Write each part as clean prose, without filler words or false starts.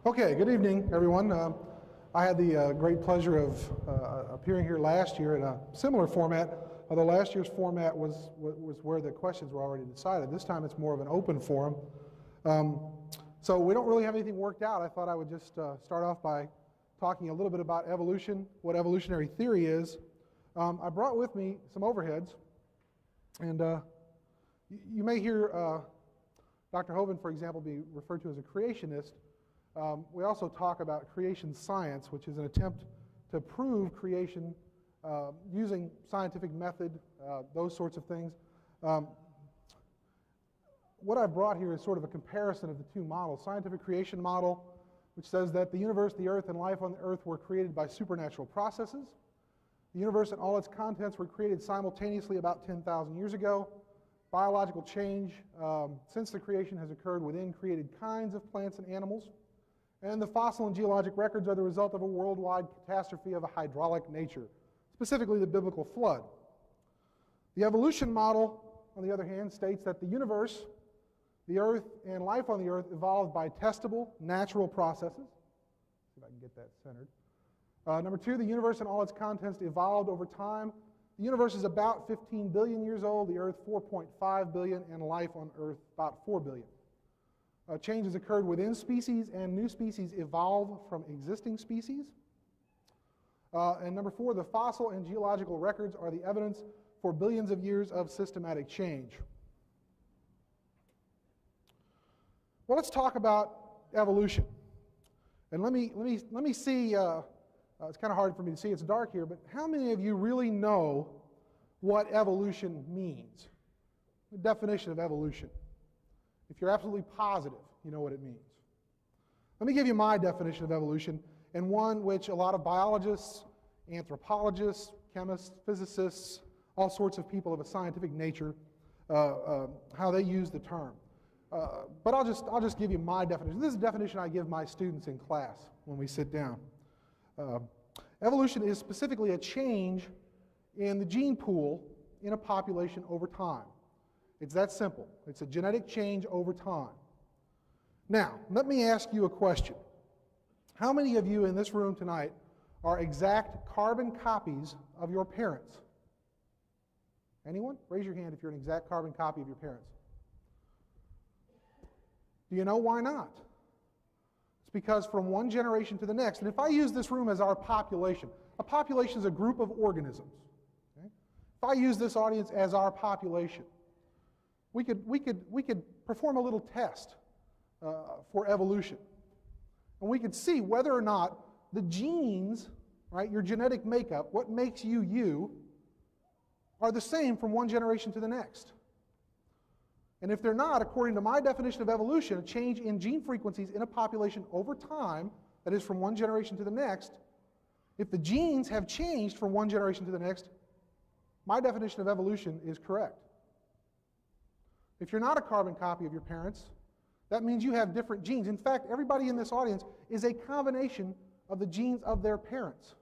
Okay, good evening, everyone. I had the great pleasure of appearing here last year in a similar format, although last year's format was where the questions were already decided. This time it's more of an open forum. So we don't really have anything worked out. I thought I would just start off by talking a little bit about evolution, what evolutionary theory is. I brought with me some overheads, and you may hear Dr. Hovind, for example, be referred to as a creationist. We also talk about creation science, which is an attempt to prove creation using scientific method, those sorts of things. What I brought here is sort of a comparison of the two models. Scientific creation model, which says that the universe, the earth, and life on the earth were created by supernatural processes. The universe and all its contents were created simultaneously about 10,000 years ago. Biological change since the creation has occurred within created kinds of plants and animals. And the fossil and geologic records are the result of a worldwide catastrophe of a hydraulic nature, specifically the biblical flood. The evolution model, on the other hand, states that the universe, the earth, and life on the earth evolved by testable, natural processes. See if I can get that centered. Number two, the universe and all its contents evolved over time. The universe is about 15 billion years old, the earth 4.5 billion, and life on earth about 4 billion. Changes occurred within species, and new species evolve from existing species. And number four, the fossil and geological records are the evidence for billions of years of systematic change. Well, let's talk about evolution. And let me see. It's kind of hard for me to see. It's dark here, but how many of you really know what evolution means? The definition of evolution. If you're absolutely positive, you know what it means. Let me give you my definition of evolution, and one which a lot of biologists, anthropologists, chemists, physicists, all sorts of people of a scientific nature, how they use the term. But I'll just give you my definition. This is a definition I give my students in class when we sit down. Evolution is specifically a change in the gene pool in a population over time. It's that simple. It's a genetic change over time. Now, let me ask you a question. How many of you in this room tonight are exact carbon copies of your parents? Anyone? Raise your hand if you're an exact carbon copy of your parents. Do you know why not? It's because from one generation to the next, and if I use this room as our population, a population is a group of organisms. Okay? If I use this audience as our population, we could perform a little test for evolution. And we could see whether or not the genes, right, your genetic makeup, what makes you you, are the same from one generation to the next. And if they're not, according to my definition of evolution, a change in gene frequencies in a population over time, that is from one generation to the next, if the genes have changed from one generation to the next, my definition of evolution is correct. If you're not a carbon copy of your parents, that means you have different genes. In fact, everybody in this audience is a combination of the genes of their parents.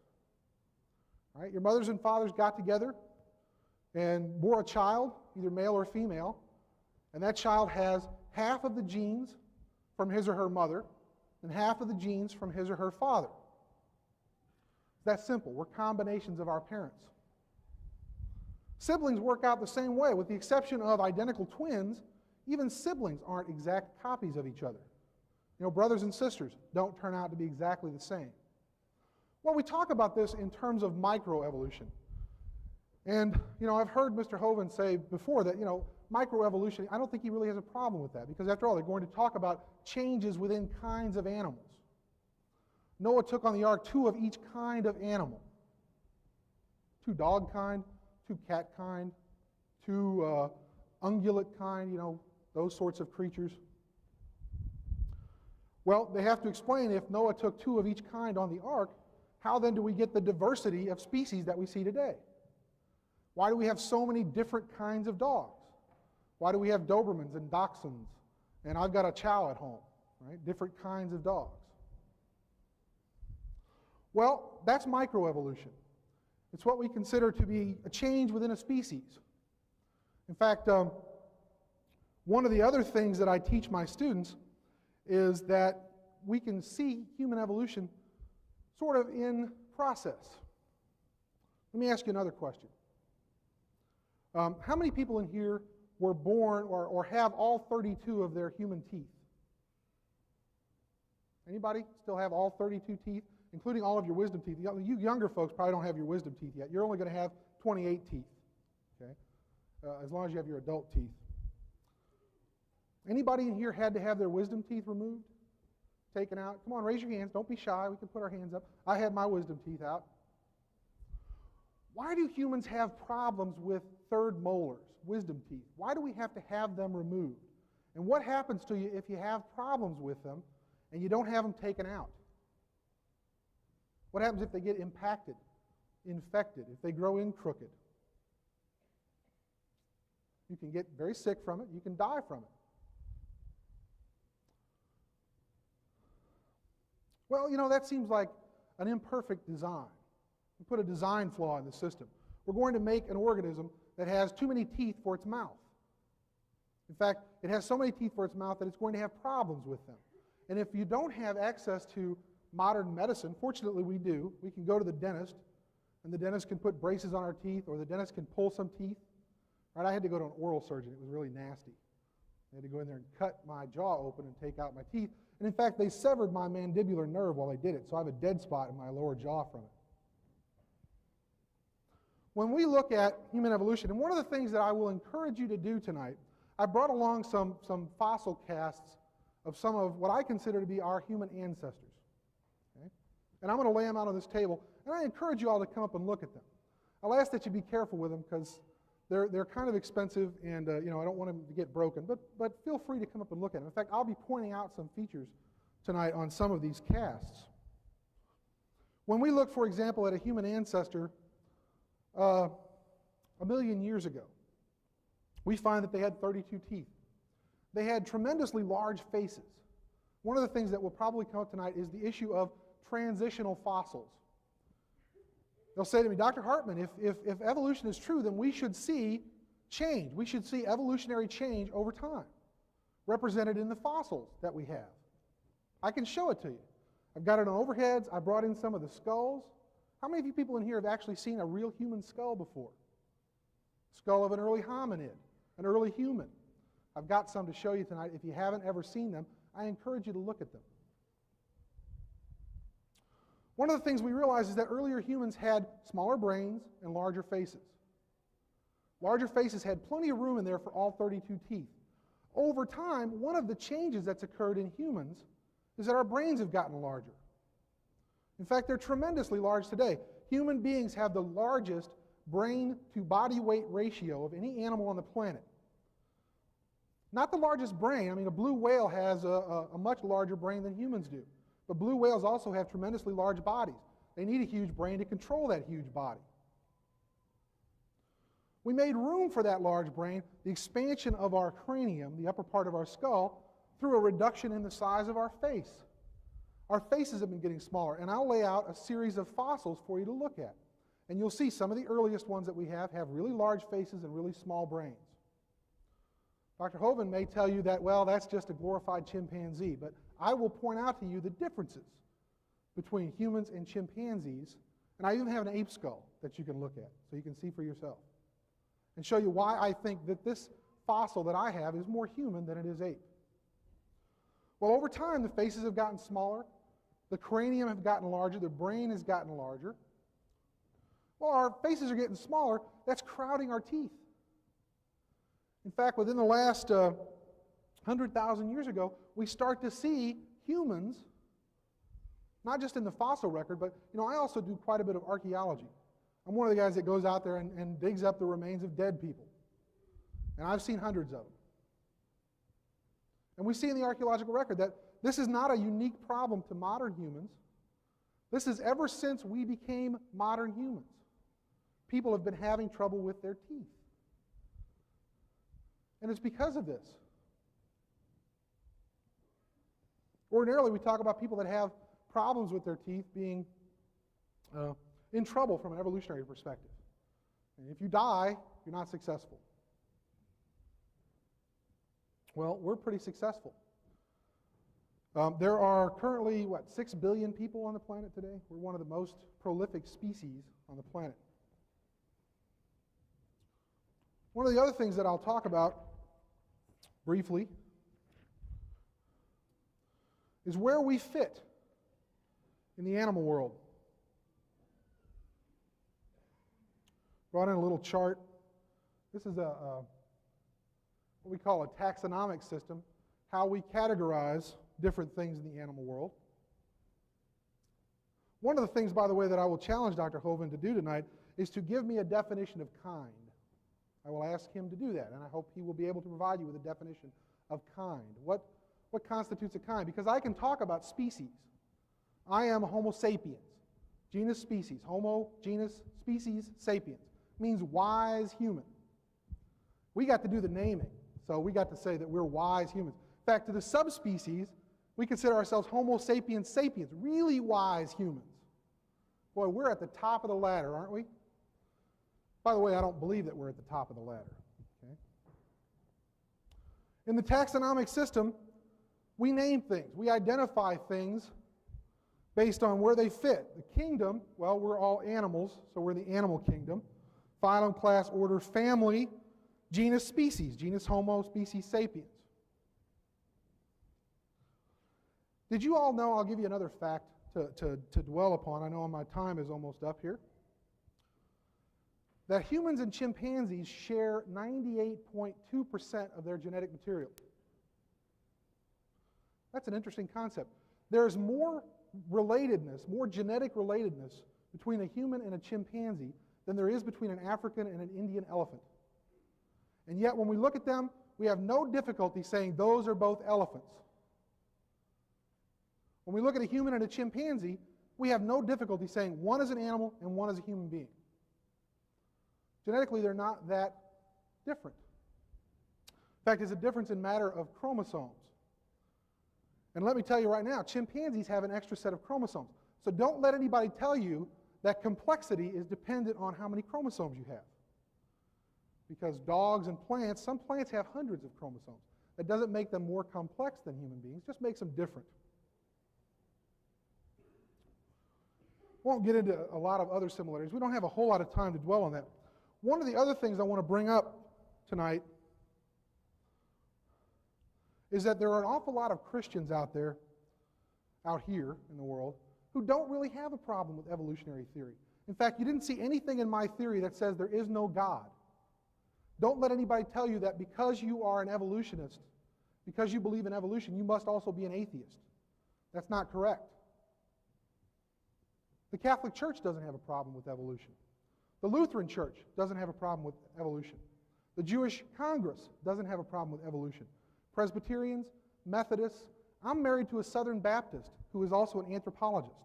Right? Your mothers and fathers got together and bore a child, either male or female, and that child has half of the genes from his or her mother and half of the genes from his or her father. It's that simple. We're combinations of our parents. Siblings work out the same way. With the exception of identical twins, even siblings aren't exact copies of each other. You know, brothers and sisters don't turn out to be exactly the same. Well, we talk about this in terms of microevolution. And, you know, I've heard Mr. Hovind say before that, you know, microevolution, I don't think he really has a problem with that, because after all, they're going to talk about changes within kinds of animals. Noah took on the ark 2 of each kind of animal. 2 dog kind, 2 cat kind, 2 ungulate kind, you know, those sorts of creatures. Well, they have to explain, if Noah took 2 of each kind on the ark, how then do we get the diversity of species that we see today? Why do we have so many different kinds of dogs? Why do we have Dobermans and Dachshunds? And I've got a Chow at home, right? Different kinds of dogs. Well, that's microevolution. It's what we consider to be a change within a species. In fact, one of the other things that I teach my students is that we can see human evolution sort of in process. Let me ask you another question. How many people in here were born or have all 32 of their human teeth? Anybody still have all 32 teeth, including all of your wisdom teeth? You younger folks probably don't have your wisdom teeth yet. You're only going to have 28 teeth, okay? As long as you have your adult teeth. Anybody in here had to have their wisdom teeth removed, taken out? Come on, raise your hands. Don't be shy. We can put our hands up. I had my wisdom teeth out. Why do humans have problems with third molars, wisdom teeth? Why do we have to have them removed? And what happens to you if you have problems with them and you don't have them taken out? What happens if they get impacted, infected, if they grow in crooked? You can get very sick from it. You can die from it. Well, you know, that seems like an imperfect design. We put a design flaw in the system. We're going to make an organism that has too many teeth for its mouth. In fact, it has so many teeth for its mouth that it's going to have problems with them. And if you don't have access to modern medicine, fortunately we do, we can go to the dentist, and the dentist can put braces on our teeth, or the dentist can pull some teeth. Right? I had to go to an oral surgeon. It was really nasty. They had to go in there and cut my jaw open and take out my teeth. And in fact, they severed my mandibular nerve while they did it, so I have a dead spot in my lower jaw from it. When we look at human evolution, and one of the things that I will encourage you to do tonight, I brought along some fossil casts of some of what I consider to be our human ancestors. Okay? And I'm going to lay them out on this table, and I encourage you all to come up and look at them. I'll ask that you be careful with them because they're kind of expensive, and I don't want them to get broken, but feel free to come up and look at them. In fact, I'll be pointing out some features tonight on some of these casts. When we look, for example, at a human ancestor 1 million years ago, we find that they had 32 teeth. They had tremendously large faces. One of the things that will probably come up tonight is the issue of transitional fossils. They'll say to me, Dr. Hartman, if evolution is true, then we should see change. We should see evolutionary change over time, represented in the fossils that we have. I can show it to you. I've got it on overheads. I brought in some of the skulls. How many of you people in here have actually seen a real human skull before? Skull of an early hominid, an early human. I've got some to show you tonight. If you haven't ever seen them, I encourage you to look at them. One of the things we realize is that earlier humans had smaller brains and larger faces. Larger faces had plenty of room in there for all 32 teeth. Over time, one of the changes that's occurred in humans is that our brains have gotten larger. In fact, they're tremendously large today. Human beings have the largest brain to body weight ratio of any animal on the planet. Not the largest brain. I mean, a blue whale has a much larger brain than humans do. But blue whales also have tremendously large bodies. They need a huge brain to control that huge body. We made room for that large brain, the expansion of our cranium, the upper part of our skull, through a reduction in the size of our face. Our faces have been getting smaller, and I'll lay out a series of fossils for you to look at. And you'll see some of the earliest ones that we have really large faces and really small brains. Dr. Hovind may tell you that, well, that's just a glorified chimpanzee, but I will point out to you the differences between humans and chimpanzees, and I even have an ape skull that you can look at so you can see for yourself and show you why I think that this fossil that I have is more human than it is ape. Well, over time, the faces have gotten smaller, the cranium have gotten larger, the brain has gotten larger. Well, our faces are getting smaller, that's crowding our teeth. In fact, within the last 100,000 years ago, we start to see humans, not just in the fossil record, but I also do quite a bit of archaeology. I'm one of the guys that goes out there and digs up the remains of dead people. And I've seen hundreds of them. And we see in the archaeological record that this is not a unique problem to modern humans. This is ever since we became modern humans. People have been having trouble with their teeth. And it's because of this. Ordinarily, we talk about people that have problems with their teeth being in trouble from an evolutionary perspective. And if you die, you're not successful. Well, we're pretty successful. There are currently, 6 billion people on the planet today? We're one of the most prolific species on the planet. One of the other things that I'll talk about briefly is where we fit in the animal world. Brought in a little chart. This is what we call a taxonomic system, how we categorize different things in the animal world. One of the things, by the way, that I will challenge Dr. Hovind to do tonight is to give me a definition of kind. I will ask him to do that, and I hope he will be able to provide you with a definition of kind. What constitutes a kind? Because I can talk about species. I am Homo sapiens, genus species. Homo, genus, species, sapiens. Means wise human. We got to do the naming, so we got to say that we're wise humans. In fact, to the subspecies, we consider ourselves Homo sapiens sapiens, really wise humans. Boy, we're at the top of the ladder, aren't we? By the way, I don't believe that we're at the top of the ladder. Okay? In the taxonomic system, we name things. We identify things based on where they fit. The kingdom, well, we're all animals, so we're the animal kingdom. Phylum, class, order, family, genus, species. Genus Homo, species sapiens. Did you all know, I'll give you another fact to dwell upon. I know my time is almost up here. That humans and chimpanzees share 98.2% of their genetic material. That's an interesting concept. There's more relatedness, more genetic relatedness between a human and a chimpanzee than there is between an African and an Indian elephant. And yet when we look at them, we have no difficulty saying those are both elephants. When we look at a human and a chimpanzee, we have no difficulty saying one is an animal and one is a human being. Genetically, they're not that different. In fact, there's a difference in matter of chromosomes. And let me tell you right now, chimpanzees have an extra set of chromosomes. So don't let anybody tell you that complexity is dependent on how many chromosomes you have. Because dogs and plants, some plants have hundreds of chromosomes. That doesn't make them more complex than human beings, just makes them different. Won't get into a lot of other similarities. We don't have a whole lot of time to dwell on that. One of the other things I want to bring up tonight is that there are an awful lot of Christians out there, out here in the world, who don't really have a problem with evolutionary theory. In fact, you didn't see anything in my theory that says there is no God. Don't let anybody tell you that because you are an evolutionist, because you believe in evolution, you must also be an atheist. That's not correct. The Catholic Church doesn't have a problem with evolution. The Lutheran Church doesn't have a problem with evolution. The Jewish Congress doesn't have a problem with evolution. Presbyterians, Methodists. I'm married to a Southern Baptist who is also an anthropologist.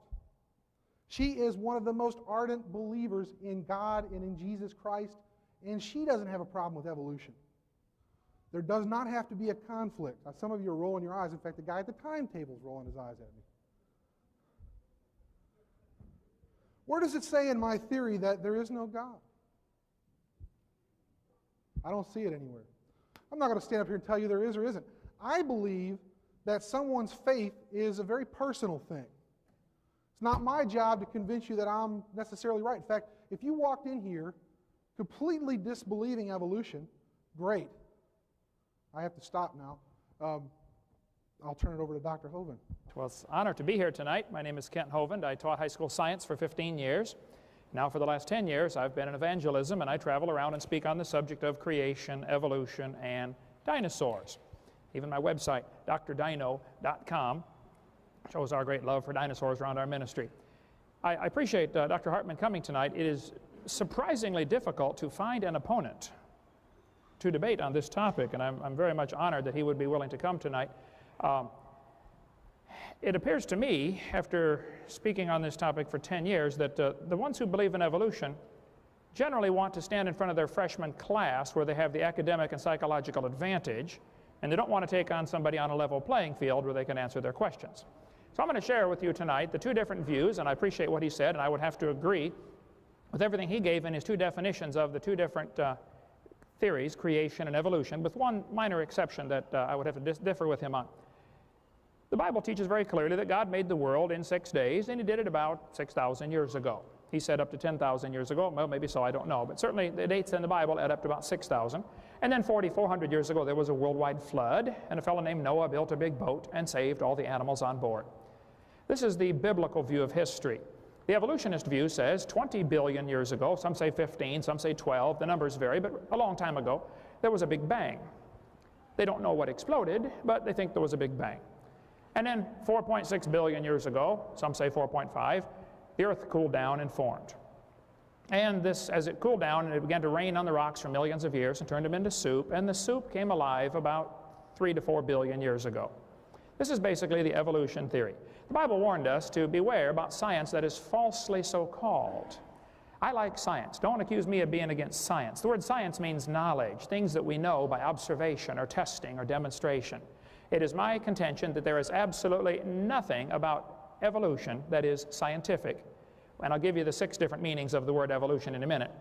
She is one of the most ardent believers in God and in Jesus Christ, and she doesn't have a problem with evolution. There does not have to be a conflict. Now, some of you are rolling your eyes. In fact, the guy at the timetable is rolling his eyes at me. Where does it say in my theory that there is no God? I don't see it anywhere. I'm not going to stand up here and tell you there is or isn't. I believe that someone's faith is a very personal thing. It's not my job to convince you that I'm necessarily right. In fact, if you walked in here completely disbelieving evolution, great. I have to stop now. I'll turn it over to Dr. Hovind. Well, it's an honor to be here tonight. My name is Kent Hovind. I taught high school science for 15 years. Now for the last 10 years, I've been in evangelism, and I travel around and speak on the subject of creation, evolution, and dinosaurs. Even my website, drdino.com, shows our great love for dinosaurs around our ministry. I appreciate Dr. Hartman coming tonight. It is surprisingly difficult to find an opponent to debate on this topic, and I'm very much honored that he would be willing to come tonight. It appears to me, after speaking on this topic for 10 years, that the ones who believe in evolution generally want to stand in front of their freshman class where they have the academic and psychological advantage, and they don't want to take on somebody on a level playing field where they can answer their questions. So I'm going to share with you tonight the two different views, and I appreciate what he said, and I would have to agree with everything he gave in his two definitions of the two different theories, creation and evolution, with one minor exception that I would have to differ with him on. The Bible teaches very clearly that God made the world in 6 days, and He did it about 6,000 years ago. He said up to 10,000 years ago. Well, maybe so, I don't know. But certainly the dates in the Bible add up to about 6,000. And then 4,400 years ago, there was a worldwide flood, and a fellow named Noah built a big boat and saved all the animals on board. This is the biblical view of history. The evolutionist view says 20 billion years ago, some say 15, some say 12, the numbers vary, but a long time ago, there was a big bang. They don't know what exploded, but they think there was a big bang. And then 4.6 billion years ago, some say 4.5, the earth cooled down and formed. And this, as it cooled down, and it began to rain on the rocks for millions of years and turned them into soup, and the soup came alive about 3 to 4 billion years ago. This is basically the evolution theory. The Bible warned us to beware about science that is falsely so-called. I like science. Don't accuse me of being against science. The word science means knowledge, things that we know by observation or testing or demonstration. It is my contention that there is absolutely nothing about evolution that is scientific. And I'll give you the 6 different meanings of the word evolution in a minute.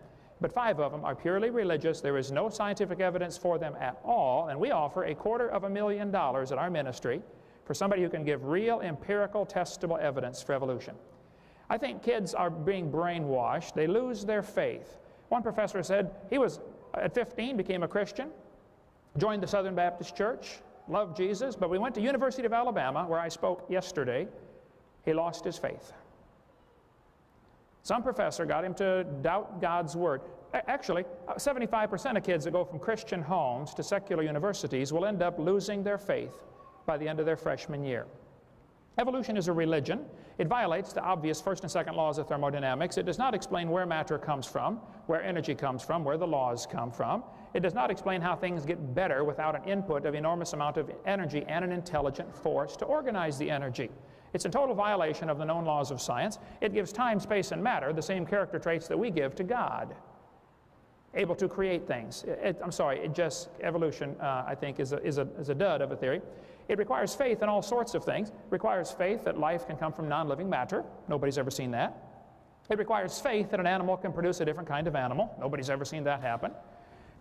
But 5 of them are purely religious. There is no scientific evidence for them at all. And we offer $250,000 at our ministry for somebody who can give real, empirical, testable evidence for evolution. I think kids are being brainwashed. They lose their faith. One professor said he was, at 15, became a Christian, joined the Southern Baptist Church, loved Jesus, but we went to University of Alabama, where I spoke yesterday. He lost his faith. Some professor got him to doubt God's Word. Actually, 75% of kids that go from Christian homes to secular universities will end up losing their faith by the end of their freshman year. Evolution is a religion. It violates the obvious first and second laws of thermodynamics. It does not explain where matter comes from, where energy comes from, where the laws come from. It does not explain how things get better without an input of enormous amount of energy and an intelligent force to organize the energy. It's a total violation of the known laws of science. It gives time, space, and matter the same character traits that we give to God. Able to create things. Evolution, I think, is a dud of a theory. It requires faith in all sorts of things. It requires faith that life can come from non-living matter. Nobody's ever seen that. It requires faith that an animal can produce a different kind of animal. Nobody's ever seen that happen.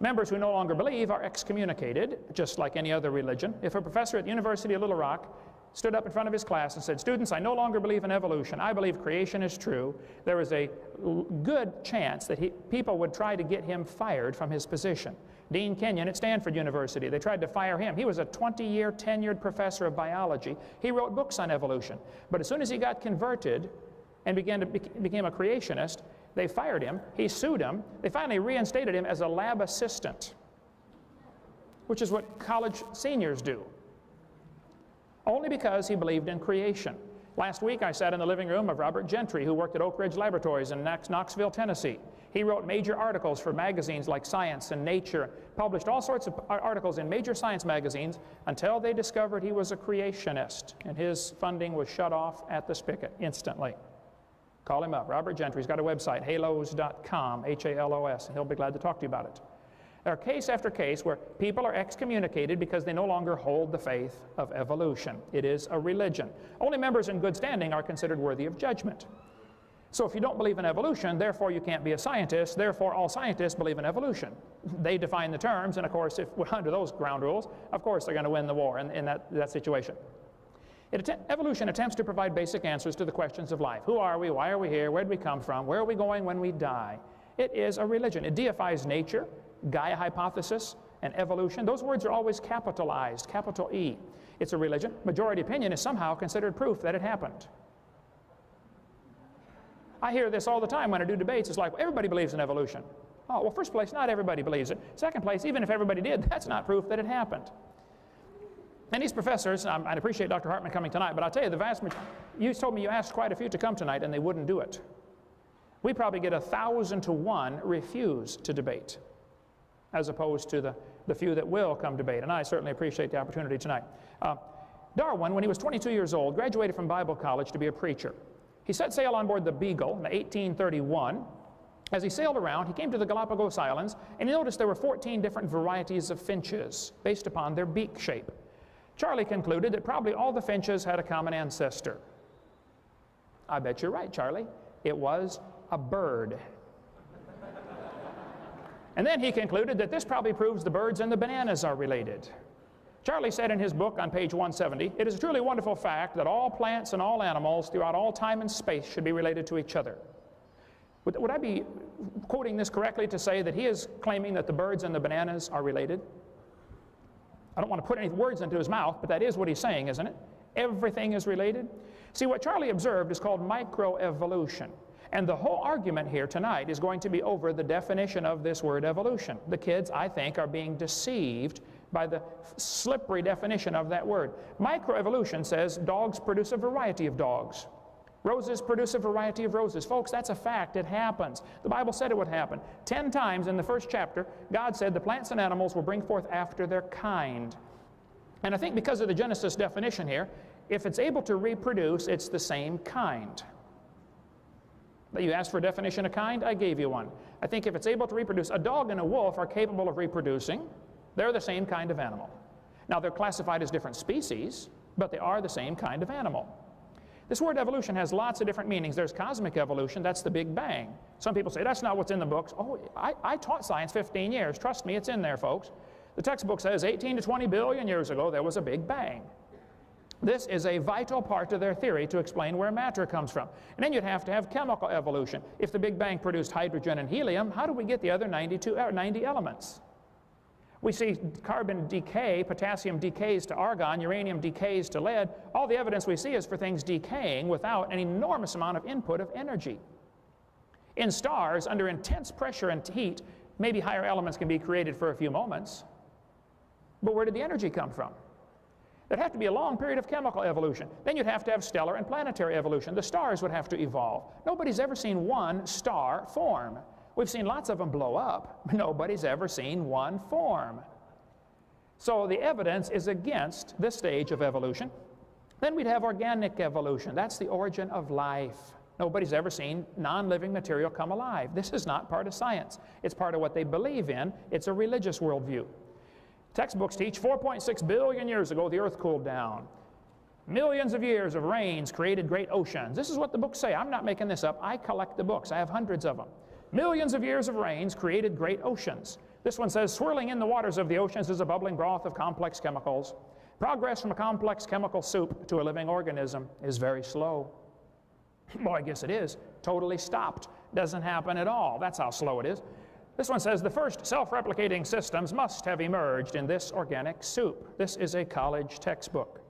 Members who no longer believe are excommunicated, just like any other religion. If a professor at the University of Little Rock stood up in front of his class and said, "Students, I no longer believe in evolution. I believe creation is true," there is a good chance that people would try to get him fired from his position. Dean Kenyon at Stanford University, they tried to fire him. He was a 20-year tenured professor of biology. He wrote books on evolution. But as soon as he got converted and became a creationist, they fired him. He sued them. They finally reinstated him as a lab assistant, which is what college seniors do, only because he believed in creation. Last week I sat in the living room of Robert Gentry, who worked at Oak Ridge Laboratories in Knoxville, Tennessee. He wrote major articles for magazines like Science and Nature, published all sorts of articles in major science magazines until they discovered he was a creationist, and his funding was shut off at the spigot instantly. Call him up, Robert Gentry. He's got a website, halos.com, H-A-L-O-S, and he'll be glad to talk to you about it. There are case after case where people are excommunicated because they no longer hold the faith of evolution. It is a religion. Only members in good standing are considered worthy of judgment. So if you don't believe in evolution, therefore you can't be a scientist, therefore all scientists believe in evolution. They define the terms, and of course, if we're under those ground rules, of course they're going to win the war in that situation. Evolution attempts to provide basic answers to the questions of life. Who are we? Why are we here? Where did we come from? Where are we going when we die? It is a religion. It deifies nature, Gaia hypothesis, and evolution. Those words are always capitalized, capital E. It's a religion. Majority opinion is somehow considered proof that it happened. I hear this all the time when I do debates. It's like, well, everybody believes in evolution. Oh, well, first place, not everybody believes it. Second place, even if everybody did, that's not proof that it happened. And these professors, I appreciate Dr. Hartman coming tonight, but I'll tell you, the vast majority, you told me you asked quite a few to come tonight and they wouldn't do it. We probably get 1,000 to 1 refuse to debate, as opposed to the few that will come debate, and I certainly appreciate the opportunity tonight. Darwin, when he was 22 years old, graduated from Bible college to be a preacher. He set sail on board the Beagle in 1831. As he sailed around, he came to the Galapagos Islands, and he noticed there were 14 different varieties of finches based upon their beak shape. Charlie concluded that probably all the finches had a common ancestor. I bet you're right, Charlie. It was a bird. And then he concluded that this probably proves the birds and the bananas are related. Charlie said in his book on page 170, "It is a truly wonderful fact that all plants and all animals throughout all time and space should be related to each other." Would I be quoting this correctly to say that he is claiming that the birds and the bananas are related? I don't want to put any words into his mouth, but that is what he's saying, isn't it? Everything is related. See, what Charlie observed is called microevolution. And the whole argument here tonight is going to be over the definition of this word evolution. The kids, I think, are being deceived by the slippery definition of that word. Microevolution says dogs produce a variety of dogs. Roses produce a variety of roses. Folks, that's a fact. It happens. The Bible said it would happen. 10 times in the first chapter, God said the plants and animals will bring forth after their kind. And I think because of the Genesis definition here, if it's able to reproduce, it's the same kind. You asked for a definition of kind, I gave you one. I think if it's able to reproduce, a dog and a wolf are capable of reproducing. They're the same kind of animal. Now, they're classified as different species, but they are the same kind of animal. This word evolution has lots of different meanings. There's cosmic evolution, that's the Big Bang. Some people say, that's not what's in the books. Oh, I taught science 15 years. Trust me, it's in there, folks. The textbook says 18 to 20 billion years ago, there was a Big Bang. This is a vital part of their theory to explain where matter comes from. And then you'd have to have chemical evolution. If the Big Bang produced hydrogen and helium, how do we get the other 90 elements? We see carbon decay, potassium decays to argon, uranium decays to lead. All the evidence we see is for things decaying without an enormous amount of input of energy. In stars, under intense pressure and heat, maybe higher elements can be created for a few moments. But where did the energy come from? There'd have to be a long period of chemical evolution. Then you'd have to have stellar and planetary evolution. The stars would have to evolve. Nobody's ever seen one star form. We've seen lots of them blow up, but nobody's ever seen one form. So the evidence is against this stage of evolution. Then we'd have organic evolution. That's the origin of life. Nobody's ever seen non-living material come alive. This is not part of science. It's part of what they believe in. It's a religious worldview. Textbooks teach 4.6 billion years ago the earth cooled down. Millions of years of rains created great oceans. This is what the books say. I'm not making this up. I collect the books. I have hundreds of them. Millions of years of rains created great oceans. This one says, swirling in the waters of the oceans is a bubbling broth of complex chemicals. Progress from a complex chemical soup to a living organism is very slow. Well, I guess it is. Totally stopped. Doesn't happen at all. That's how slow it is. This one says, the first self-replicating systems must have emerged in this organic soup. This is a college textbook.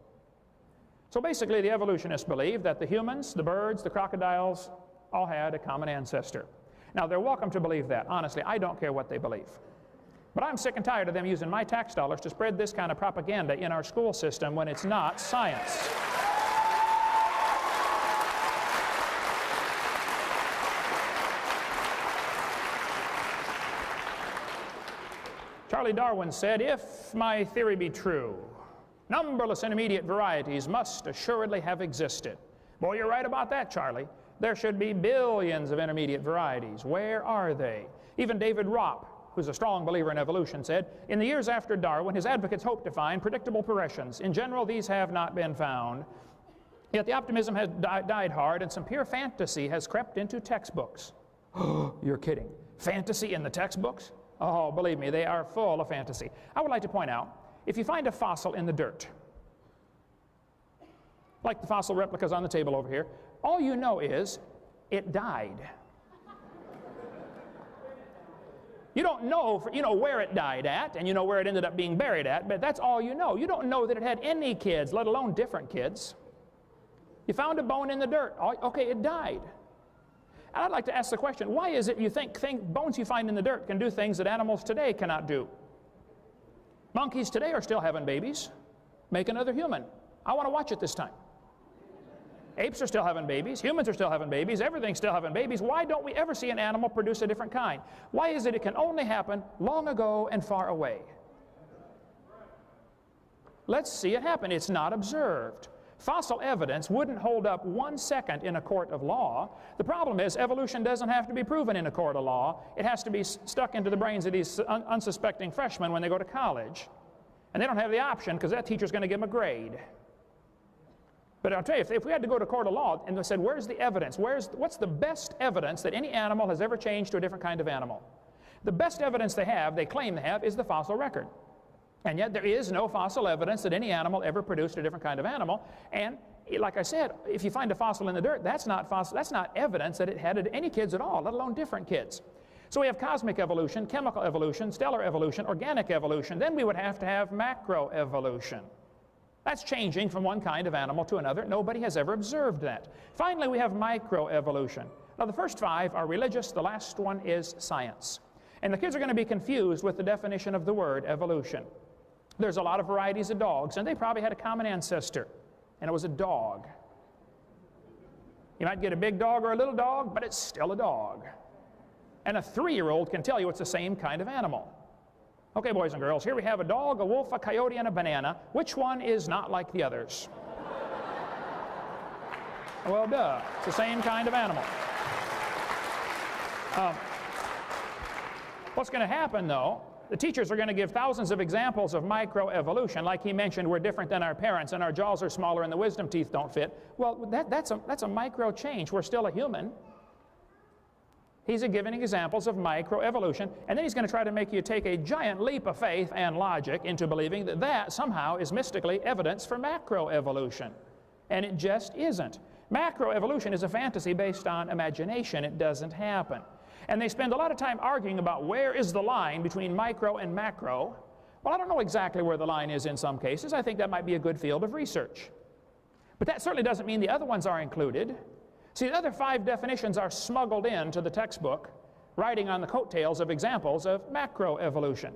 So basically, the evolutionists believe that the humans, the birds, the crocodiles, all had a common ancestor. Now, they're welcome to believe that. Honestly, I don't care what they believe. But I'm sick and tired of them using my tax dollars to spread this kind of propaganda in our school system when it's not science. Charlie Darwin said, if my theory be true, numberless intermediate varieties must assuredly have existed. Boy, you're right about that, Charlie. There should be billions of intermediate varieties. Where are they? Even David Ropp, who's a strong believer in evolution, said, in the years after Darwin, his advocates hoped to find predictable progressions. In general, these have not been found. Yet the optimism has died hard, and some pure fantasy has crept into textbooks. Oh, you're kidding. Fantasy in the textbooks? Oh, believe me, they are full of fantasy. I would like to point out, if you find a fossil in the dirt, like the fossil replicas on the table over here, all you know is it died. You don't know, you know where it died at, and you know where it ended up being buried at, but that's all you know. You don't know that it had any kids, let alone different kids. You found a bone in the dirt. Okay, it died. And I'd like to ask the question, why is it you think bones you find in the dirt can do things that animals today cannot do? Monkeys today are still having babies. Make another human. I want to watch it this time. Apes are still having babies. Humans are still having babies. Everything's still having babies. Why don't we ever see an animal produce a different kind? Why is it can only happen long ago and far away? Let's see it happen. It's not observed. Fossil evidence wouldn't hold up 1 second in a court of law. The problem is evolution doesn't have to be proven in a court of law. It has to be stuck into the brains of these unsuspecting freshmen when they go to college. And they don't have the option because that teacher's going to give them a grade. But I'll tell you, if we had to go to court of law and they said, where's the evidence? What's the best evidence that any animal has ever changed to a different kind of animal? The best evidence they claim they have, is the fossil record. And yet there is no fossil evidence that any animal ever produced a different kind of animal. And like I said, if you find a fossil in the dirt, that's not evidence that it had any kids at all, let alone different kids. So we have cosmic evolution, chemical evolution, stellar evolution, organic evolution. Then we would have to have macroevolution. That's changing from one kind of animal to another. Nobody has ever observed that. Finally, we have microevolution. Now, the first 5 are religious. The last one is science. And the kids are going to be confused with the definition of the word evolution. There's a lot of varieties of dogs, and they probably had a common ancestor, and it was a dog. You might get a big dog or a little dog, but it's still a dog. And a 3-year-old can tell you it's the same kind of animal. Okay, boys and girls, here we have a dog, a wolf, a coyote, and a banana. Which one is not like the others? Well, duh. It's the same kind of animal. What's going to happen, though, the teachers are going to give thousands of examples of microevolution. Like he mentioned, we're different than our parents, and our jaws are smaller, and the wisdom teeth don't fit. Well, that's a micro change. We're still a human. He's giving examples of microevolution, and then he's going to try to make you take a giant leap of faith and logic into believing that that somehow is mystically evidence for macroevolution. And it just isn't. Macroevolution is a fantasy based on imagination. It doesn't happen. And they spend a lot of time arguing about where is the line between micro and macro. Well, I don't know exactly where the line is in some cases. I think that might be a good field of research. But that certainly doesn't mean the other ones are included. See, the other 5 definitions are smuggled into the textbook, riding on the coattails of examples of macroevolution.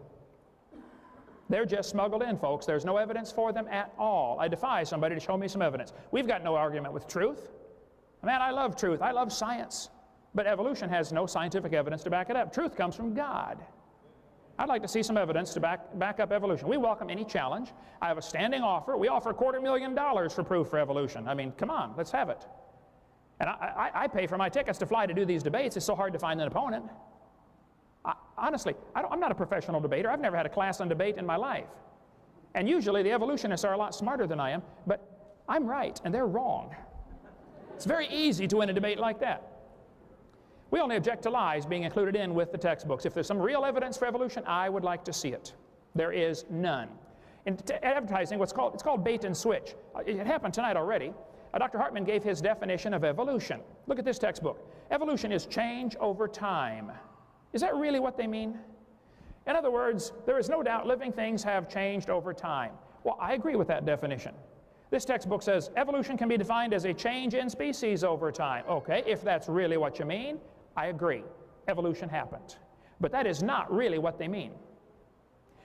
They're just smuggled in, folks. There's no evidence for them at all. I defy somebody to show me some evidence. We've got no argument with truth. Man, I love truth. I love science. But evolution has no scientific evidence to back it up. Truth comes from God. I'd like to see some evidence to back up evolution. We welcome any challenge. I have a standing offer. We offer $250,000 for proof for evolution. I mean, come on, let's have it. And I pay for my tickets to fly to do these debates. It's so hard to find an opponent. Honestly, I'm not a professional debater. I've never had a class on debate in my life. And usually the evolutionists are a lot smarter than I am, but I'm right and they're wrong. It's very easy to win a debate like that. We only object to lies being included in with the textbooks. If there's some real evidence for evolution, I would like to see it. There is none. In advertising, it's called bait and switch. It happened tonight already. Dr. Hartman gave his definition of evolution. Look at this textbook. Evolution is change over time. Is that really what they mean? In other words, there is no doubt living things have changed over time. Well, I agree with that definition. This textbook says evolution can be defined as a change in species over time. Okay, if that's really what you mean, I agree. Evolution happened. But that is not really what they mean.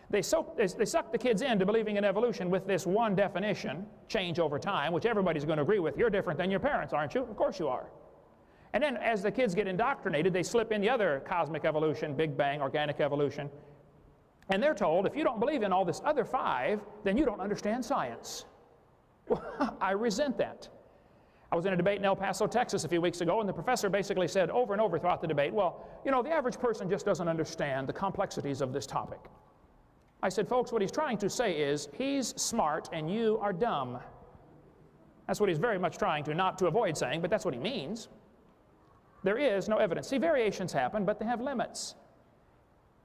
They suck the kids into believing in evolution with this one definition, change over time, which everybody's going to agree with. You're different than your parents, aren't you? Of course you are. And then as the kids get indoctrinated, they slip in the other cosmic evolution, Big Bang, organic evolution. And they're told, if you don't believe in all this other 5, then you don't understand science. Well, I resent that. I was in a debate in El Paso, Texas a few weeks ago, and the professor basically said over and over throughout the debate, well, you know, the average person just doesn't understand the complexities of this topic. I said, folks, what he's trying to say is he's smart and you are dumb. That's what he's very much trying to, not to avoid saying, but that's what he means. There is no evidence. See, variations happen, but they have limits.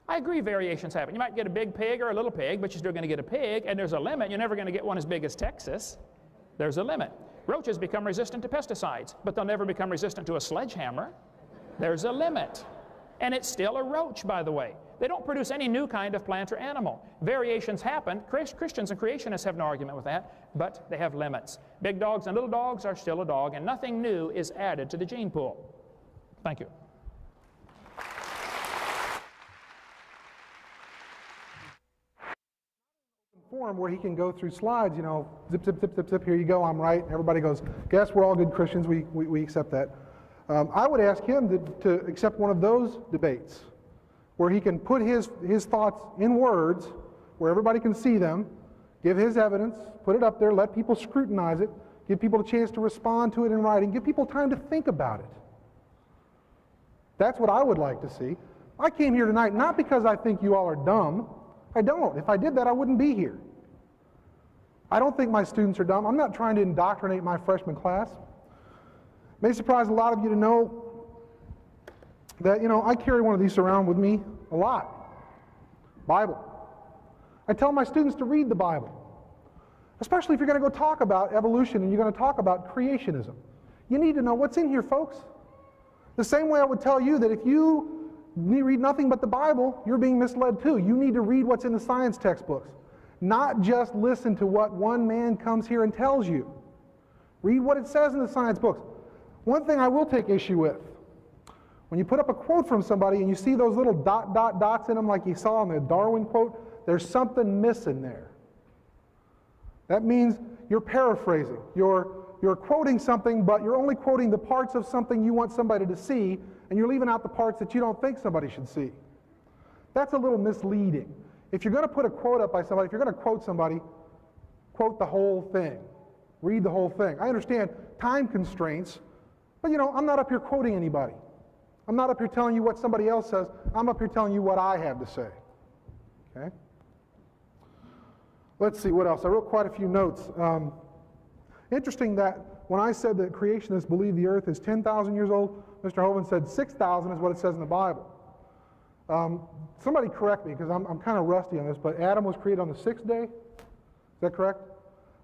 I agree variations happen. You might get a big pig or a little pig, but you're still going to get a pig, and there's a limit. You're never going to get one as big as Texas. There's a limit. Roaches become resistant to pesticides, but they'll never become resistant to a sledgehammer. There's a limit. And it's still a roach, by the way. They don't produce any new kind of plant or animal. Variations happen. Christians and creationists have no argument with that, but they have limits. Big dogs and little dogs are still a dog, and nothing new is added to the gene pool. Thank you. Forum where he can go through slides, you know, zip, zip, zip, zip, zip, here you go, I'm right. Everybody goes, guess we're all good Christians, we accept that. I would ask him to accept one of those debates where he can put his thoughts in words, where everybody can see them, give his evidence, put it up there, let people scrutinize it, give people a chance to respond to it in writing, give people time to think about it. That's what I would like to see. I came here tonight not because I think you all are dumb. I don't. If I did that, I wouldn't be here. I don't think my students are dumb. I'm not trying to indoctrinate my freshman class. It may surprise a lot of you to know that, you know, I carry one of these around with me a lot. Bible. I tell my students to read the Bible, especially if you're going to go talk about evolution and you're going to talk about creationism. You need to know what's in here, folks. The same way I would tell you that if you read nothing but the Bible, you're being misled too. You need to read what's in the science textbooks, not just listen to what one man comes here and tells you. Read what it says in the science books. One thing I will take issue with, when you put up a quote from somebody and you see those little dots in them like you saw in the Darwin quote, there's something missing there. That means you're paraphrasing. You're quoting something, but you're only quoting the parts of something you want somebody to see, and you're leaving out the parts that you don't think somebody should see. That's a little misleading. If you're going to put a quote up by somebody, if you're going to quote somebody, quote the whole thing. Read the whole thing. I understand time constraints, but I'm not up here quoting anybody. I'm not up here telling you what somebody else says. I'm up here telling you what I have to say. Okay? Let's see, what else? I wrote quite a few notes. Interesting that when I said that creationists believe the earth is 10,000 years old, Mr. Hovind said 6,000 is what it says in the Bible. Somebody correct me, because I'm kind of rusty on this, but Adam was created on the 6th day? Is that correct?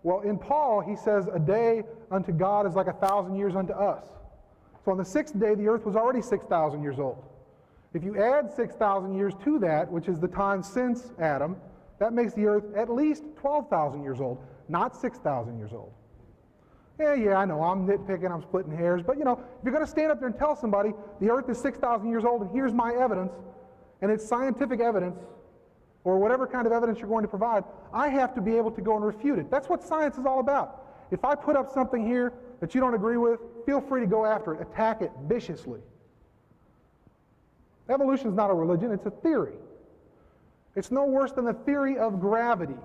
Well, in Paul, he says a day unto God is like 1,000 years unto us. So on the 6th day, the earth was already 6,000 years old. If you add 6,000 years to that, which is the time since Adam, that makes the earth at least 12,000 years old, not 6,000 years old. Yeah, I know, I'm nitpicking, I'm splitting hairs, but if you're going to stand up there and tell somebody the earth is 6,000 years old and here's my evidence, and it's scientific evidence, or whatever kind of evidence you're going to provide, I have to be able to go and refute it. That's what science is all about. If I put up something here that you don't agree with, feel free to go after it, attack it viciously. Evolution is not a religion, it's a theory. It's no worse than the theory of gravity.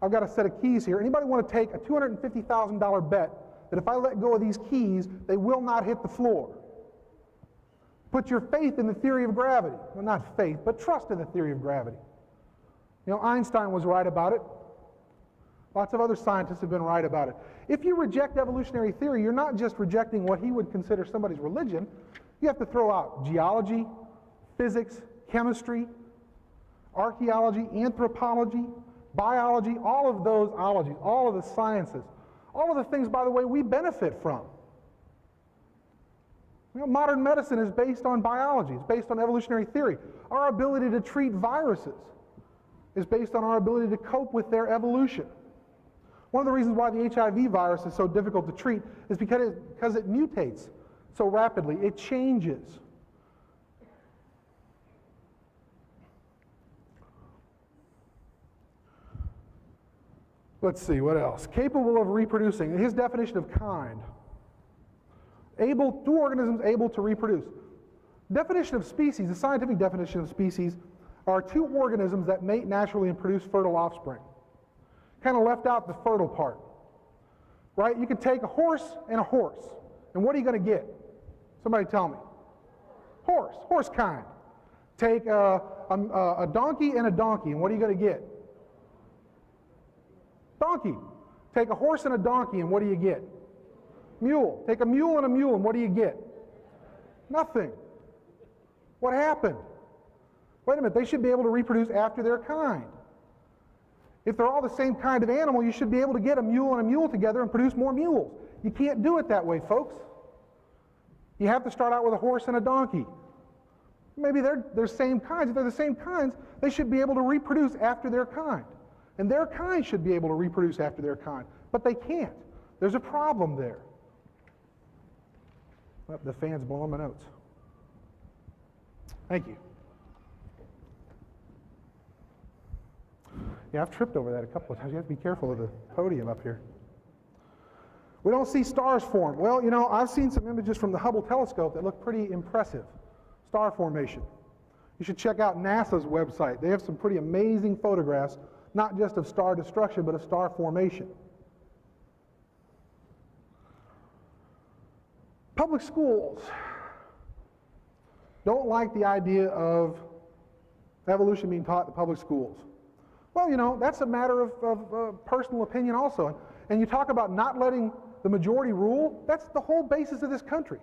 I've got a set of keys here. Anybody want to take a $250,000 bet that if I let go of these keys, they will not hit the floor? Put your faith in the theory of gravity. Well, not faith, but trust in the theory of gravity. Einstein was right about it. Lots of other scientists have been right about it. If you reject evolutionary theory, you're not just rejecting what he would consider somebody's religion. You have to throw out geology, physics, chemistry, archaeology, anthropology, biology, all of those ologies, all of the sciences, all of the things, by the way, we benefit from. Modern medicine is based on biology. It's based on evolutionary theory. Our ability to treat viruses is based on our ability to cope with their evolution. One of the reasons why the HIV virus is so difficult to treat is because it mutates so rapidly. It changes. Let's see, what else? Capable of reproducing. His definition of kind. Two organisms able to reproduce. Definition of species, the scientific definition of species, are two organisms that mate naturally and produce fertile offspring. Kind of left out the fertile part. Right? You could take a horse, and what are you going to get? Somebody tell me. Horse kind. Take a donkey and a donkey, and what are you going to get? Donkey. Take a horse and a donkey, and what do you get? Mule. Take a mule and a mule, and what do you get? Nothing. What happened? Wait a minute, they should be able to reproduce after their kind. If they're all the same kind of animal, you should be able to get a mule and a mule together and produce more mules. You can't do it that way, folks. You have to start out with a horse and a donkey. Maybe they're same kinds. If they're the same kinds, they should be able to reproduce after their kind. And their kind should be able to reproduce after their kind. But they can't. There's a problem there. Oh, the fan's blowing my notes. Thank you. Yeah, I've tripped over that a couple of times. You have to be careful of the podium up here. We don't see stars form. Well, I've seen some images from the Hubble telescope that look pretty impressive. Star formation. You should check out NASA's website. They have some pretty amazing photographs, not just of star destruction, but of star formation. Public schools don't like the idea of evolution being taught in public schools. Well, that's a matter of personal opinion also. And you talk about not letting the majority rule, that's the whole basis of this country.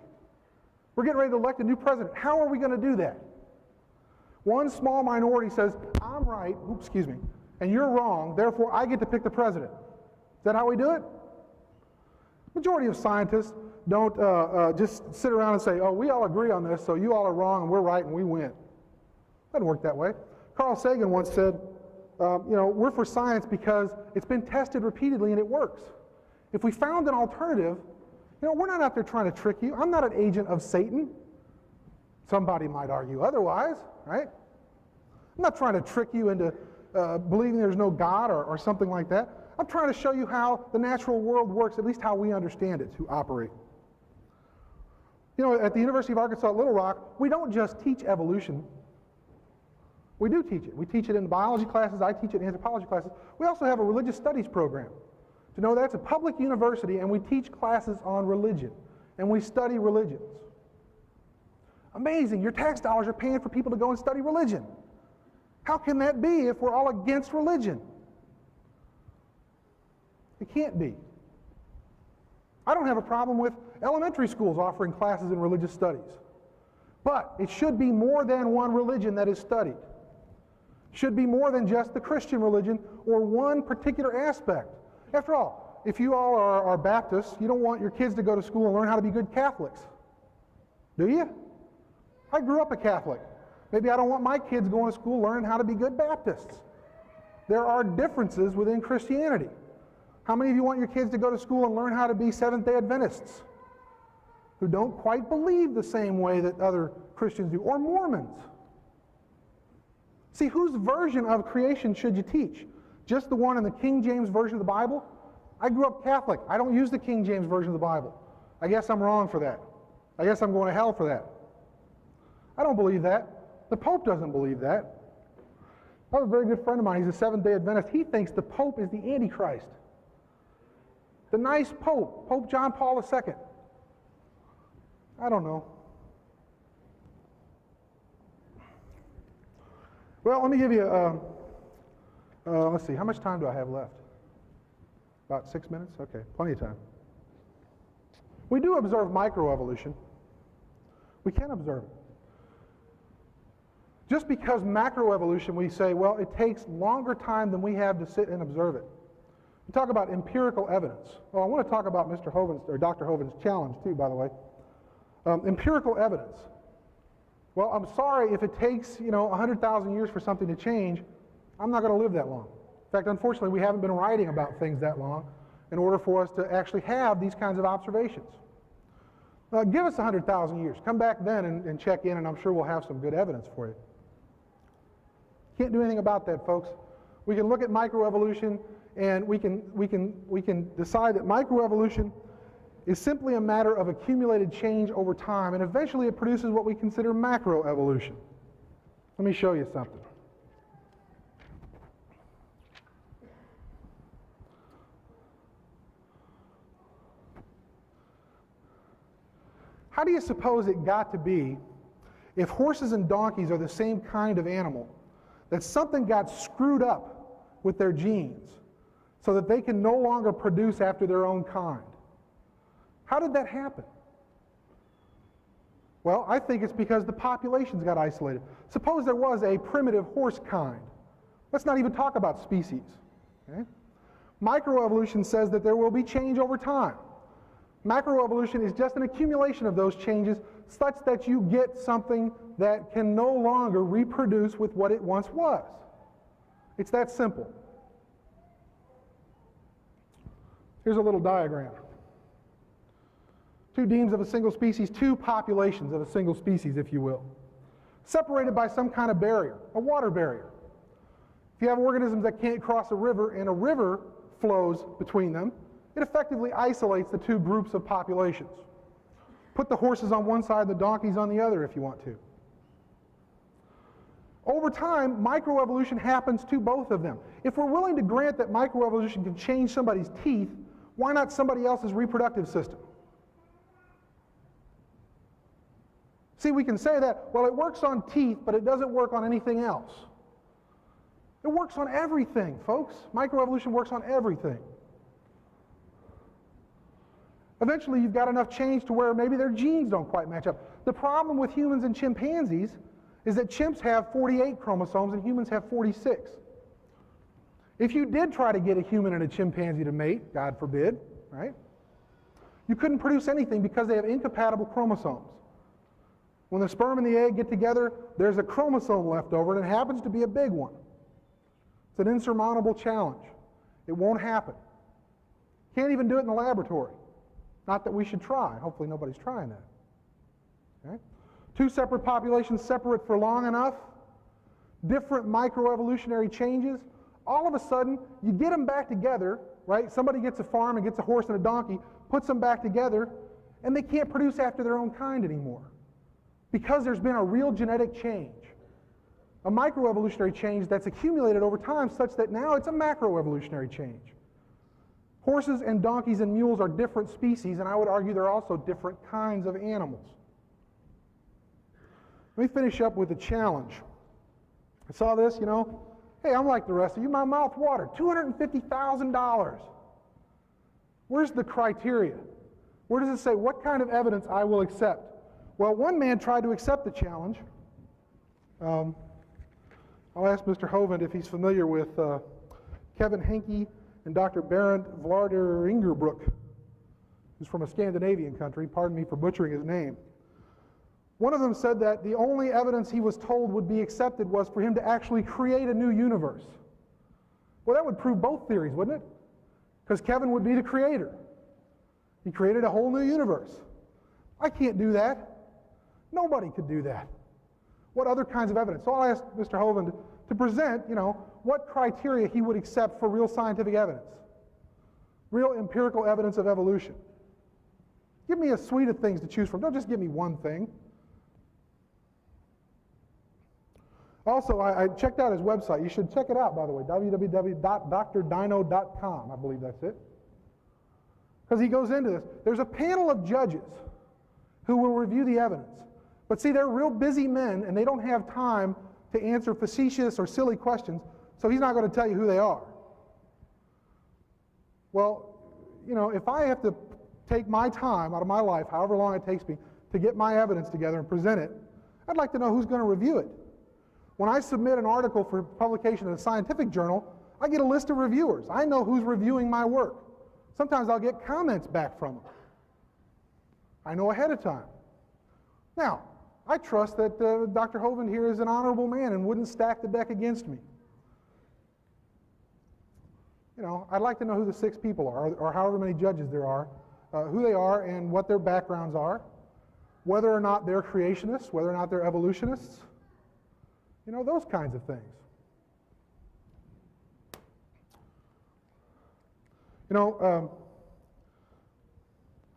We're getting ready to elect a new president. How are we going to do that? One small minority says, I'm right, and you're wrong, therefore I get to pick the president. Is that how we do it? Majority of scientists don't just sit around and say, oh, we all agree on this, so you all are wrong and we're right and we win. Doesn't work that way. Carl Sagan once said, we're for science because it's been tested repeatedly and it works. If we found an alternative, we're not out there trying to trick you. I'm not an agent of Satan. Somebody might argue otherwise, right? I'm not trying to trick you into believing there's no God or something like that. I'm trying to show you how the natural world works, at least how we understand it to operate. At the University of Arkansas at Little Rock, we don't just teach evolution. We do teach it. We teach it in biology classes. I teach it in anthropology classes. We also have a religious studies program. To know that's a public university, and we teach classes on religion, and we study religions. Amazing. Your tax dollars are paying for people to go and study religion. How can that be if we're all against religion? It can't be. I don't have a problem with elementary schools offering classes in religious studies. But it should be more than one religion that is studied. It should be more than just the Christian religion or one particular aspect. After all, if you all are Baptists, you don't want your kids to go to school and learn how to be good Catholics. Do you? I grew up a Catholic. Maybe I don't want my kids going to school learning how to be good Baptists. There are differences within Christianity. How many of you want your kids to go to school and learn how to be Seventh-day Adventists who don't quite believe the same way that other Christians do, or Mormons? See, whose version of creation should you teach? Just the one in the King James Version of the Bible? I grew up Catholic. I don't use the King James Version of the Bible. I guess I'm wrong for that. I guess I'm going to hell for that. I don't believe that. The Pope doesn't believe that. I have a very good friend of mine. He's a Seventh-day Adventist. He thinks the Pope is the Antichrist. The nice Pope, Pope John Paul II. I don't know. Well, let me give you, let's see, how much time do I have left? About 6 minutes? Okay, plenty of time. We do observe microevolution. We can observe it. Just because macroevolution, we say, well, it takes longer time than we have to sit and observe it. We talk about empirical evidence. Well, I want to talk about Mr. Hovind's, or Dr. Hovind's challenge too, by the way. Empirical evidence. Well, I'm sorry if it takes, 100,000 years for something to change. I'm not going to live that long. In fact, unfortunately, we haven't been writing about things that long in order for us to actually have these kinds of observations. Give us 100,000 years. Come back then and check in, and I'm sure we'll have some good evidence for you. Can't do anything about that, folks. We can look at microevolution, and we can decide that microevolution is simply a matter of accumulated change over time, and eventually it produces what we consider macroevolution. Let me show you something. How do you suppose it got to be, if horses and donkeys are the same kind of animal, that something got screwed up with their genes so that they can no longer produce after their own kind? How did that happen? Well, I think it's because the populations got isolated. Suppose there was a primitive horse kind. Let's not even talk about species. Okay? Microevolution says that there will be change over time. Macroevolution is just an accumulation of those changes such that you get something that can no longer reproduce with what it once was. It's that simple. Here's a little diagram. Two demes of a single species, two populations of a single species, if you will, separated by some kind of barrier, a water barrier. If you have organisms that can't cross a river and a river flows between them, it effectively isolates the two groups of populations. Put the horses on one side, the donkeys on the other if you want to. Over time, microevolution happens to both of them. If we're willing to grant that microevolution can change somebody's teeth, why not somebody else's reproductive system? See, we can say that, well, it works on teeth, but it doesn't work on anything else. It works on everything, folks. Microevolution works on everything. Eventually, you've got enough change to where maybe their genes don't quite match up. The problem with humans and chimpanzees is that chimps have 48 chromosomes and humans have 46. If you did try to get a human and a chimpanzee to mate, God forbid, right? You couldn't produce anything because they have incompatible chromosomes. When the sperm and the egg get together, there's a chromosome left over, and it happens to be a big one. It's an insurmountable challenge. It won't happen. Can't even do it in the laboratory. Not that we should try. Hopefully nobody's trying that. Okay? Two separate populations separate for long enough, different microevolutionary changes. All of a sudden, you get them back together, right? Somebody gets a farm and gets a horse and a donkey, puts them back together, and they can't produce after their own kind anymore because there's been a real genetic change, a microevolutionary change that's accumulated over time such that now it's a macroevolutionary change. Horses and donkeys and mules are different species, and I would argue they're also different kinds of animals. Let me finish up with a challenge. I saw this, you know, hey, I'm like the rest of you, my mouth watered, $250,000. Where's the criteria? Where does it say what kind of evidence I will accept? Well, one man tried to accept the challenge. I'll ask Mr. Hovind if he's familiar with Kevin Henke and Dr. Berend Vlaarderingerbroek, who's from a Scandinavian country. Pardon me for butchering his name. One of them said that the only evidence he was told would be accepted was for him to actually create a new universe. Well, that would prove both theories, wouldn't it? Because Kevin would be the creator. He created a whole new universe. I can't do that. Nobody could do that. What other kinds of evidence? So I'll ask Mr. Hovind to present, you know, what criteria he would accept for real scientific evidence, real empirical evidence of evolution. Give me a suite of things to choose from. Don't just give me one thing. Also, I checked out his website. You should check it out, by the way, www.drdino.com. I believe that's it. Because he goes into this. There's a panel of judges who will review the evidence. But see, they're real busy men, and they don't have time to answer facetious or silly questions, so he's not going to tell you who they are. Well, you know, if I have to take my time out of my life, however long it takes me, to get my evidence together and present it, I'd like to know who's going to review it. When I submit an article for publication in a scientific journal, I get a list of reviewers. I know who's reviewing my work. Sometimes I'll get comments back from them. I know ahead of time. Now, I trust that Dr. Hovind here is an honorable man and wouldn't stack the deck against me. You know, I'd like to know who the 6 people are, or however many judges there are, who they are and what their backgrounds are, whether or not they're creationists, whether or not they're evolutionists, you know, those kinds of things. You know,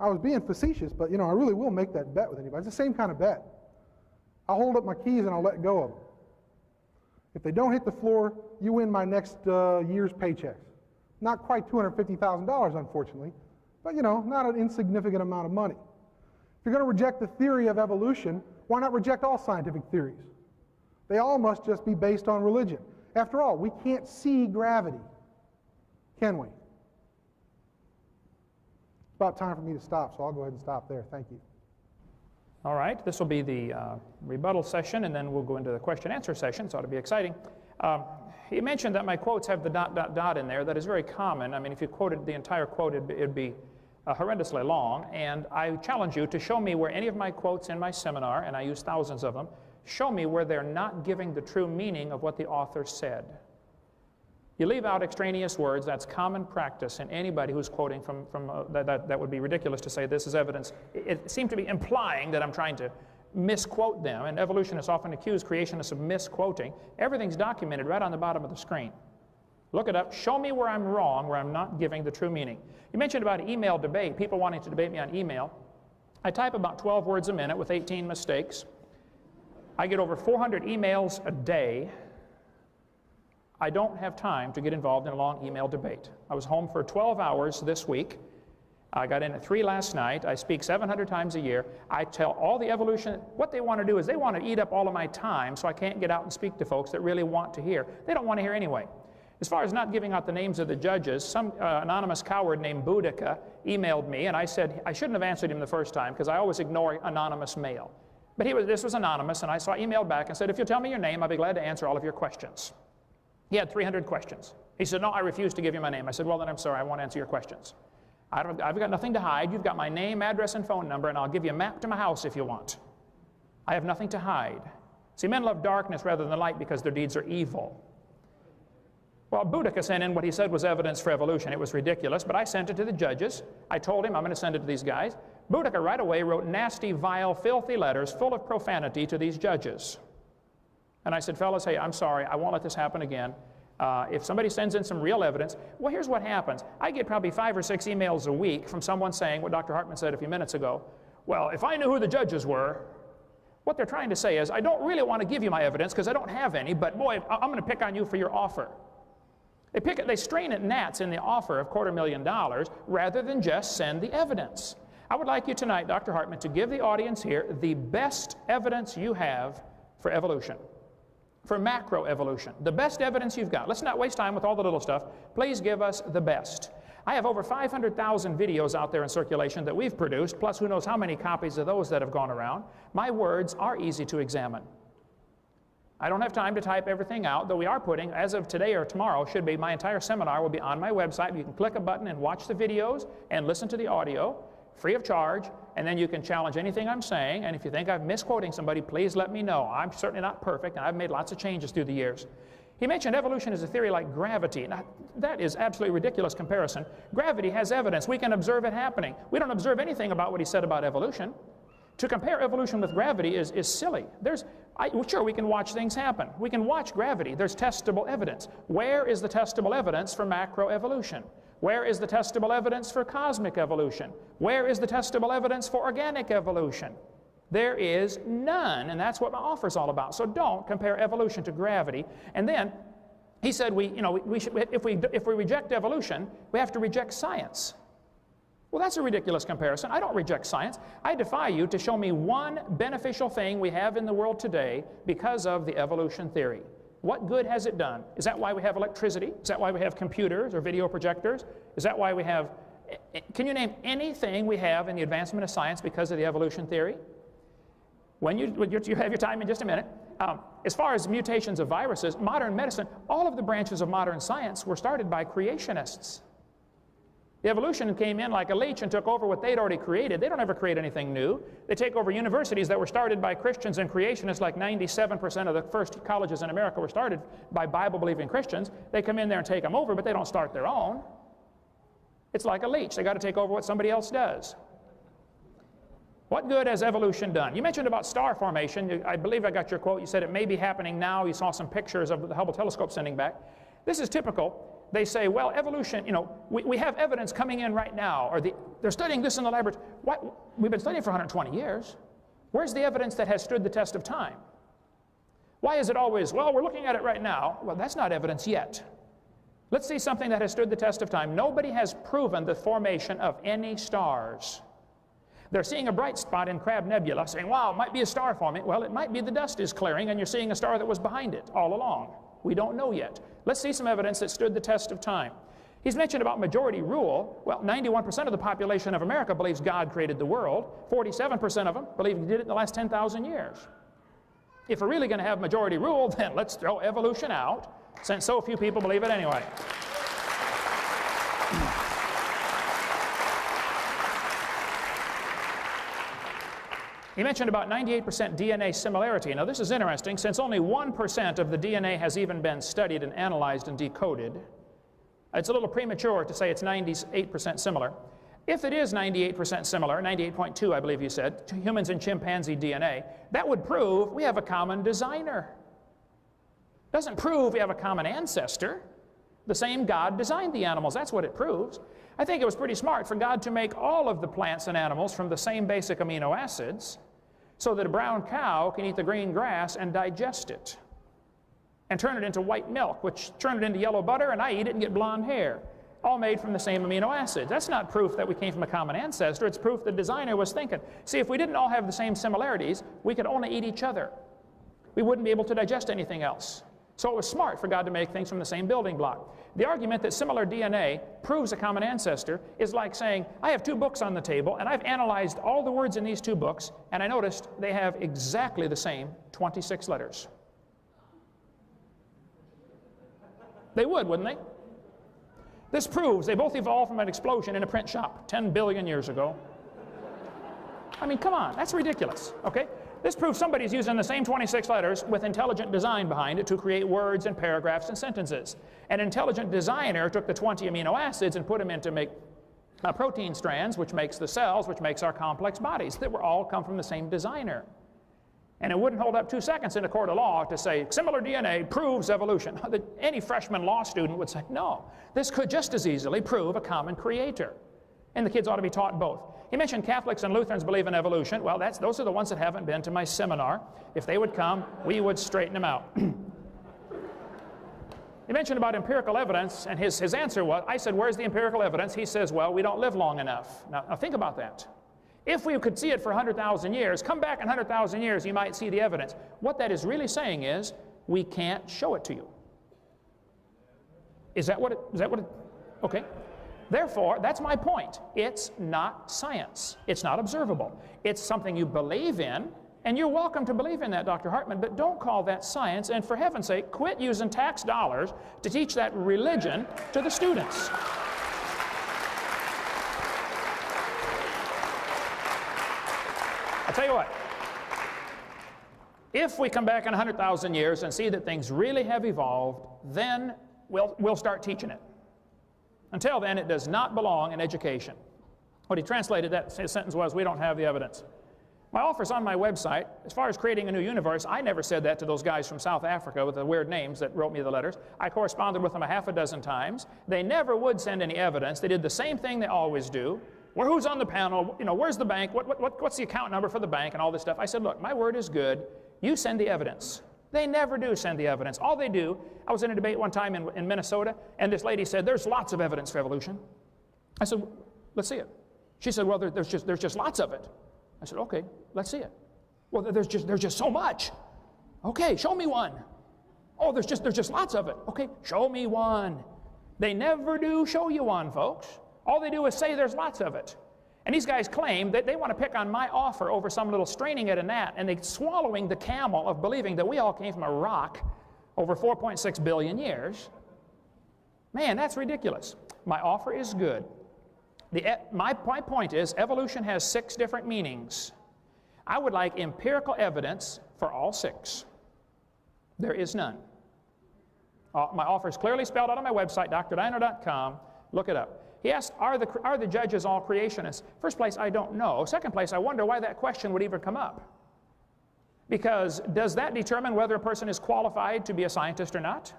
I was being facetious, but, you know, I really will make that bet with anybody. It's the same kind of bet. I'll hold up my keys and I'll let go of them. If they don't hit the floor, you win my next year's paychecks. Not quite $250,000, unfortunately, but, you know, not an insignificant amount of money. If you're going to reject the theory of evolution, why not reject all scientific theories? They all must just be based on religion. After all, we can't see gravity, can we? It's about time for me to stop, so I'll go ahead and stop there. Thank you. All right, this will be the rebuttal session, and then we'll go into the question-answer session, so it'll be exciting. You mentioned that my quotes have the ... in there. That is very common. I mean, if you quoted the entire quote, it'd be horrendously long, and I challenge you to show me where any of my quotes in my seminar, and I use thousands of them, show me where they're not giving the true meaning of what the author said. You leave out extraneous words. That's common practice in anybody who's quoting from that would be ridiculous to say this is evidence. It seemed to be implying that I'm trying to misquote them, and evolutionists often accuse creationists of misquoting. Everything's documented right on the bottom of the screen. Look it up. Show me where I'm wrong, where I'm not giving the true meaning. You mentioned about email debate, people wanting to debate me on email. I type about 12 words a minute with 18 mistakes. I get over 400 emails a day. I don't have time to get involved in a long email debate. I was home for 12 hours this week. I got in at 3 last night. I speak 700 times a year. I tell all the evolution, what they want to do is they want to eat up all of my time so I can't get out and speak to folks that really want to hear. They don't want to hear anyway. As far as not giving out the names of the judges, some anonymous coward named Boudica emailed me, and I said I shouldn't have answered him the first time because I always ignore anonymous mail. But this was anonymous, and so I emailed back and said, if you'll tell me your name, I'll be glad to answer all of your questions. He had 300 questions. He said, no, I refuse to give you my name. I said, well, then I'm sorry, I won't answer your questions. I've got nothing to hide. You've got my name, address, and phone number, and I'll give you a map to my house if you want. I have nothing to hide. See, men love darkness rather than light because their deeds are evil. Well, Boudica sent in what he said was evidence for evolution. It was ridiculous, but I sent it to the judges. I told him I'm going to send it to these guys. Boudica right away wrote nasty, vile, filthy letters full of profanity to these judges. And I said, fellas, hey, I'm sorry, I won't let this happen again. If somebody sends in some real evidence, well, here's what happens. I get probably 5 or 6 emails a week from someone saying what Dr. Hartman said a few minutes ago. Well, if I knew who the judges were, what they're trying to say is, I don't really want to give you my evidence because I don't have any, but boy, I'm going to pick on you for your offer. They strain at gnats in the offer of $250,000 rather than just send the evidence. I would like you tonight, Dr. Hartman, to give the audience here the best evidence you have for evolution. For macroevolution, the best evidence you've got. Let's not waste time with all the little stuff. Please give us the best. I have over 500,000 videos out there in circulation that we've produced, plus who knows how many copies of those that have gone around. My words are easy to examine. I don't have time to type everything out, though we are putting, as of today or tomorrow, should be, my entire seminar will be on my website. You can click a button and watch the videos and listen to the audio, free of charge, and then you can challenge anything I'm saying, and if you think I'm misquoting somebody, please let me know. I'm certainly not perfect, and I've made lots of changes through the years. He mentioned evolution as a theory like gravity. Now, that is absolutely ridiculous comparison. Gravity has evidence. We can observe it happening. We don't observe anything about what he said about evolution. To compare evolution with gravity is silly. Sure, we can watch things happen. We can watch gravity. There's testable evidence. Where is the testable evidence for macroevolution? Where is the testable evidence for cosmic evolution? Where is the testable evidence for organic evolution? There is none, and that's what my offer is all about. So don't compare evolution to gravity. And then he said, if we reject evolution, we have to reject science. Well, that's a ridiculous comparison. I don't reject science. I defy you to show me one beneficial thing we have in the world today because of the evolution theory. What good has it done? Is that why we have electricity? Is that why we have computers or video projectors? Is that why we have... Can you name anything we have in the advancement of science because of the evolution theory? When you have your time in just a minute. As far as mutations of viruses, modern medicine, all of the branches of modern science were started by creationists. The evolution came in like a leech and took over what they'd already created. They don't ever create anything new. They take over universities that were started by Christians and creationists, like 97% of the first colleges in America were started by Bible-believing Christians. They come in there and take them over, but they don't start their own. It's like a leech. They got to take over what somebody else does. What good has evolution done? You mentioned about star formation. I believe I got your quote. You said it may be happening now. You saw some pictures of the Hubble telescope sending back. This is typical. They say, well, evolution, we have evidence coming in right now, or they're studying this in the laboratory. We've been studying for 120 years. Where's the evidence that has stood the test of time? Why is it always, well, we're looking at it right now? Well, that's not evidence yet. Let's see something that has stood the test of time. Nobody has proven the formation of any stars. They're seeing a bright spot in Crab Nebula, saying, wow, it might be a star forming. Well, it might be the dust is clearing, and you're seeing a star that was behind it all along. We don't know yet. Let's see some evidence that stood the test of time. He's mentioned about majority rule. Well, 91% of the population of America believes God created the world. 47% of them believe He did it in the last 10,000 years. If we're really going to have majority rule, then let's throw evolution out, since so few people believe it anyway. He mentioned about 98% DNA similarity. Now this is interesting, since only 1% of the DNA has even been studied and analyzed and decoded. It's a little premature to say it's 98% similar. If it is 98% similar, 98.2 I believe you said, to humans and chimpanzee DNA, that would prove we have a common designer. Doesn't prove we have a common ancestor. The same God designed the animals. That's what it proves. I think it was pretty smart for God to make all of the plants and animals from the same basic amino acids so that a brown cow can eat the green grass and digest it and turn it into white milk, which turn it into yellow butter, and I eat it and get blonde hair, all made from the same amino acids. That's not proof that we came from a common ancestor. It's proof the designer was thinking. See, if we didn't all have the same similarities, we could only eat each other. We wouldn't be able to digest anything else. So it was smart for God to make things from the same building block. The argument that similar DNA proves a common ancestor is like saying, I have two books on the table, and I've analyzed all the words in these two books, and I noticed they have exactly the same 26 letters. They would, wouldn't they? This proves they both evolved from an explosion in a print shop 10 billion years ago. I mean, come on, that's ridiculous, okay? This proves somebody's using the same 26 letters with intelligent design behind it to create words and paragraphs and sentences. An intelligent designer took the 20 amino acids and put them in to make protein strands, which makes the cells, which makes our complex bodies. That were all come from the same designer. And it wouldn't hold up 2 seconds in a court of law to say, similar DNA proves evolution. Any freshman law student would say, no, this could just as easily prove a common creator. And the kids ought to be taught both. He mentioned Catholics and Lutherans believe in evolution. Well, those are the ones that haven't been to my seminar. If they would come, we would straighten them out. He mentioned about empirical evidence, and his answer was, I said, where's the empirical evidence? He says, well, we don't live long enough. Now think about that. If we could see it for 100,000 years, come back in 100,000 years, you might see the evidence. What that is really saying is, we can't show it to you. Is that what it, okay. Therefore, that's my point. It's not science. It's not observable. It's something you believe in, and you're welcome to believe in that, Dr. Hartman, but don't call that science, and for heaven's sake, quit using tax dollars to teach that religion to the students. I'll tell you what, if we come back in 100,000 years and see that things really have evolved, then we'll start teaching it. Until then, it does not belong in education. What he translated that sentence was, we don't have the evidence. My offer's on my website. As far as creating a new universe, I never said that to those guys from South Africa with the weird names that wrote me the letters. I corresponded with them a half a dozen times. They never would send any evidence. They did the same thing they always do. Well, who's on the panel? You know, where's the bank? What's the account number for the bank and all this stuff? I said, look, my word is good. You send the evidence. They never do send the evidence. All they do, I was in a debate one time in Minnesota, and this lady said, there's lots of evidence for evolution. I said, let's see it. She said, well, there's just lots of it. I said, okay, let's see it. Well, there's just so much. Okay, show me one. Oh, there's just lots of it. Okay, show me one. They never do show you one, folks. All they do is say there's lots of it. And these guys claim that they want to pick on my offer over some little straining at a gnat, and they're swallowing the camel of believing that we all came from a rock over 4.6 billion years. Man, that's ridiculous. My offer is good. My point is, evolution has 6 different meanings. I would like empirical evidence for all 6. There is none. My offer is clearly spelled out on my website, drdiner.com. Look it up. He asked, are the judges all creationists? First place, I don't know. Second place, I wonder why that question would even come up. Because does that determine whether a person is qualified to be a scientist or not?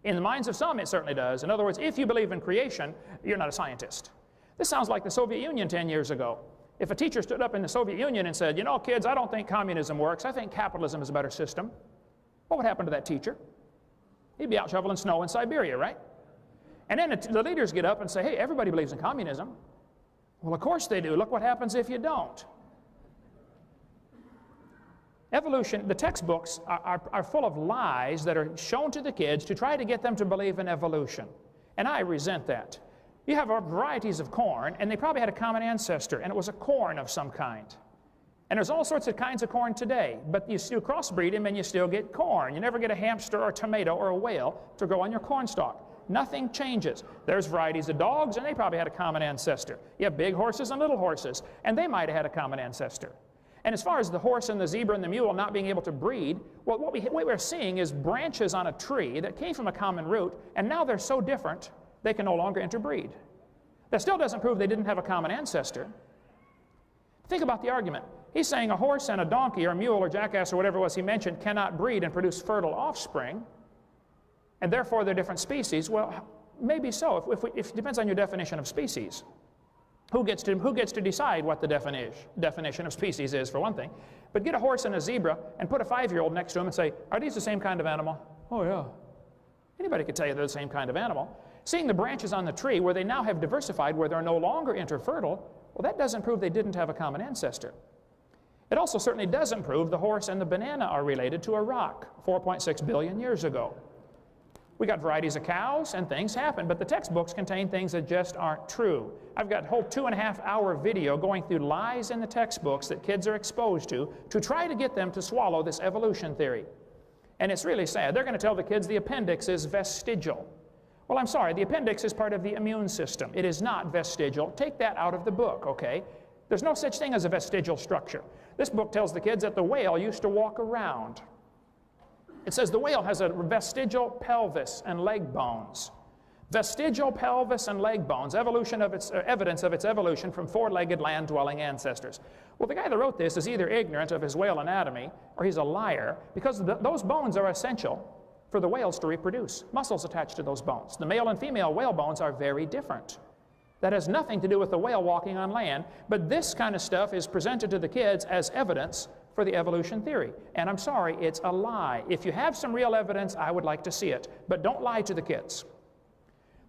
In the minds of some, it certainly does. In other words, if you believe in creation, you're not a scientist. This sounds like the Soviet Union 10 years ago. If a teacher stood up in the Soviet Union and said, you know, kids, I don't think communism works. I think capitalism is a better system. What would happen to that teacher? He'd be out shoveling snow in Siberia, right? And then the leaders get up and say, hey, everybody believes in communism. Well, of course they do. Look what happens if you don't. Evolution, the textbooks are full of lies that are shown to the kids to try to get them to believe in evolution. And I resent that. You have varieties of corn, and they probably had a common ancestor, and it was a corn of some kind. And there's all sorts of kinds of corn today, but you still crossbreed them and you still get corn. You never get a hamster or a tomato or a whale to grow on your corn stalk. Nothing changes. There's varieties of dogs, and they probably had a common ancestor. You have big horses and little horses, and they might have had a common ancestor. And as far as the horse and the zebra and the mule not being able to breed, well, what we're seeing is branches on a tree that came from a common root, and now they're so different, they can no longer interbreed. That still doesn't prove they didn't have a common ancestor. Think about the argument. He's saying a horse and a donkey or a mule or jackass or whatever it was he mentioned cannot breed and produce fertile offspring, and therefore they're different species. Well, maybe so. If it depends on your definition of species. Who gets to decide what the definition of species is, for one thing? But get a horse and a zebra and put a 5-year-old next to him and say, are these the same kind of animal? Oh, yeah. Anybody could tell you they're the same kind of animal. Seeing the branches on the tree where they now have diversified, where they're no longer interfertile, well, that doesn't prove they didn't have a common ancestor. It also certainly doesn't prove the horse and the banana are related to a rock 4.6 billion years ago. We got varieties of cows, and things happen, but the textbooks contain things that just aren't true. I've got a whole 2.5-hour video going through lies in the textbooks that kids are exposed to try to get them to swallow this evolution theory. And it's really sad. They're going to tell the kids the appendix is vestigial. Well, I'm sorry, the appendix is part of the immune system. It is not vestigial. Take that out of the book, okay? There's no such thing as a vestigial structure. This book tells the kids that the whale used to walk around. It says the whale has a vestigial pelvis and leg bones. Vestigial pelvis and leg bones, evidence of its evolution from four-legged land-dwelling ancestors. Well, the guy that wrote this is either ignorant of his whale anatomy or he's a liar, because those bones are essential for the whales to reproduce. Muscles attached to those bones. The male and female whale bones are very different. That has nothing to do with the whale walking on land, but this kind of stuff is presented to the kids as evidence for the evolution theory. And I'm sorry, it's a lie. If you have some real evidence, I would like to see it, but don't lie to the kids.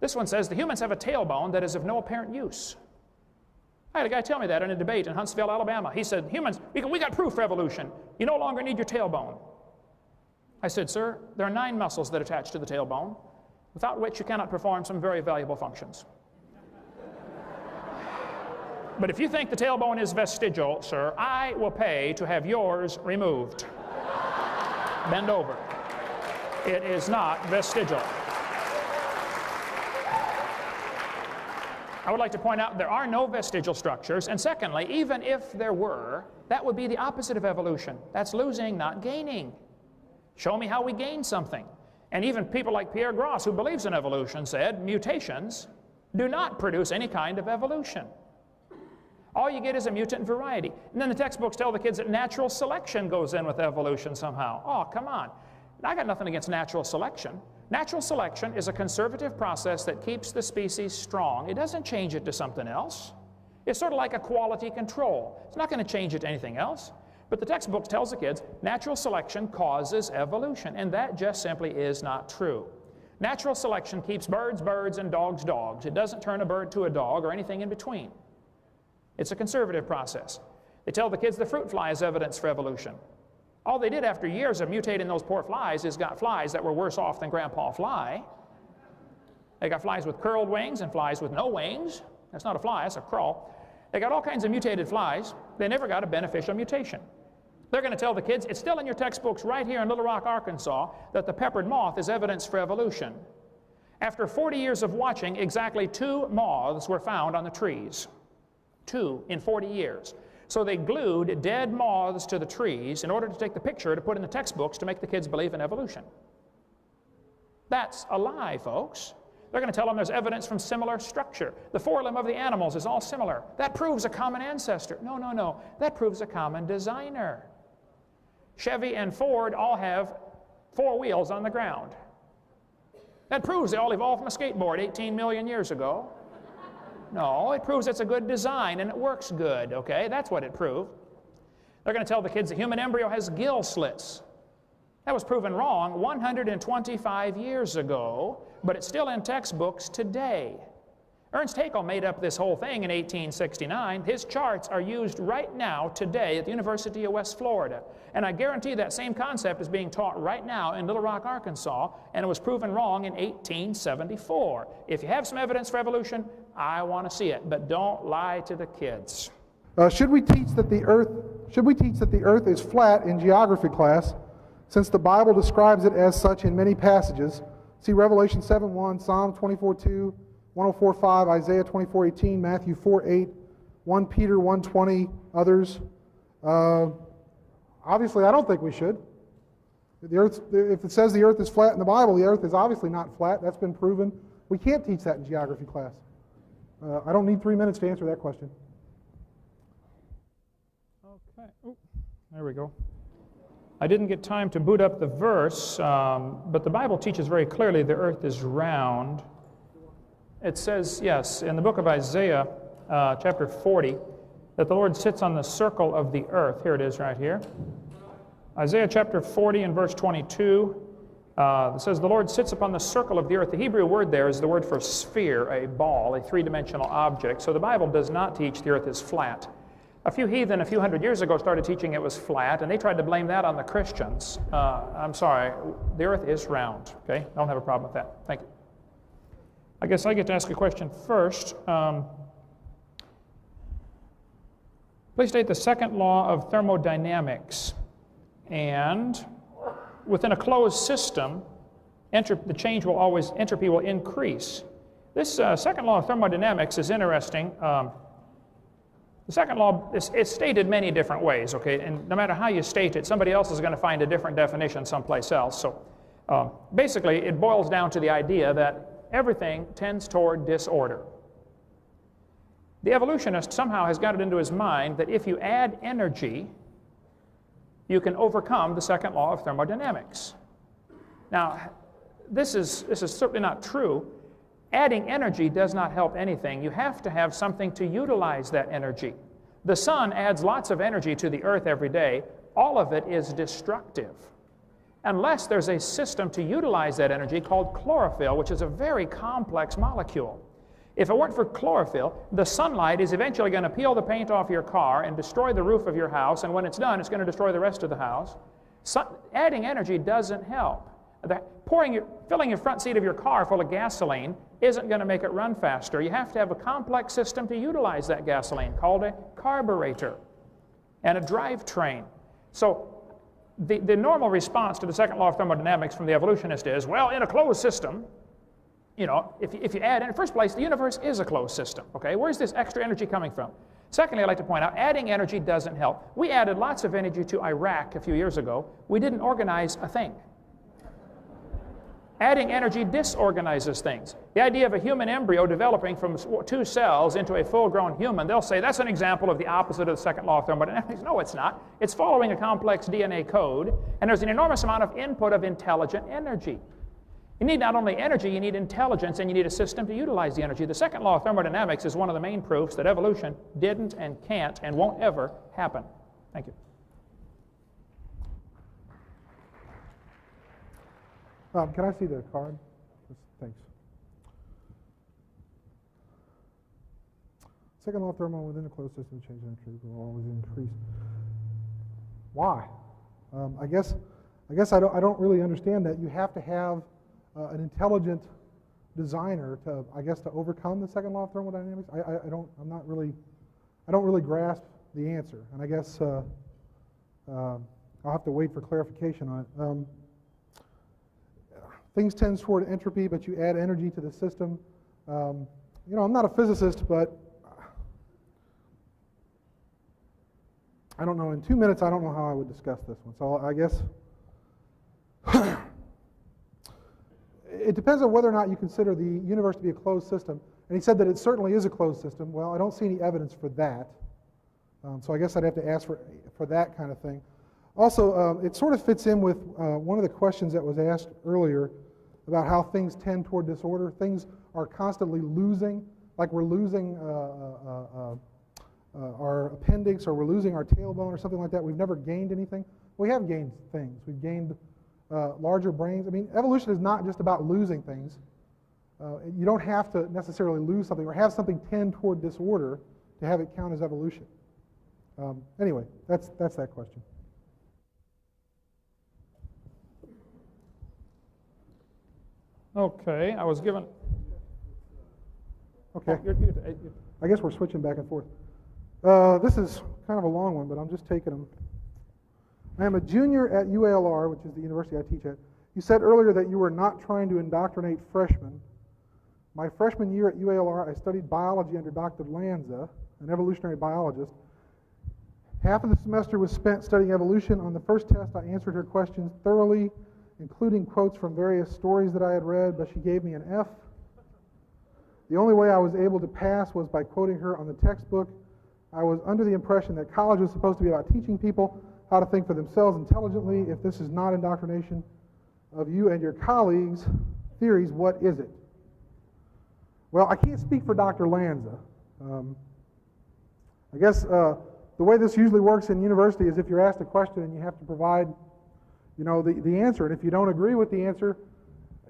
This one says the humans have a tailbone that is of no apparent use. I had a guy tell me that in a debate in Huntsville, Alabama. He said, humans, we got proof for evolution. You no longer need your tailbone. I said, sir, there are 9 muscles that attach to the tailbone, without which you cannot perform some very valuable functions. But if you think the tailbone is vestigial, sir, I will pay to have yours removed. Bend over. It is not vestigial. I would like to point out there are no vestigial structures, and secondly, even if there were, that would be the opposite of evolution. That's losing, not gaining. Show me how we gain something. And even people like Pierre Gross, who believes in evolution, said mutations do not produce any kind of evolution. All you get is a mutant variety. And then the textbooks tell the kids that natural selection goes in with evolution somehow. Oh, come on. I got nothing against natural selection. Natural selection is a conservative process that keeps the species strong. It doesn't change it to something else. It's sort of like a quality control. It's not going to change it to anything else. But the textbook tells the kids natural selection causes evolution, and that just simply is not true. Natural selection keeps birds birds and dogs dogs. It doesn't turn a bird to a dog or anything in between. It's a conservative process. They tell the kids the fruit fly is evidence for evolution. All they did after years of mutating those poor flies is got flies that were worse off than Grandpa Fly. They got flies with curled wings and flies with no wings. That's not a fly, that's a crawl. They got all kinds of mutated flies. They never got a beneficial mutation. They're going to tell the kids, it's still in your textbooks right here in Little Rock, Arkansas, that the peppered moth is evidence for evolution. After 40 years of watching, exactly 2 moths were found on the trees. 2 in 40 years. So they glued dead moths to the trees in order to take the picture to put in the textbooks to make the kids believe in evolution. That's a lie, folks. They're going to tell them there's evidence from similar structure. The forelimb of the animals is all similar. That proves a common ancestor. No, no, no. That proves a common designer. Chevy and Ford all have 4 wheels on the ground. That proves they all evolved from a skateboard 18 million years ago. No, it proves it's a good design and it works good, okay? That's what it proved. They're going to tell the kids the human embryo has gill slits. That was proven wrong 125 years ago, but it's still in textbooks today. Ernst Haeckel made up this whole thing in 1869. His charts are used right now, today, at the University of West Florida. And I guarantee that same concept is being taught right now in Little Rock, Arkansas, and it was proven wrong in 1874. If you have some evidence for evolution, I want to see it, but don't lie to the kids. Should we teach that the earth is flat in geography class, since the Bible describes it as such in many passages? See Revelation 7:1, Psalm 24:2, 104:5, Isaiah 24:18, Matthew 4:8, 1 Peter 1:20, others. Obviously, I don't think we should. If it says the earth is flat in the Bible, the earth is obviously not flat. That's been proven. We can't teach that in geography class. I don't need 3 minutes to answer that question. Okay. Ooh, there we go. I didn't get time to boot up the verse, but the Bible teaches very clearly the earth is round. It says, yes, in the book of Isaiah, chapter 40, that the Lord sits on the circle of the earth. Here it is right here. Isaiah chapter 40 and verse 22, it says, the Lord sits upon the circle of the earth. The Hebrew word there is the word for sphere, a ball, a three-dimensional object. So the Bible does not teach the earth is flat. A few heathen a few hundred years ago started teaching it was flat, and they tried to blame that on the Christians. I'm sorry, the earth is round, okay? I don't have a problem with that. Thank you. I guess I get to ask a question first. Please state the second law of thermodynamics. And within a closed system, entropy will increase. This second law of thermodynamics is interesting. The second law is stated many different ways, okay? And no matter how you state it, somebody else is going to find a different definition someplace else. So basically, it boils down to the idea that everything tends toward disorder. The evolutionist somehow has got it into his mind that if you add energy, you can overcome the second law of thermodynamics. Now, this is certainly not true. Adding energy does not help anything. You have to have something to utilize that energy. The sun adds lots of energy to the earth every day. All of it is destructive, unless there's a system to utilize that energy called chlorophyll, which is a very complex molecule. If it weren't for chlorophyll, the sunlight is eventually going to peel the paint off your car and destroy the roof of your house, and when it's done, it's going to destroy the rest of the house. Adding energy doesn't help. Filling your front seat of your car full of gasoline isn't going to make it run faster. You have to have a complex system to utilize that gasoline called a carburetor and a drivetrain. So the normal response to the second law of thermodynamics from the evolutionist is, well, in a closed system, you know, if you add, in the first place, the universe is a closed system, okay? Where's this extra energy coming from? Secondly, I'd like to point out, adding energy doesn't help. We added lots of energy to Iraq a few years ago. We didn't organize a thing. Adding energy disorganizes things. The idea of a human embryo developing from 2 cells into a full-grown human, they'll say that's an example of the opposite of the second law of thermodynamics. No, it's not. It's following a complex DNA code, and there's an enormous amount of input of intelligent energy. You need not only energy, you need intelligence, and you need a system to utilize the energy. The second law of thermodynamics is one of the main proofs that evolution didn't and can't and won't ever happen. Thank you. Can I see the card? Thanks. Second law of thermodynamics within a closed system, change in entropy will always increase. Why? I guess I don't really understand that. You have to have an intelligent designer to overcome the second law of thermodynamics. I don't really grasp the answer, and I guess I'll have to wait for clarification on it. Things tend toward entropy, but you add energy to the system. You know, I'm not a physicist, but I don't know. In 2 minutes, I don't know how I would discuss this one. So I guess it depends on whether or not you consider the universe to be a closed system. And he said that it certainly is a closed system. Well, I don't see any evidence for that. So I guess I'd have to ask for that kind of thing. Also, it sort of fits in with one of the questions that was asked earlier about how things tend toward disorder. Things are constantly losing, like we're losing our appendix, or we're losing our tailbone or something like that. We've never gained anything. We have gained things. We've gained larger brains. I mean, evolution is not just about losing things. You don't have to necessarily lose something or have something tend toward disorder to have it count as evolution. Anyway, that's that question. Okay, I was given... Okay. I guess we're switching back and forth. This is kind of a long one, but I'm just taking them. I am a junior at UALR, which is the university I teach at. You said earlier that you were not trying to indoctrinate freshmen. My freshman year at UALR, I studied biology under Dr. Lanza, an evolutionary biologist. Half of the semester was spent studying evolution. On the first test, I answered her questions thoroughly, including quotes from various stories that I had read, but she gave me an F. The only way I was able to pass was by quoting her on the textbook. I was under the impression that college was supposed to be about teaching people how to think for themselves intelligently. If this is not indoctrination of you and your colleagues' theories, what is it? Well, I can't speak for Dr. Lanza. I guess the way this usually works in university is if you're asked a question and you have to provide, you know, the answer. And if you don't agree with the answer,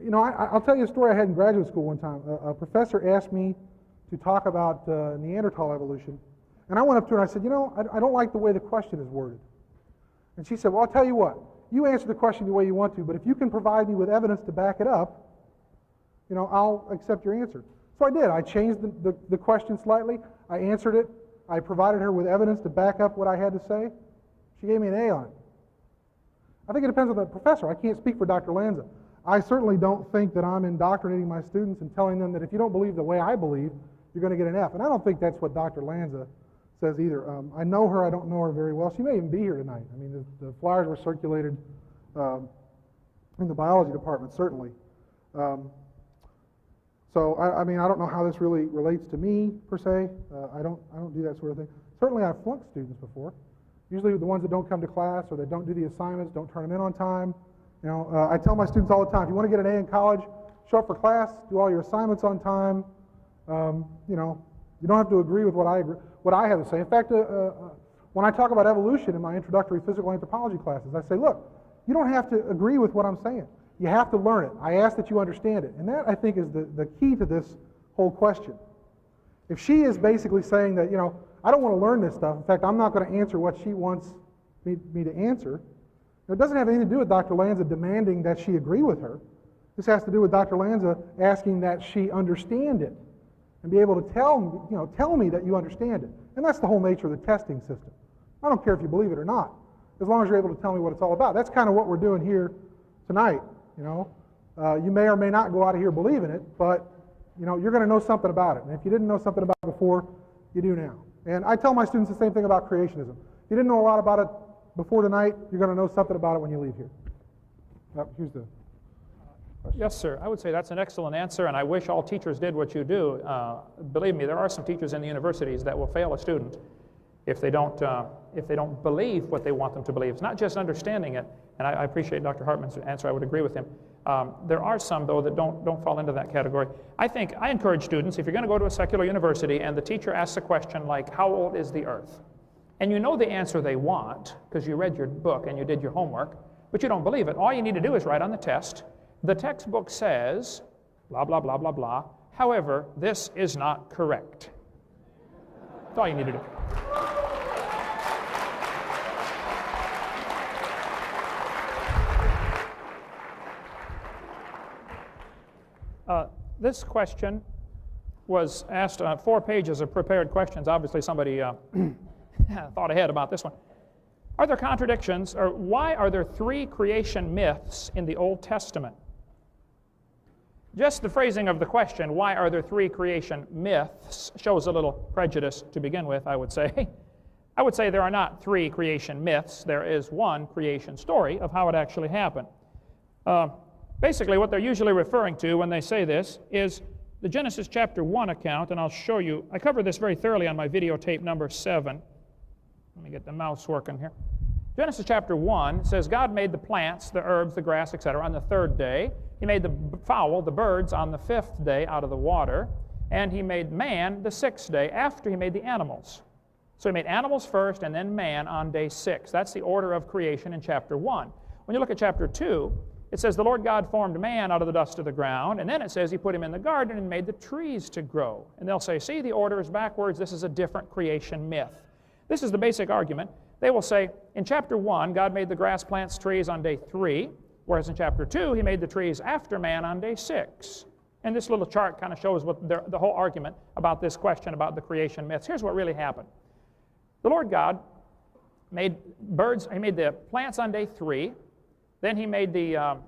you know, I'll tell you a story I had in graduate school one time. A professor asked me to talk about Neanderthal evolution. And I went up to her and I said, you know, I don't like the way the question is worded. And she said, well, I'll tell you what. You answer the question the way you want to, but if you can provide me with evidence to back it up, you know, I'll accept your answer. So I did. I changed the question slightly. I answered it. I provided her with evidence to back up what I had to say. She gave me an A on it. I think it depends on the professor. I can't speak for Dr. Lanza. I certainly don't think that I'm indoctrinating my students and telling them that if you don't believe the way I believe, you're going to get an F. And I don't think that's what Dr. Lanza says either. I know her. I don't know her very well. She may even be here tonight. I mean, the flyers were circulated in the biology department, certainly. So I mean, I don't know how this really relates to me per se. I don't do that sort of thing. Certainly, I've flunked students before. Usually, the ones that don't come to class or that don't do the assignments, don't turn them in on time. You know, I tell my students all the time: if you want to get an A in college, show up for class, do all your assignments on time. You know, you don't have to agree with what I have to say. In fact, when I talk about evolution in my introductory physical anthropology classes, I say, look, you don't have to agree with what I'm saying. You have to learn it. I ask that you understand it. And that, I think, is the key to this whole question. If she is basically saying that, you know, I don't want to learn this stuff. In fact, I'm not going to answer what she wants me to answer. It doesn't have anything to do with Dr. Lanza demanding that she agree with her. This has to do with Dr. Lanza asking that she understand it and be able to tell me that you understand it. And that's the whole nature of the testing system. I don't care if you believe it or not, as long as you're able to tell me what it's all about. That's kind of what we're doing here tonight. You know, you may or may not go out of here believing it, but you know, you're going to know something about it. And if you didn't know something about it before, you do now. And I tell my students the same thing about creationism. If you didn't know a lot about it before tonight, you're going to know something about it when you leave here. Here's the question. Yes, sir. I would say that's an excellent answer, and I wish all teachers did what you do. Believe me, there are some teachers in the universities that will fail a student if they don't believe what they want them to believe. It's not just understanding it, and I appreciate Dr. Hartman's answer. I would agree with him. There are some, though, that don't fall into that category. I encourage students, if you're going to go to a secular university and the teacher asks a question like, how old is the earth? And you know the answer they want because you read your book and you did your homework, but you don't believe it. All you need to do is write on the test, the textbook says, blah, blah, blah, blah, blah. However, this is not correct. That's all you need to do. This question was asked 4 pages of prepared questions. Obviously, somebody thought ahead about this one. Are there contradictions, or why are there 3 creation myths in the Old Testament? Just the phrasing of the question, why are there 3 creation myths, shows a little prejudice to begin with, I would say. I would say there are not 3 creation myths. There is 1 creation story of how it actually happened. Basically, what they're usually referring to when they say this is the Genesis chapter 1 account, and I'll show you. I cover this very thoroughly on my videotape number 7. Let me get the mouse working here. Genesis chapter 1 says God made the plants, the herbs, the grass, etc. on the 3rd day. He made the fowl, the birds, on the 5th day out of the water. And he made man the 6th day after he made the animals. So he made animals first and then man on day 6. That's the order of creation in chapter 1. When you look at chapter 2, it says the Lord God formed man out of the dust of the ground, and then it says he put him in the garden and made the trees to grow. And they'll say, see, the order is backwards. This is a different creation myth. This is the basic argument. They will say, in chapter 1, God made the grass, plants, trees on day 3, whereas in chapter 2, he made the trees after man on day 6. And this little chart kind of shows what the whole argument about this question about the creation myths. Here's what really happened. The Lord God made birds, he made the plants on day 3, then he made the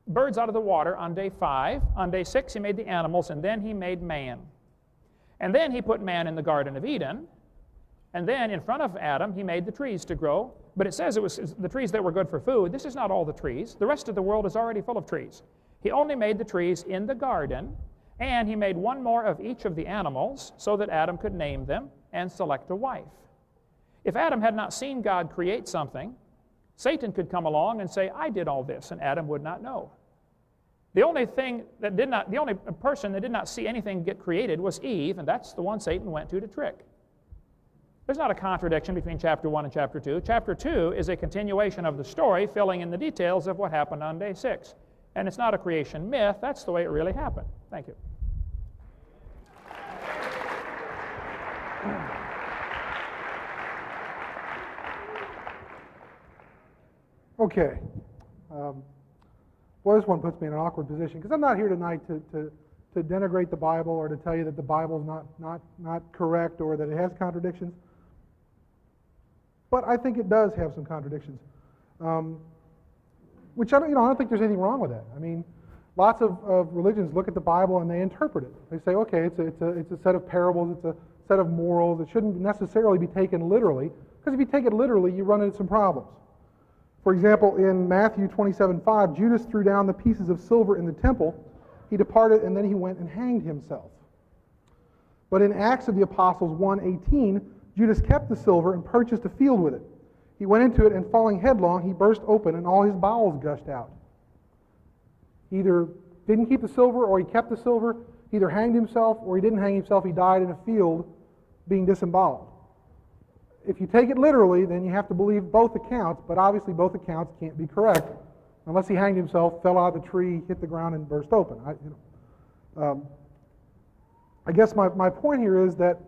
birds out of the water on day 5. On day 6, he made the animals, and then he made man. And then he put man in the Garden of Eden, and then in front of Adam, he made the trees to grow. But it says it was the trees that were good for food. This is not all the trees. The rest of the world is already full of trees. He only made the trees in the garden, and he made 1 more of each of the animals so that Adam could name them and select a wife. If Adam had not seen God create something, Satan could come along and say, I did all this, and Adam would not know. The only person that did not see anything get created was Eve, and that's the one Satan went to trick. There's not a contradiction between chapter 1 and chapter 2. Chapter 2 is a continuation of the story, filling in the details of what happened on day 6. And it's not a creation myth. That's the way it really happened. Thank you. Okay. Well, this one puts me in an awkward position because I'm not here tonight to denigrate the Bible or to tell you that the Bible is not correct or that it has contradictions. But I think it does have some contradictions. which I don't think there's anything wrong with that. I mean, lots of religions look at the Bible and they interpret it. They say, okay, it's a set of parables, it's a set of morals. It shouldn't necessarily be taken literally, because if you take it literally, you run into some problems. For example, in Matthew 27:5, Judas threw down the pieces of silver in the temple. He departed, and then he went and hanged himself. But in Acts of the Apostles 1:18, Judas kept the silver and purchased a field with it. He went into it, and falling headlong, he burst open, and all his bowels gushed out. He either didn't keep the silver, or he kept the silver. He either hanged himself, or he didn't hang himself. He died in a field being disemboweled. If you take it literally, then you have to believe both accounts, but obviously both accounts can't be correct unless he hanged himself, fell out of the tree, hit the ground, and burst open. I guess my point here is that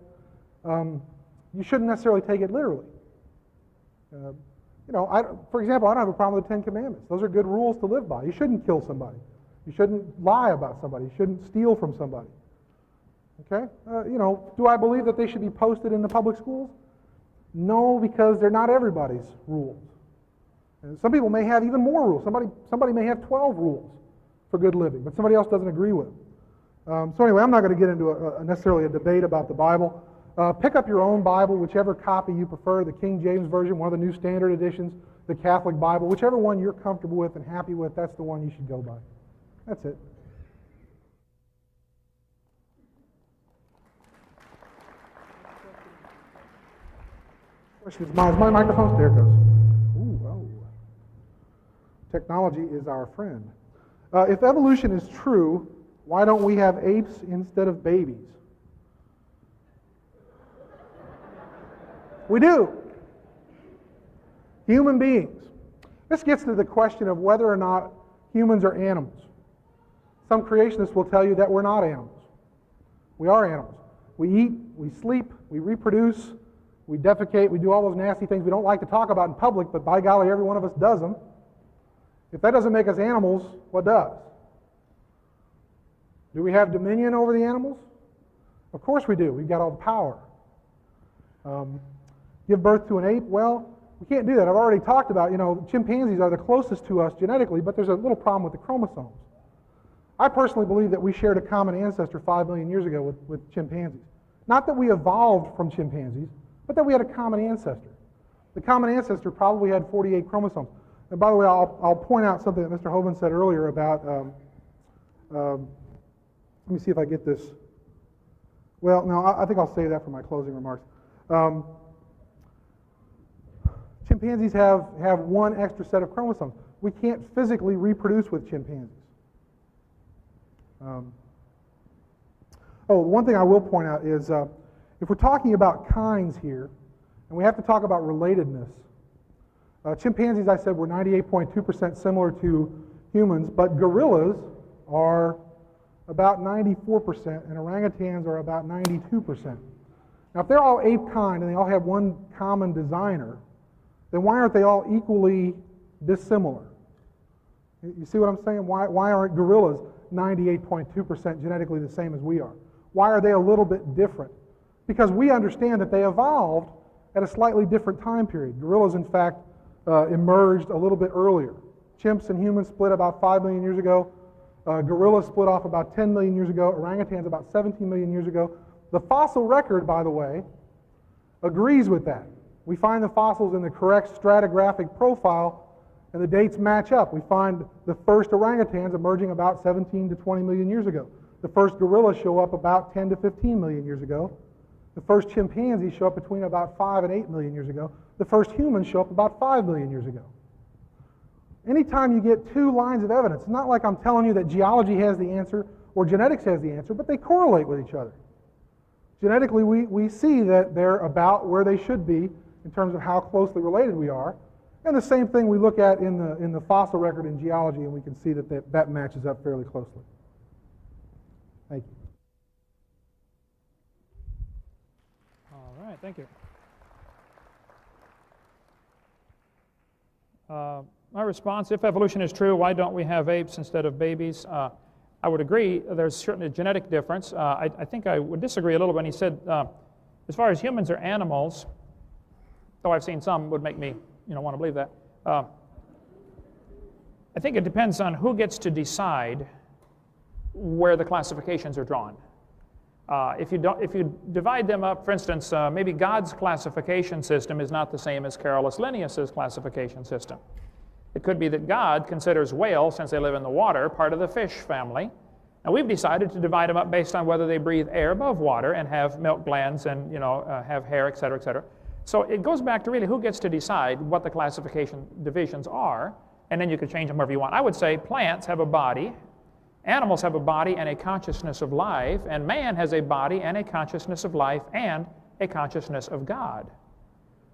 you shouldn't necessarily take it literally. For example, I don't have a problem with the Ten Commandments. Those are good rules to live by. You shouldn't kill somebody. You shouldn't lie about somebody. You shouldn't steal from somebody. Okay? Do I believe that they should be posted in the public schools? No, because they're not everybody's rules. And some people may have even more rules. Somebody may have 12 rules for good living, but somebody else doesn't agree with them. So anyway, I'm not going to get into necessarily a debate about the Bible. Pick up your own Bible, whichever copy you prefer, the King James Version, one of the New Standard Editions, the Catholic Bible, whichever one you're comfortable with and happy with, that's the one you should go by. That's it. Questions? Is my microphone? There it goes. Ooh, oh. Technology is our friend. If evolution is true, why don't we have apes instead of babies? We do. Human beings. This gets to the question of whether or not humans are animals. Some creationists will tell you that we're not animals. We are animals. We eat, we sleep, we reproduce, we defecate, we do all those nasty things we don't like to talk about in public, but by golly, every one of us does them. If that doesn't make us animals, what does? Do we have dominion over the animals? Of course we do. We've got all the power. Give birth to an ape? Well, we can't do that. I've already talked about, chimpanzees are the closest to us genetically, but there's a little problem with the chromosomes. I personally believe that we shared a common ancestor 5 million years ago with chimpanzees. Not that we evolved from chimpanzees, but that we had a common ancestor. The common ancestor probably had 48 chromosomes. And by the way, I'll point out something that Mr. Hovind said earlier about, let me see if I get this. Well, no, I think I'll save that for my closing remarks. Chimpanzees have one extra set of chromosomes. We can't physically reproduce with chimpanzees. One thing I will point out is if we're talking about kinds here, and we have to talk about relatedness, chimpanzees, I said, were 98.2% similar to humans, but gorillas are about 94%, and orangutans are about 92%. Now, if they're all ape kind and they all have one common designer, then why aren't they all equally dissimilar? You see what I'm saying? Why aren't gorillas 98.2% genetically the same as we are? Why are they a little bit different? Because we understand that they evolved at a slightly different time period. Gorillas, in fact, emerged a little bit earlier. Chimps and humans split about 5 million years ago. Gorillas split off about 10 million years ago. Orangutans about 17 million years ago. The fossil record, by the way, agrees with that. We find the fossils in the correct stratigraphic profile, and the dates match up. We find the first orangutans emerging about 17 to 20 million years ago. The first gorillas show up about 10 to 15 million years ago. The first chimpanzees show up between about 5 and 8 million years ago. The first humans show up about 5 million years ago. Anytime you get two lines of evidence, it's not like I'm telling you that geology has the answer or genetics has the answer, but they correlate with each other. Genetically, we see that they're about where they should be in terms of how closely related we are. And the same thing we look at in the fossil record in geology, and we can see that matches up fairly closely. Thank you. All right, thank you. My response, if evolution is true, why don't we have apes instead of babies? I would agree there's certainly a genetic difference. I think I would disagree a little when he said, as far as humans are animals, though I've seen some would make me want to believe that. I think it depends on who gets to decide where the classifications are drawn. If you divide them up, for instance, maybe God's classification system is not the same as Carolus Linnaeus's classification system. It could be that God considers whales, since they live in the water, part of the fish family. And we've decided to divide them up based on whether they breathe air above water and have milk glands and have hair, et cetera, et cetera. So it goes back to really who gets to decide what the classification divisions are, and then you can change them wherever you want. I would say plants have a body, animals have a body and a consciousness of life, and man has a body and a consciousness of life and a consciousness of God.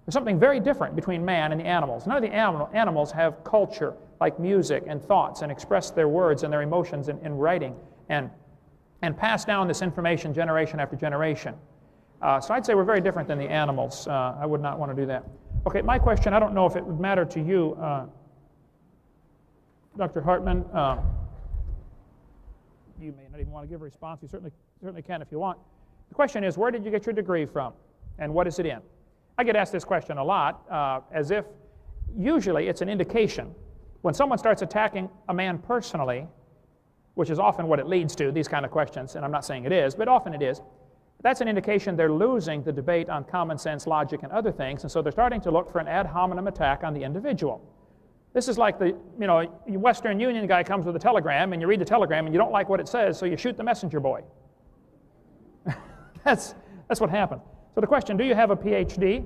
There's something very different between man and the animals. None of the animals have culture, like music and thoughts, and express their words and their emotions in writing, and pass down this information generation after generation. So I'd say we're very different than the animals. I would not want to do that. Okay, my question, I don't know if it would matter to you, Dr. Hartman. You may not even want to give a response. You certainly can if you want. The question is, where did you get your degree from, and what is it in? I get asked this question a lot, as if usually it's an indication. When someone starts attacking a man personally, which is often what it leads to, these kind of questions, and I'm not saying it is, but often it is, that's an indication they're losing the debate on common sense, logic, and other things, and so they're starting to look for an ad hominem attack on the individual. This is like the Western Union guy comes with a telegram, and you read the telegram, and you don't like what it says, so you shoot the messenger boy. That's what happened. So the question, do you have a PhD?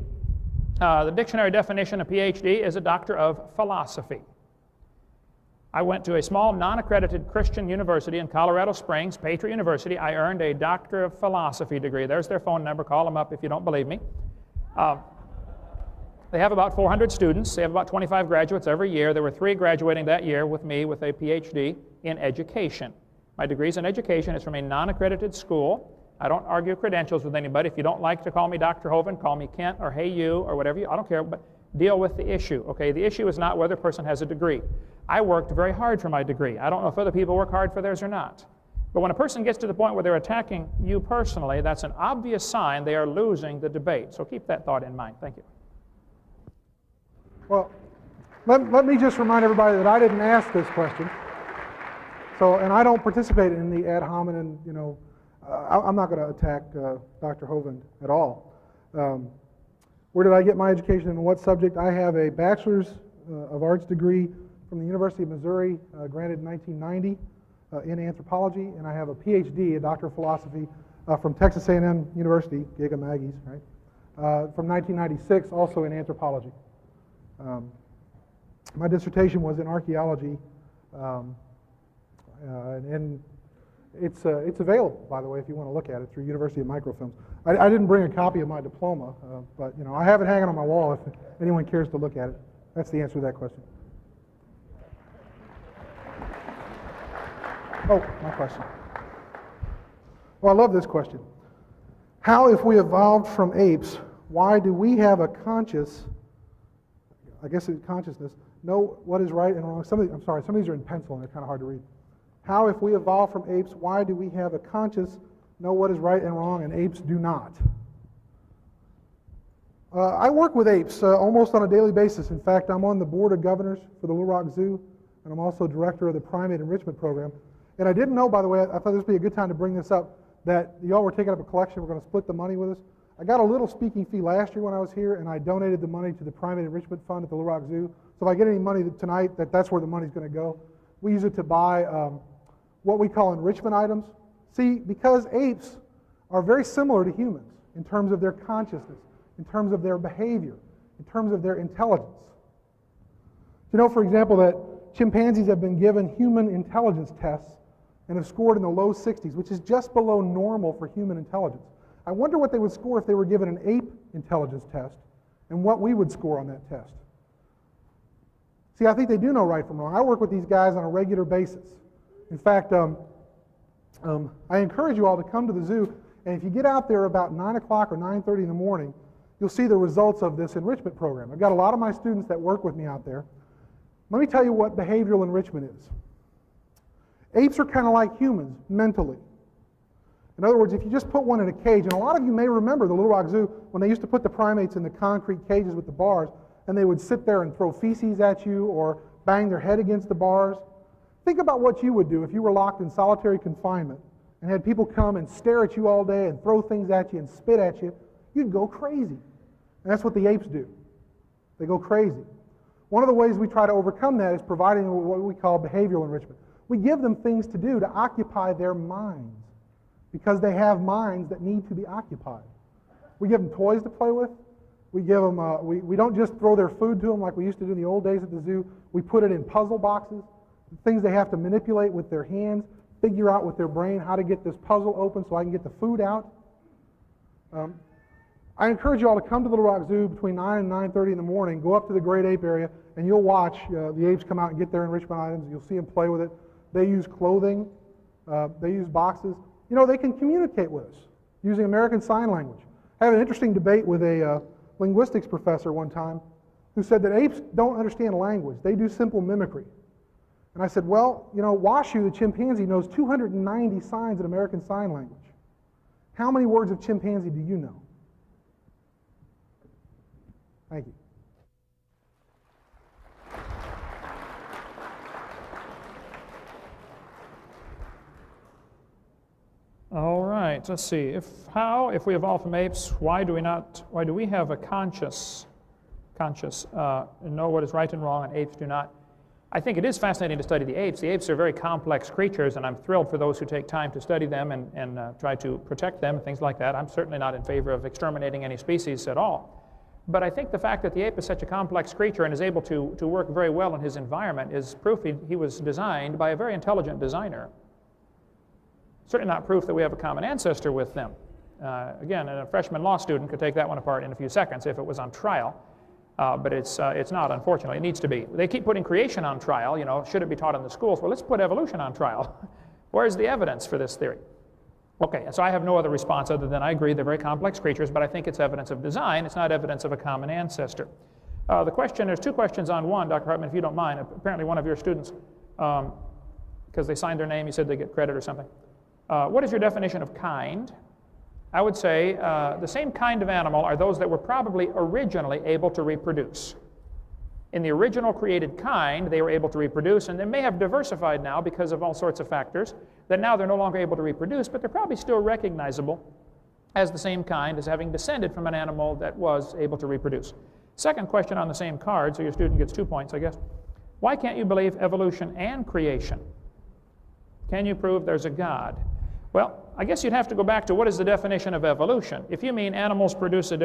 The dictionary definition of PhD is a doctor of philosophy. I went to a small, non-accredited Christian university in Colorado Springs, Patriot University. I earned a Doctor of Philosophy degree. There's their phone number. Call them up if you don't believe me. They have about 400 students. They have about 25 graduates every year. There were 3 graduating that year with me with a PhD in education. My degree's in education. It's from a non-accredited school. I don't argue credentials with anybody. If you don't like to call me Dr. Hovind, call me Kent or Hey You or whatever I don't care, but deal with the issue, okay? The issue is not whether a person has a degree. I worked very hard for my degree. I don't know if other people work hard for theirs or not. But when a person gets to the point where they're attacking you personally, that's an obvious sign they are losing the debate. So keep that thought in mind. Thank you. Well, let me just remind everybody that I didn't ask this question. So, and I don't participate in the ad hominem, I'm not going to attack Dr. Hovind at all. Where did I get my education and what subject? I have a Bachelor's of Arts degree from the University of Missouri, granted in 1990 in anthropology, and I have a PhD, a Doctor of Philosophy, from Texas A&M University, Giga Maggies, right? From 1996, also in anthropology. My dissertation was in archaeology, and it's available, by the way, if you want to look at it, through University of Microfilms. I didn't bring a copy of my diploma, but I have it hanging on my wall if anyone cares to look at it. That's the answer to that question. Oh, my question. Well, I love this question. How, if we evolved from apes, why do we have a consciousness, know what is right and wrong? Some of these are in pencil and they're kind of hard to read. How, if we evolved from apes, why do we have a conscience, know what is right and wrong, and apes do not? I work with apes almost on a daily basis. In fact, I'm on the board of governors for the Little Rock Zoo, and I'm also director of the primate enrichment program. And I didn't know, by the way, I thought this would be a good time to bring this up, that y'all were taking up a collection. We're going to split the money with us. I got a little speaking fee last year when I was here, and I donated the money to the primate enrichment fund at the Little Rock Zoo. So if I get any money tonight, that's where the money's going to go. We use it to buy what we call enrichment items. See, because apes are very similar to humans in terms of their consciousness, in terms of their behavior, in terms of their intelligence. For example, that chimpanzees have been given human intelligence tests and have scored in the low 60s, which is just below normal for human intelligence. I wonder what they would score if they were given an ape intelligence test and what we would score on that test. See, I think they do know right from wrong. I work with these guys on a regular basis. In fact, I encourage you all to come to the zoo, and if you get out there about 9 o'clock or 9:30 in the morning, you'll see the results of this enrichment program. I've got a lot of my students that work with me out there. Let me tell you what behavioral enrichment is. Apes are kind of like humans mentally. In other words, if you just put one in a cage, and a lot of you may remember the Little Rock Zoo when they used to put the primates in the concrete cages with the bars, and they would sit there and throw feces at you or bang their head against the bars. Think about what you would do if you were locked in solitary confinement and had people come and stare at you all day and throw things at you and spit at you. You'd go crazy. And that's what the apes do. They go crazy. One of the ways we try to overcome that is providing what we call behavioral enrichment. We give them things to do to occupy their minds because they have minds that need to be occupied. We give them toys to play with. We give them. We don't just throw their food to them like we used to do in the old days at the zoo. We put it in puzzle boxes, things they have to manipulate with their hands, figure out with their brain how to get this puzzle open so I can get the food out. I encourage you all to come to Little Rock Zoo between 9 and 9:30 in the morning, go up to the great ape area, and you'll watch the apes come out and get their enrichment items. You'll see them play with it. They use clothing. They use boxes. You know, they can communicate with us using American Sign Language. I had an interesting debate with a linguistics professor one time who said that apes don't understand language. They do simple mimicry. And I said, well, you know, Washu, the chimpanzee, knows 290 signs in American Sign Language. How many words of chimpanzee do you know? Thank you. All right, let's see. If we evolved from apes, why do we have a conscious, and know what is right and wrong, and apes do not? I think it is fascinating to study the apes. The apes are very complex creatures, and I'm thrilled for those who take time to study them and try to protect them and things like that. I'm certainly not in favor of exterminating any species at all. But I think the fact that the ape is such a complex creature and is able to work very well in his environment is proof he was designed by a very intelligent designer. Certainly not proof that we have a common ancestor with them. Again, a freshman law student could take that one apart in a few seconds if it was on trial. But it's not, unfortunately. It needs to be. They keep putting creation on trial. You know, should it be taught in the schools? Well, let's put evolution on trial. Where's the evidence for this theory? Okay, so I have no other response other than I agree they're very complex creatures, but I think it's evidence of design. It's not evidence of a common ancestor. There's two questions on one, Dr. Hartman, if you don't mind. Apparently one of your students, because they signed their name, you said they get credit or something. What is your definition of kind? I would say the same kind of animal are those that were probably originally able to reproduce. In the original created kind, they were able to reproduce, and they may have diversified now because of all sorts of factors, that now they're no longer able to reproduce, but they're probably still recognizable as the same kind, as having descended from an animal that was able to reproduce. Second question on the same card, so your student gets 2 points, I guess. Why can't you believe evolution and creation? Can you prove there's a God? Well, I guess you'd have to go back to what is the definition of evolution. If you mean animals produce a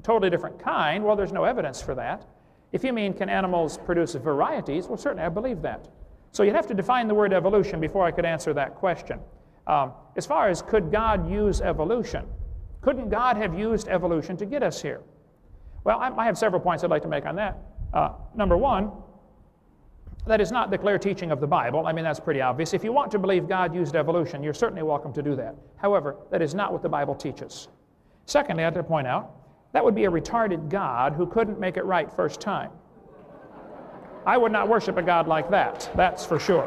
totally different kind, well, there's no evidence for that. If you mean can animals produce varieties, well, certainly I believe that. So you'd have to define the word evolution before I could answer that question. As far as could God use evolution, couldn't God have used evolution to get us here? Well, I have several points I'd like to make on that. Number one, that is not the clear teaching of the Bible. I mean, that's pretty obvious. If you want to believe God used evolution, you're certainly welcome to do that. However, that is not what the Bible teaches. Secondly, I have to point out, that would be a retarded God who couldn't make it right first time. I would not worship a God like that, that's for sure.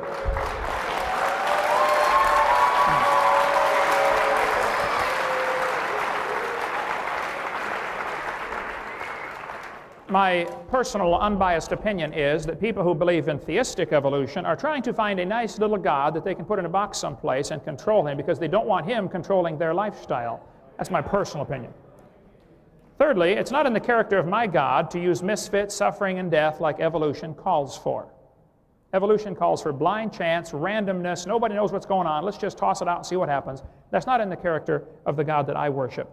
My personal unbiased opinion is that people who believe in theistic evolution are trying to find a nice little God that they can put in a box someplace and control him because they don't want him controlling their lifestyle. That's my personal opinion. Thirdly, it's not in the character of my God to use misfits, suffering, and death like evolution calls for. Evolution calls for blind chance, randomness, nobody knows what's going on, let's just toss it out and see what happens. That's not in the character of the God that I worship.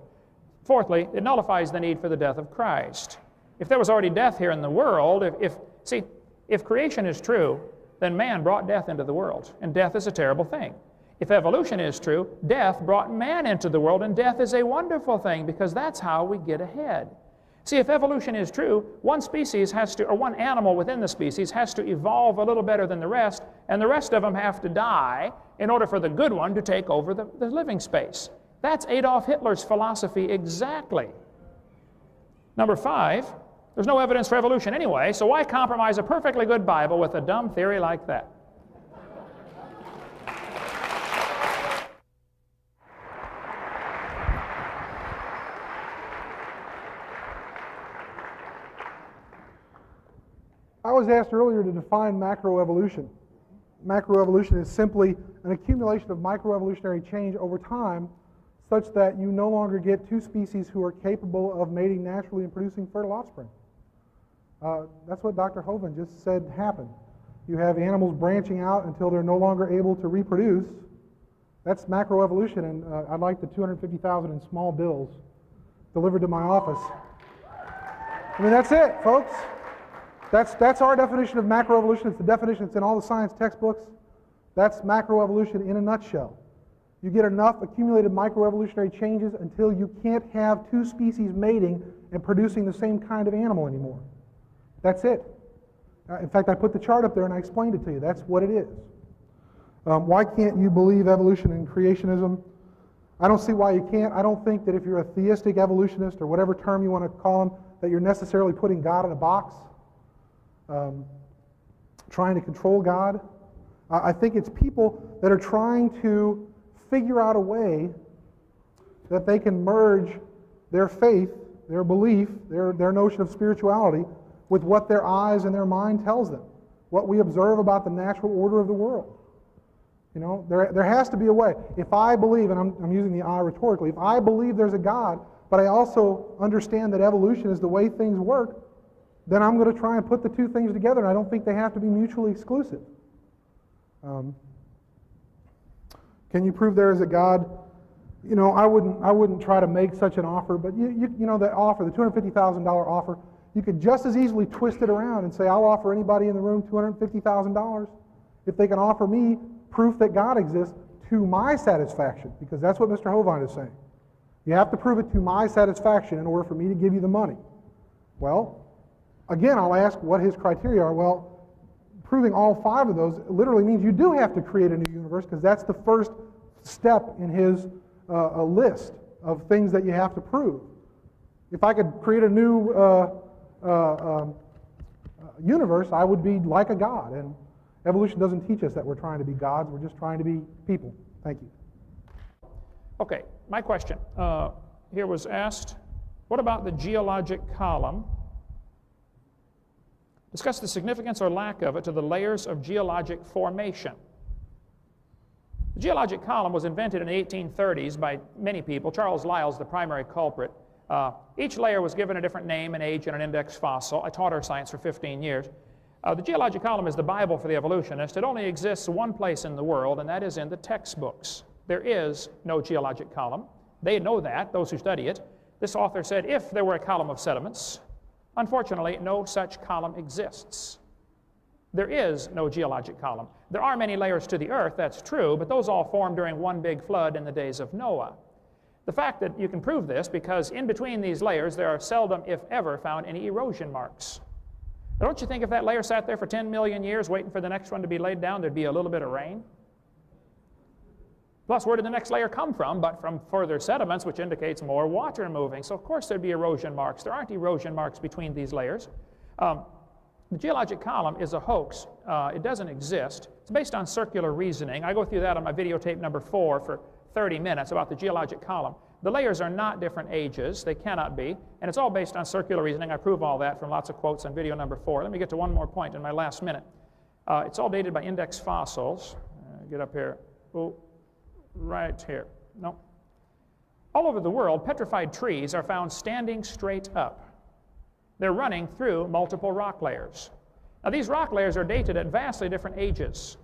Fourthly, it nullifies the need for the death of Christ. If there was already death here in the world, if creation is true, then man brought death into the world, and death is a terrible thing. If evolution is true, death brought man into the world, and death is a wonderful thing because that's how we get ahead. See, if evolution is true, one species has to, or one animal within the species has to evolve a little better than the rest, and the rest of them have to die in order for the good one to take over the living space. That's Adolf Hitler's philosophy exactly. Number 5, there's no evidence for evolution anyway, so why compromise a perfectly good Bible with a dumb theory like that? I was asked earlier to define macroevolution. Macroevolution is simply an accumulation of microevolutionary change over time such that you no longer get two species who are capable of mating naturally and producing fertile offspring. That's what Dr. Hovind just said happened. You have animals branching out until they're no longer able to reproduce. That's macroevolution, and I'd like the 250,000 in small bills delivered to my office. I mean, that's it, folks. That's our definition of macroevolution. It's the definition that's in all the science textbooks. That's macroevolution in a nutshell. You get enough accumulated microevolutionary changes until you can't have two species mating and producing the same kind of animal anymore. That's it. In fact, I put the chart up there and I explained it to you. That's what it is. Why can't you believe evolution and creationism? I don't see why you can't. I don't think that if you're a theistic evolutionist or whatever term you want to call them, that you're necessarily putting God in a box, trying to control God. I think it's people that are trying to figure out a way that they can merge their faith, their belief, their notion of spirituality with what their eyes and their mind tells them, what we observe about the natural order of the world. You know, there has to be a way. If I believe, and I'm using the I rhetorically, if I believe there's a God, but I also understand that evolution is the way things work, then I'm going to try and put the two things together, and I don't think they have to be mutually exclusive. Can you prove there is a God? You know, I wouldn't try to make such an offer, but you know, the offer, the $250,000 offer, you could just as easily twist it around and say, I'll offer anybody in the room $250,000 if they can offer me proof that God exists to my satisfaction, because that's what Mr. Hovind is saying. You have to prove it to my satisfaction in order for me to give you the money. Well, again, I'll ask what his criteria are. Well, proving all five of those literally means you do have to create a new universe, because that's the first step in his a list of things that you have to prove. If I could create a new universe, I would be like a god, and evolution doesn't teach us that we're trying to be gods. We're just trying to be people. Thank you. Okay, my question here was asked, what about the geologic column? Discuss the significance or lack of it to the layers of geologic formation. The geologic column was invented in the 1830s by many people. Charles Lyell's the primary culprit. Each layer was given a different name and age and an index fossil. I taught earth science for 15 years. The geologic column is the Bible for the evolutionist. It only exists one place in the world, and that is in the textbooks. There is no geologic column. They know that, those who study it. This author said if there were a column of sediments, unfortunately, no such column exists. There is no geologic column. There are many layers to the earth, that's true, but those all formed during one big flood in the days of Noah. The fact that you can prove this because in between these layers there are seldom, if ever, found any erosion marks. Now, don't you think if that layer sat there for 10 million years waiting for the next one to be laid down, there'd be a little bit of rain? Plus, where did the next layer come from? But from further sediments, which indicates more water moving. So, of course, there'd be erosion marks. There aren't erosion marks between these layers. The geologic column is a hoax. It doesn't exist. It's based on circular reasoning. I go through that on my videotape number 4 for 30 minutes about the geologic column. The layers are not different ages. They cannot be. And it's all based on circular reasoning. I prove all that from lots of quotes on video number 4. Let me get to one more point in my last minute. It's all dated by index fossils. Get up here. Oh. Right here. No. All over the world, petrified trees are found standing straight up. They're running through multiple rock layers. Now, these rock layers are dated at vastly different ages.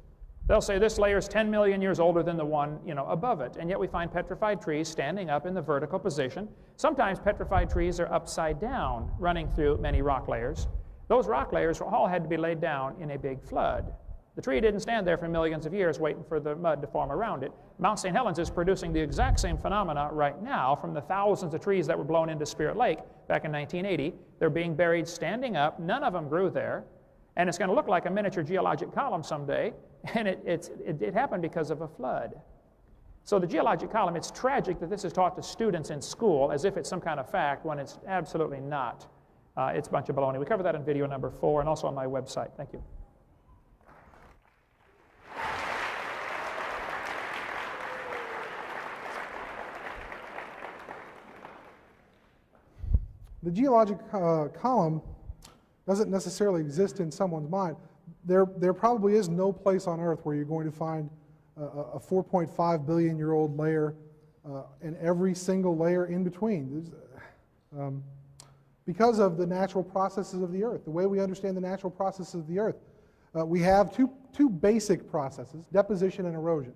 They'll say this layer is 10 million years older than the one, above it, and yet we find petrified trees standing up in the vertical position. Sometimes petrified trees are upside down, running through many rock layers. Those rock layers all had to be laid down in a big flood. The tree didn't stand there for millions of years waiting for the mud to form around it. Mount St. Helens is producing the exact same phenomena right now from the thousands of trees that were blown into Spirit Lake back in 1980. They're being buried standing up. None of them grew there. And it's going to look like a miniature geologic column someday. And it happened because of a flood. So the geologic column, it's tragic that this is taught to students in school as if it's some kind of fact when it's absolutely not. It's a bunch of baloney. We cover that in video number 4 and also on my website. Thank you. The geologic column doesn't necessarily exist in someone's mind. There probably is no place on earth where you're going to find a 4.5 billion year old layer and every single layer in between. Because of the natural processes of the earth, the way we understand the natural processes of the earth, we have two basic processes, deposition and erosion.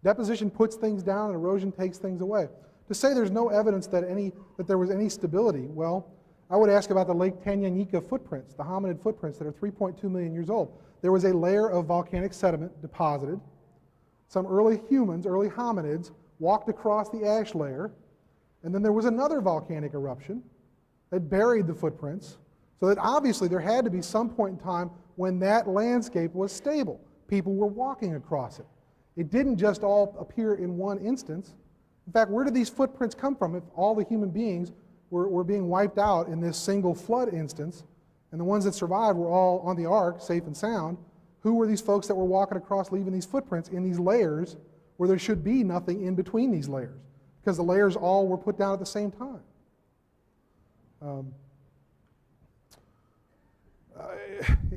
Deposition puts things down and erosion takes things away. To say there's no evidence that there was any stability, well, I would ask about the Lake Tanganyika footprints, the hominid footprints that are 3.2 million years old. There was a layer of volcanic sediment deposited. Some early humans, early hominids, walked across the ash layer, and then there was another volcanic eruption that buried the footprints, so that obviously there had to be some point in time when that landscape was stable. People were walking across it. It didn't just all appear in one instance. In fact, where did these footprints come from if all the human beings were being wiped out in this single flood instance, and the ones that survived were all on the ark, safe and sound? Who were these folks that were walking across, leaving these footprints in these layers where there should be nothing in between these layers? Because the layers all were put down at the same time.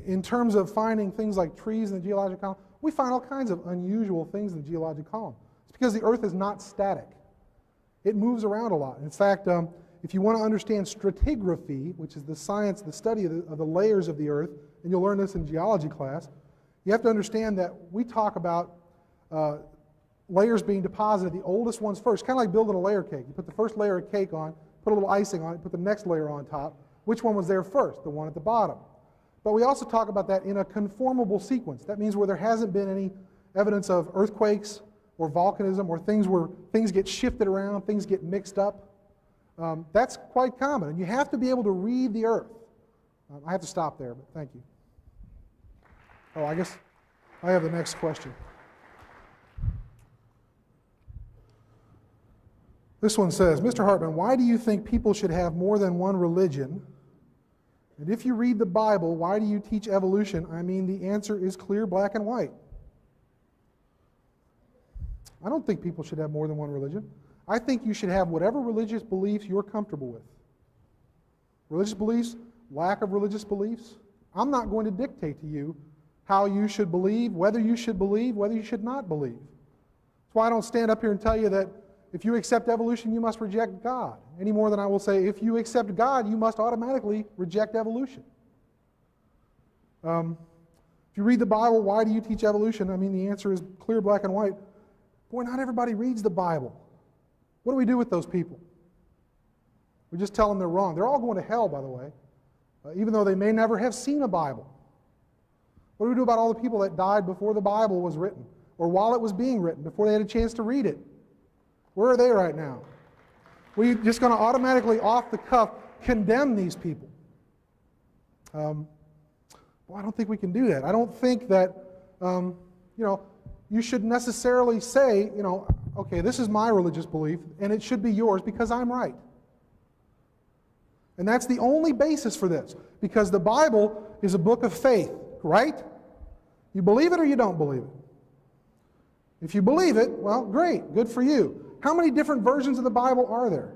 In terms of finding things like trees in the geologic column, we find all kinds of unusual things in the geologic column. It's because the Earth is not static. It moves around a lot. In fact, if you want to understand stratigraphy, which is the science, the study of the layers of the Earth, and you'll learn this in geology class, you have to understand that we talk about layers being deposited, the oldest ones first, kind of like building a layer cake. You put the first layer of cake on, put a little icing on it, put the next layer on top. Which one was there first? The one at the bottom. But we also talk about that in a conformable sequence. That means where there hasn't been any evidence of earthquakes or volcanism or things where things get shifted around, things get mixed up. That's quite common. And you have to be able to read the Earth. I have to stop there, but thank you. Oh, I guess I have the next question. This one says, Mr. Hartman, why do you think people should have more than one religion? And if you read the Bible, why do you teach evolution? I mean, the answer is clear, black and white. I don't think people should have more than one religion. I think you should have whatever religious beliefs you're comfortable with. Religious beliefs, lack of religious beliefs. I'm not going to dictate to you how you should believe, whether you should not believe. That's why I don't stand up here and tell you that if you accept evolution, you must reject God, any more than I will say, if you accept God, you must automatically reject evolution. If you read the Bible, why do you teach evolution? I mean, the answer is clear, black and white. Boy, not everybody reads the Bible. What do we do with those people? We just tell them they're wrong. They're all going to hell, by the way, even though they may never have seen a Bible. What do we do about all the people that died before the Bible was written, or while it was being written, before they had a chance to read it? Where are they right now? We're just going to automatically, off the cuff, condemn these people. Well, I don't think we can do that. I don't think that, you should necessarily say, okay, this is my religious belief, and it should be yours because I'm right. And that's the only basis for this, because the Bible is a book of faith, right? You believe it or you don't believe it. If you believe it, well, great, good for you. How many different versions of the Bible are there?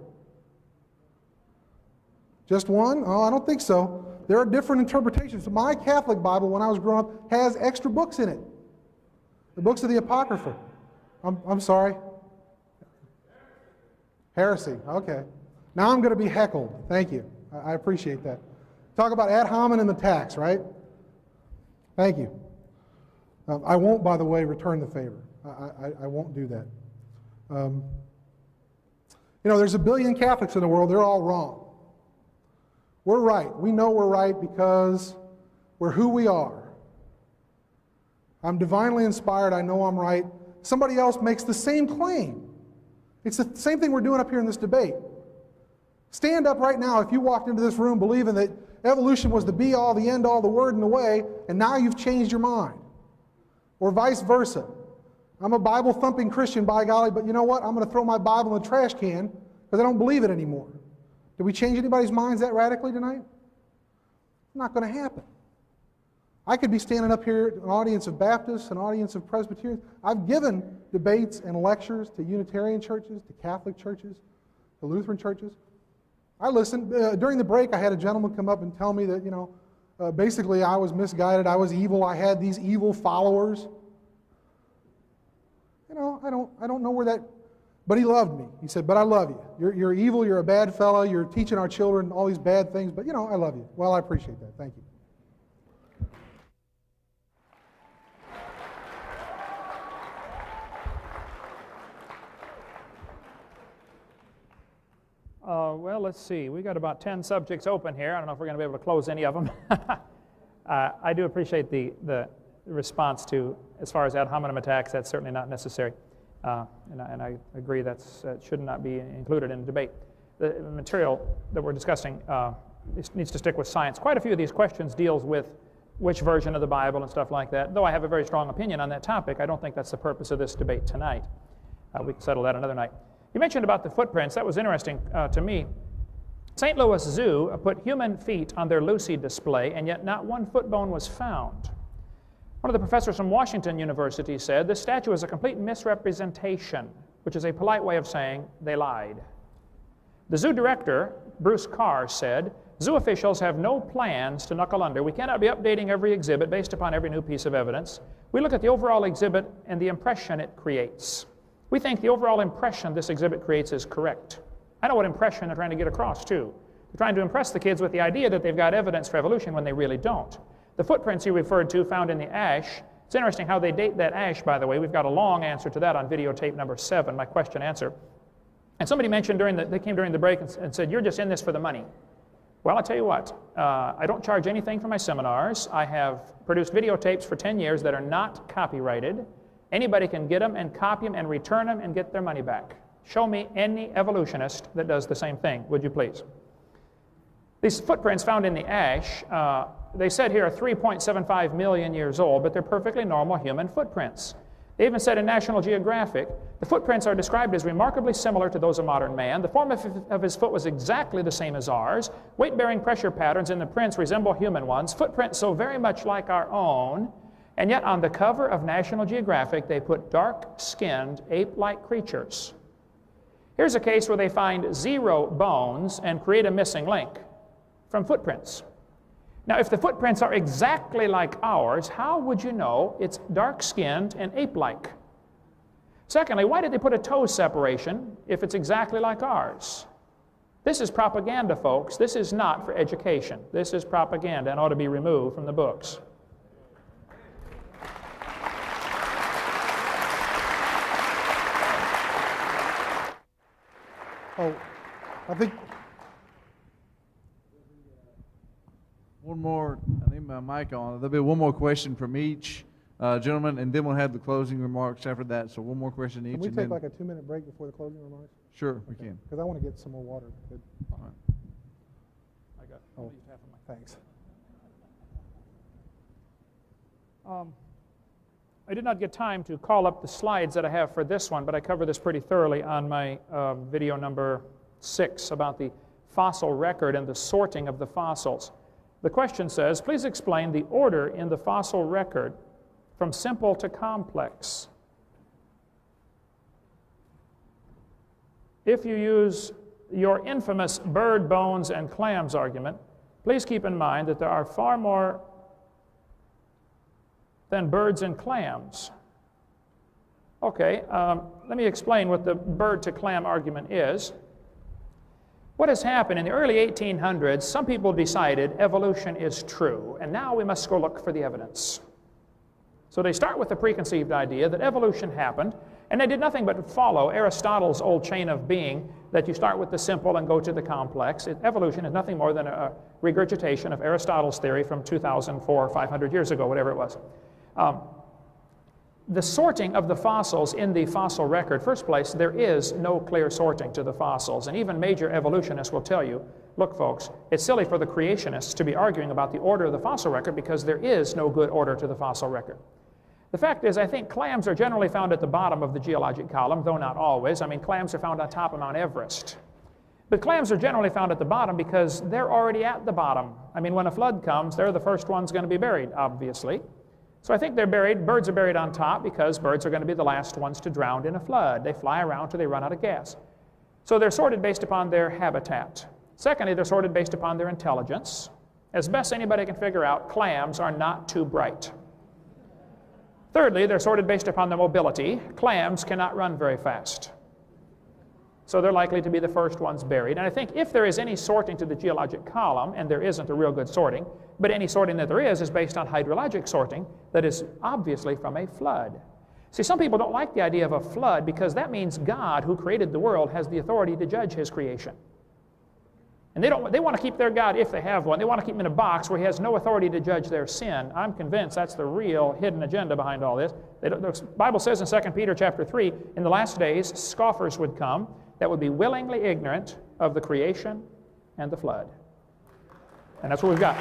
Just one? Oh, I don't think so. There are different interpretations. My Catholic Bible, when I was growing up, has extra books in it. The books of the Apocrypha. I'm sorry? Heresy. Okay. Now I'm going to be heckled. Thank you. I appreciate that. Talk about ad hominem attacks, right? Thank you. I won't, by the way, return the favor. I won't do that. There's 1 billion Catholics in the world. They're all wrong. We're right. We know we're right because we're who we are. I'm divinely inspired. I know I'm right. Somebody else makes the same claim. It's the same thing we're doing up here in this debate. Stand up right now if you walked into this room believing that evolution was the be-all, the end-all, the word and the way, and now you've changed your mind. Or vice versa. I'm a Bible-thumping Christian, by golly, but you know what? I'm going to throw my Bible in the trash can because I don't believe it anymore. Did we change anybody's minds that radically tonight? It's not going to happen. I could be standing up here, an audience of Baptists, an audience of Presbyterians. I've given debates and lectures to Unitarian churches, to Catholic churches, to Lutheran churches. I listened. During the break, I had a gentleman come up and tell me that, basically I was misguided, I was evil, I had these evil followers. You know, I don't know where that, but he loved me. He said, but I love you. You're evil, you're a bad fellow, you're teaching our children all these bad things, but you know, I love you. Well, I appreciate that. Thank you. Well, let's see. We got about 10 subjects open here. I don't know if we're going to be able to close any of them. I do appreciate the response to, as far as ad hominem attacks, that's certainly not necessary. And I agree that should not be included in the debate. The material that we're discussing needs to stick with science. Quite a few of these questions deals with which version of the Bible and stuff like that. Though I have a very strong opinion on that topic, I don't think that's the purpose of this debate tonight. We can settle that another night. You mentioned about the footprints. That was interesting to me. St. Louis Zoo put human feet on their Lucy display, and yet not one foot bone was found. One of the professors from Washington University said, this statue is a complete misrepresentation, which is a polite way of saying they lied. The zoo director, Bruce Carr, said, zoo officials have no plans to knuckle under. We cannot be updating every exhibit based upon every new piece of evidence. We look at the overall exhibit and the impression it creates. We think the overall impression this exhibit creates is correct. I know what impression they're trying to get across, too. They're trying to impress the kids with the idea that they've got evidence for evolution when they really don't. The footprints you referred to found in the ash, it's interesting how they date that ash, by the way. We've got a long answer to that on videotape number 7, my question answer. And somebody mentioned they came during the break and said, you're just in this for the money. Well, I'll tell you what, I don't charge anything for my seminars. I have produced videotapes for 10 years that are not copyrighted. Anybody can get them and copy them and return them and get their money back. Show me any evolutionist that does the same thing, would you please? These footprints found in the ash, they said here are 3.75 million years old, but they're perfectly normal human footprints. They even said in National Geographic, the footprints are described as remarkably similar to those of modern man. The form of his foot was exactly the same as ours. Weight-bearing pressure patterns in the prints resemble human ones. Footprints so very much like our own. And yet on the cover of National Geographic, they put dark-skinned, ape-like creatures. Here's a case where they find 0 bones and create a missing link from footprints. Now, if the footprints are exactly like ours, how would you know it's dark-skinned and ape-like? Secondly, why did they put a toe separation if it's exactly like ours? This is propaganda, folks. This is not for education. This is propaganda and ought to be removed from the books. Oh, I think one more, I need my mic on. There'll be one more question from each gentleman, and then we'll have the closing remarks after that. So one more question each. Can we and take then, like a 2-minute break before the closing remarks? Sure, we can. Because I want to get some more water. Good. All right. I got Oh, half of my. thanks. I did not get time to call up the slides that I have for this one, but I cover this pretty thoroughly on my video number 6 about the fossil record and the sorting of the fossils. The question says, please explain the order in the fossil record from simple to complex. If you use your infamous bird bones and clams argument, please keep in mind that there are far more than birds and clams. Okay, let me explain what the bird to clam argument is. What has happened in the early 1800s, some people decided evolution is true, and now we must go look for the evidence. So they start with the preconceived idea that evolution happened, and they did nothing but follow Aristotle's old chain of being, that you start with the simple and go to the complex. Evolution is nothing more than a regurgitation of Aristotle's theory from 2,004 or 500 years ago, whatever it was. The sorting of the fossils in the fossil record, first place, there is no clear sorting to the fossils. And even major evolutionists will tell you, look folks, it's silly for the creationists to be arguing about the order of the fossil record because there is no good order to the fossil record. The fact is, I think clams are generally found at the bottom of the geologic column, though not always. I mean, clams are found on top of Mount Everest. But clams are generally found at the bottom because they're already at the bottom. I mean, when a flood comes, they're the first ones going to be buried, obviously. So I think they're buried, birds are buried on top because birds are going to be the last ones to drown in a flood. They fly around till they run out of gas. So they're sorted based upon their habitat. Secondly, they're sorted based upon their intelligence. As best anybody can figure out, clams are not too bright. Thirdly, they're sorted based upon their mobility. Clams cannot run very fast. So they're likely to be the first ones buried. And I think if there is any sorting to the geologic column, and there isn't a real good sorting, but any sorting that there is based on hydrologic sorting that is obviously from a flood. See, some people don't like the idea of a flood because that means God, who created the world, has the authority to judge His creation. And they want to keep their God, if they have one, they want to keep him in a box where He has no authority to judge their sin. I'm convinced that's the real hidden agenda behind all this. The Bible says in 2 Peter chapter 3, in the last days, scoffers would come that would be willingly ignorant of the creation and the flood. And that's what we've got.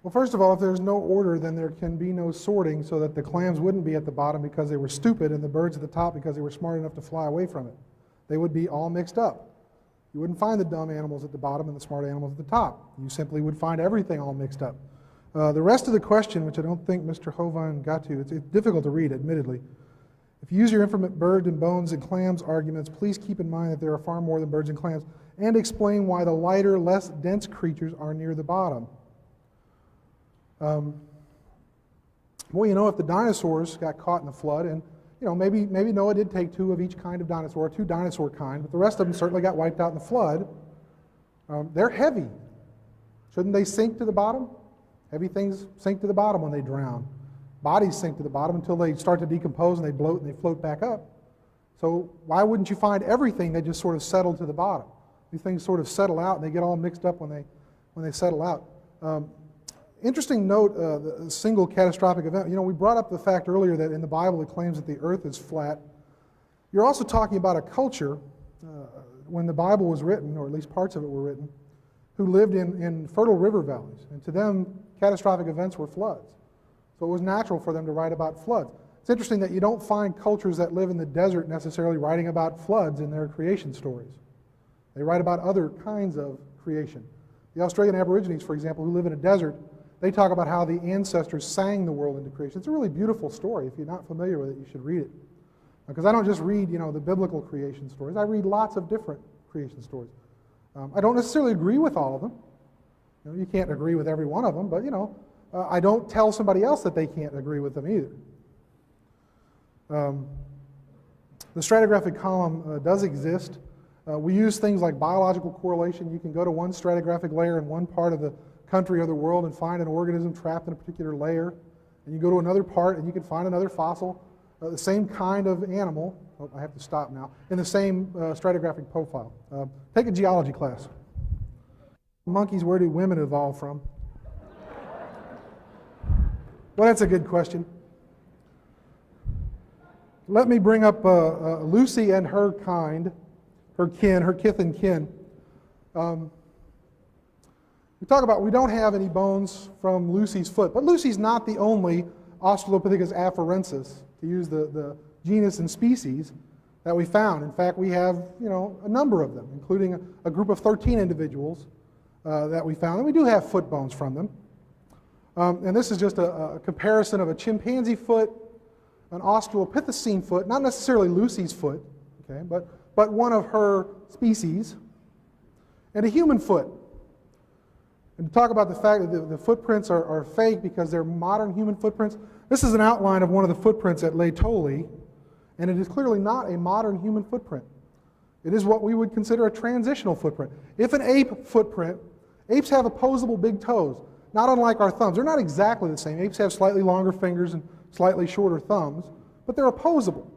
Well, first of all, if there's no order, then there can be no sorting, so that the clams wouldn't be at the bottom because they were stupid and the birds at the top because they were smart enough to fly away from it. They would be all mixed up. You wouldn't find the dumb animals at the bottom and the smart animals at the top. You simply would find everything all mixed up. The rest of the question, which I don't think Mr. Hovind got to, it's difficult to read, admittedly. If you use your infinite bird and bones and clams arguments, please keep in mind that there are far more than birds and clams, and explain why the lighter, less dense creatures are near the bottom. Well, you know, if the dinosaurs got caught in the flood, and you know, maybe Noah did take 2 of each kind of dinosaur, or 2 dinosaur kind, but the rest of them certainly got wiped out in the flood. They're heavy. Shouldn't they sink to the bottom? Heavy things sink to the bottom when they drown. Bodies sink to the bottom until they start to decompose and they bloat and they float back up. So why wouldn't you find everything that just sort of settled to the bottom? These things sort of settle out and they get all mixed up when they settle out. Interesting note, the single catastrophic event. You know, we brought up the fact earlier that in the Bible it claims that the earth is flat. You're also talking about a culture, when the Bible was written, or at least parts of it were written, who lived in fertile river valleys. And to them, catastrophic events were floods. So it was natural for them to write about floods. It's interesting that you don't find cultures that live in the desert necessarily writing about floods in their creation stories. They write about other kinds of creation. The Australian Aborigines, for example, who live in a desert, they talk about how the ancestors sang the world into creation. It's a really beautiful story. If you're not familiar with it, you should read it. Because I don't just read, you know, the biblical creation stories. I read lots of different creation stories. I don't necessarily agree with all of them. You know, you can't agree with every one of them, but, you know, I don't tell somebody else that they can't agree with them either. The stratigraphic column does exist. We use things like biological correlation. You can go to one stratigraphic layer in one part of the country or the world and find an organism trapped in a particular layer. And you go to another part and you can find another fossil, the same kind of animal, oh, I have to stop now, in the same stratigraphic profile. Take a geology class. Monkeys, where do women evolve from? Well, that's a good question. Let me bring up Lucy and her kind, her kith and kin. We talk about we don't have any bones from Lucy's foot, but Lucy's not the only Australopithecus afarensis, to use the genus and species that we found. In fact, we have, you know, a number of them, including a group of 13 individuals that we found, and we do have foot bones from them. And this is just a comparison of a chimpanzee foot, an Australopithecine foot, not necessarily Lucy's foot, okay, but one of her species, and a human foot. And to talk about the fact that the footprints are fake because they're modern human footprints, this is an outline of one of the footprints at Laetoli, and it is clearly not a modern human footprint. It is what we would consider a transitional footprint. If an ape footprint, apes have opposable big toes, not unlike our thumbs. They're not exactly the same. Apes have slightly longer fingers and slightly shorter thumbs, but they're opposable.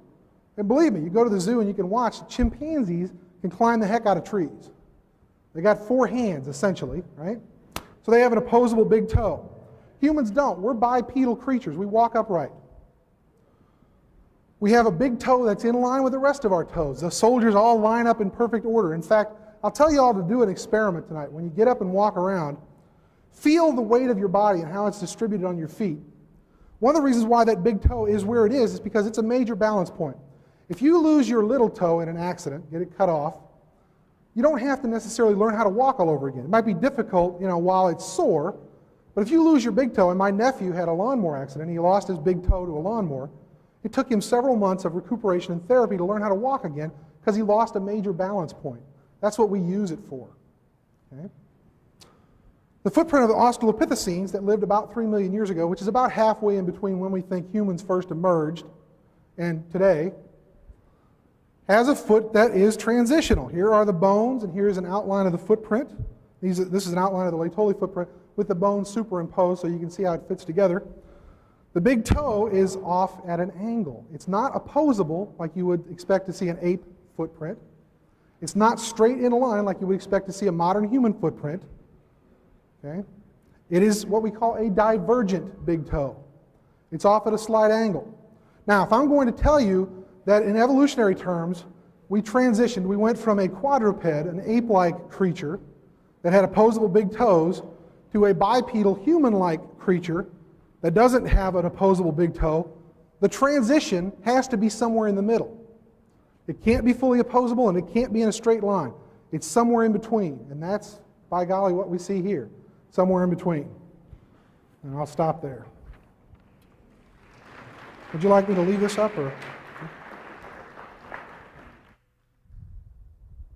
And believe me, you go to the zoo and you can watch, chimpanzees can climb the heck out of trees. They got 4 hands, essentially, right? So they have an opposable big toe. Humans don't. We're bipedal creatures. We walk upright. We have a big toe that's in line with the rest of our toes. The soldiers all line up in perfect order. In fact, I'll tell you all to do an experiment tonight. When you get up and walk around, feel the weight of your body and how it's distributed on your feet. One of the reasons why that big toe is where it is because it's a major balance point. If you lose your little toe in an accident, get it cut off, you don't have to necessarily learn how to walk all over again. It might be difficult, you know, while it's sore, but if you lose your big toe, and my nephew had a lawnmower accident, he lost his big toe to a lawnmower, It took him several months of recuperation and therapy to learn how to walk again because he lost a major balance point. That's what we use it for. Okay? The footprint of the Australopithecines that lived about 3 million years ago, which is about halfway in between when we think humans first emerged and today, has a foot that is transitional. Here are the bones, and here's an outline of the footprint. This is an outline of the Laetoli footprint with the bones superimposed so you can see how it fits together. The big toe is off at an angle. It's not opposable like you would expect to see an ape footprint. It's not straight in a line like you would expect to see a modern human footprint. Okay? It is what we call a divergent big toe. It's off at a slight angle. Now, if I'm going to tell you that in evolutionary terms, we transitioned, we went from a quadruped, an ape-like creature that had opposable big toes, to a bipedal human-like creature that doesn't have an opposable big toe, the transition has to be somewhere in the middle. It can't be fully opposable and it can't be in a straight line. It's somewhere in between, and that's, by golly, what we see here. Somewhere in between. And I'll stop there. Would you like me to leave this up, or?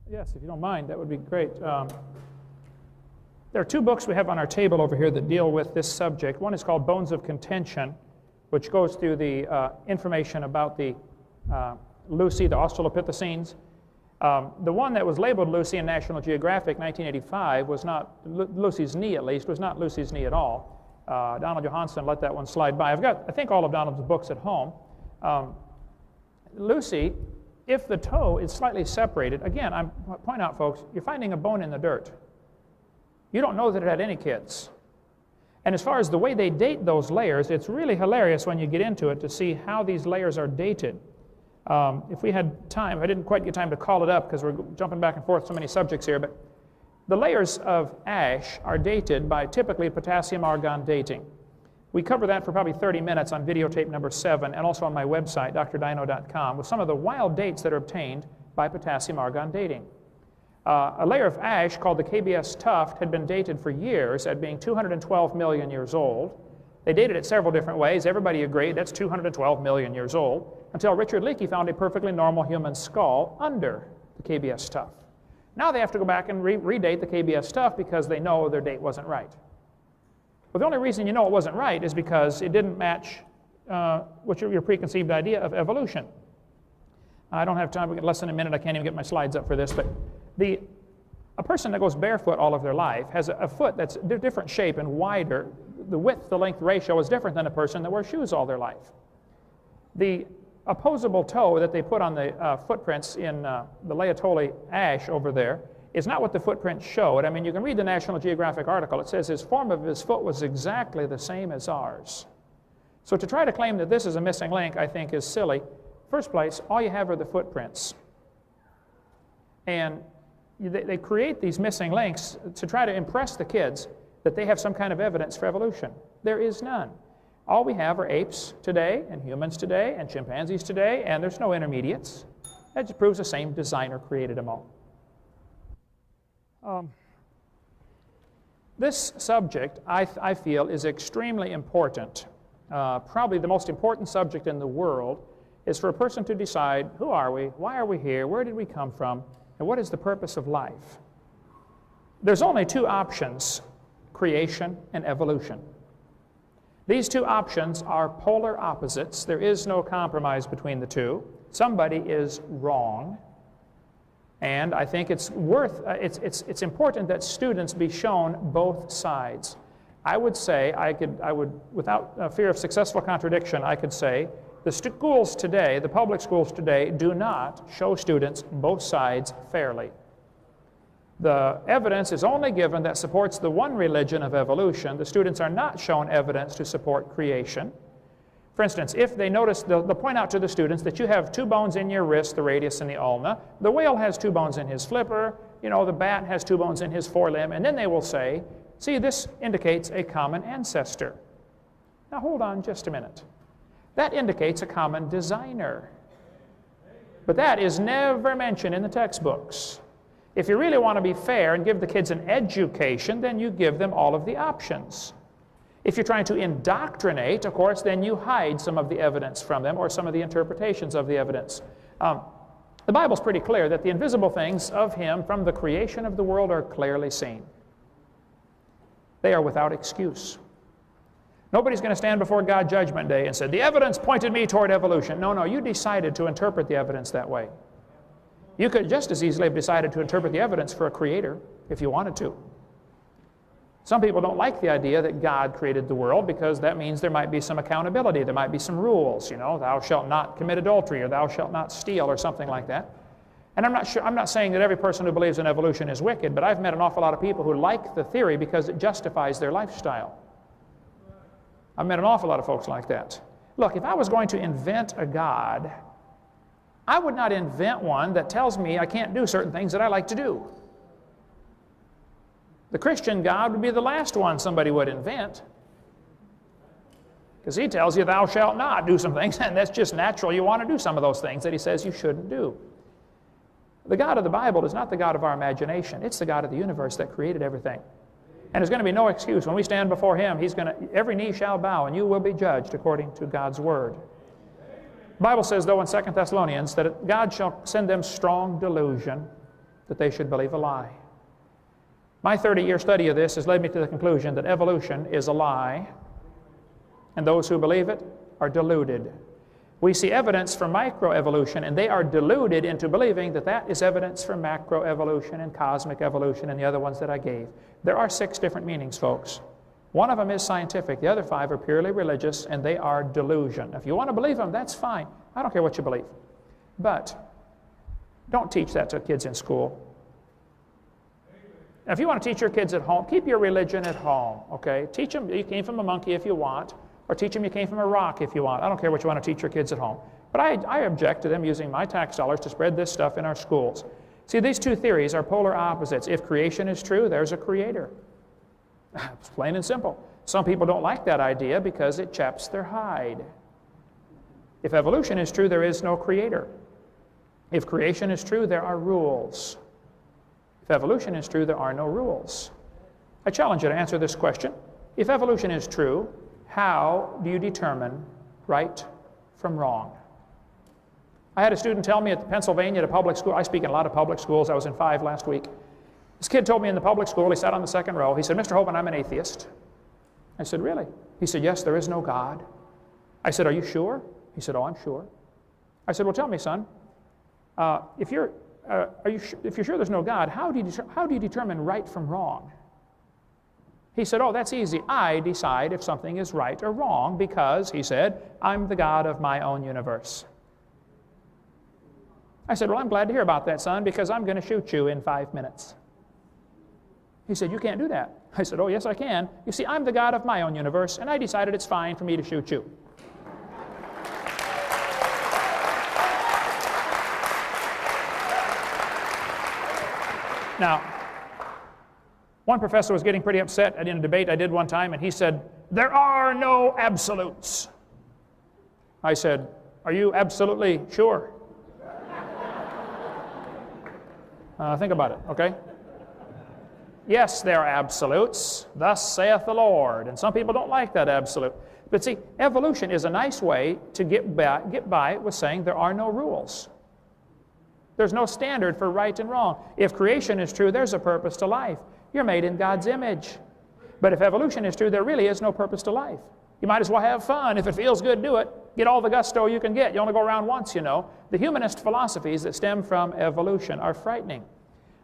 Yes, if you don't mind, that would be great. There are two books we have on our table over here that deal with this subject. One is called Bones of Contention, which goes through the information about the Lucy, the Australopithecines. The one that was labeled Lucy in National Geographic 1985 was not, Lucy's knee at least, was not Lucy's knee at all. Donald Johanson let that one slide by. I've got, I think, all of Donald's books at home. Lucy, if the toe is slightly separated, again, I'm pointing out, folks, you're finding a bone in the dirt. You don't know that it had any kids. And as far as the way they date those layers, it's really hilarious when you get into it to see how these layers are dated. If we had time, I didn't quite get time to call it up because we're jumping back and forth so many subjects here, but the layers of ash are dated by typically potassium-argon dating. We cover that for probably 30 minutes on videotape number 7 and also on my website, drdino.com, with some of the wild dates that are obtained by potassium-argon dating. A layer of ash called the KBS tuft had been dated for years at being 212 million years old. They dated it several different ways. Everybody agreed that's 212 million years old, until Richard Leakey found a perfectly normal human skull under the KBS tuft. Now they have to go back and redate the KBS tuft because they know their date wasn't right. Well, the only reason you know it wasn't right is because it didn't match what's your preconceived idea of evolution. I don't have time, we got less than a minute, I can't even get my slides up for this, but a person that goes barefoot all of their life has a foot that's a different shape and wider. The width to length ratio is different than a person that wears shoes all their life. The opposable toe that they put on the footprints in the Laetoli ash over there is not what the footprints showed. I mean, you can read the National Geographic article. It says his form of his foot was exactly the same as ours. So to try to claim that this is a missing link, I think, is silly. First place, all you have are the footprints. And they create these missing links to try to impress the kids that they have some kind of evidence for evolution. There is none. All we have are apes today, and humans today, and chimpanzees today, and there's no intermediates. That just proves the same designer created them all. This subject, I feel, is extremely important. Probably the most important subject in the world is for a person to decide, who are we, why are we here, where did we come from, and what is the purpose of life? There's only two options, creation and evolution. These two options are polar opposites. There is no compromise between the two. Somebody is wrong. And I think it's it's important that students be shown both sides. I would say, I would, without fear of successful contradiction, I could say the schools today, the public schools today, do not show students both sides fairly. The evidence is only given that supports the one religion of evolution. The students are not shown evidence to support creation. For instance, if they notice, they'll point out to the students that you have 2 bones in your wrist, the radius and the ulna. The whale has 2 bones in his flipper. You know, the bat has 2 bones in his forelimb. And then they will say, see, this indicates a common ancestor. Now hold on just a minute. That indicates a common designer. But that is never mentioned in the textbooks. If you really want to be fair and give the kids an education, then you give them all of the options. If you're trying to indoctrinate, of course, then you hide some of the evidence from them or some of the interpretations of the evidence. The Bible's pretty clear that the invisible things of Him from the creation of the world are clearly seen. They are without excuse. Nobody's going to stand before God Judgment Day and say, the evidence pointed me toward evolution. No, no, you decided to interpret the evidence that way. You could just as easily have decided to interpret the evidence for a creator if you wanted to. Some people don't like the idea that God created the world because that means there might be some accountability, there might be some rules, you know, thou shalt not commit adultery or thou shalt not steal or something like that. And I'm not saying that every person who believes in evolution is wicked, but I've met an awful lot of people who like the theory because it justifies their lifestyle. I've met an awful lot of folks like that. Look, if I was going to invent a God, I would not invent one that tells me I can't do certain things that I like to do. The Christian God would be the last one somebody would invent, because He tells you thou shalt not do some things, and that's just natural. You want to do some of those things that He says you shouldn't do. The God of the Bible is not the God of our imagination. It's the God of the universe that created everything. And there's going to be no excuse. When we stand before Him, every knee shall bow, and you will be judged according to God's Word. The Bible says, though, in 2 Thessalonians, that God shall send them strong delusion that they should believe a lie. My 30-year study of this has led me to the conclusion that evolution is a lie, and those who believe it are deluded. We see evidence for microevolution, and they are deluded into believing that that is evidence for macroevolution and cosmic evolution and the other ones that I gave. There are 6 different meanings, folks. One of them is scientific. The other 5 are purely religious, and they are delusion. If you want to believe them, that's fine. I don't care what you believe. But don't teach that to kids in school. Now, if you want to teach your kids at home, keep your religion at home, okay? Teach them you came from a monkey if you want, or teach them you came from a rock if you want. I don't care what you want to teach your kids at home. But I object to them using my tax dollars to spread this stuff in our schools. See, these two theories are polar opposites. If creation is true, there's a creator. It's plain and simple. Some people don't like that idea because it chaps their hide. If evolution is true, there is no creator. If creation is true, there are rules. If evolution is true, there are no rules. I challenge you to answer this question. If evolution is true, how do you determine right from wrong? I had a student tell me at Pennsylvania at a public school. I speak in a lot of public schools. I was in 5 last week. This kid told me in the public school, he sat on the second row, he said, Mr. Hovind, I'm an atheist. I said, really? He said, yes, there is no God. I said, are you sure? He said, oh, I'm sure. I said, well, tell me, son, if you're sure there's no God, how do you determine right from wrong? He said, oh, that's easy. I decide if something is right or wrong because, he said, I'm the God of my own universe. I said, well, I'm glad to hear about that, son, because I'm going to shoot you in 5 minutes. He said, you can't do that. I said, oh, yes, I can. You see, I'm the God of my own universe, and I decided it's fine for me to shoot you. Now, one professor was getting pretty upset in a debate I did one time, and he said, there are no absolutes. I said, are you absolutely sure? Think about it, okay? Yes, there are absolutes. Thus saith the Lord. And some people don't like that absolute. But see, evolution is a nice way to get by with saying there are no rules. There's no standard for right and wrong. If creation is true, there's a purpose to life. You're made in God's image. But if evolution is true, there really is no purpose to life. You might as well have fun. If it feels good, do it. Get all the gusto you can get. You only go around once, you know. The humanist philosophies that stem from evolution are frightening.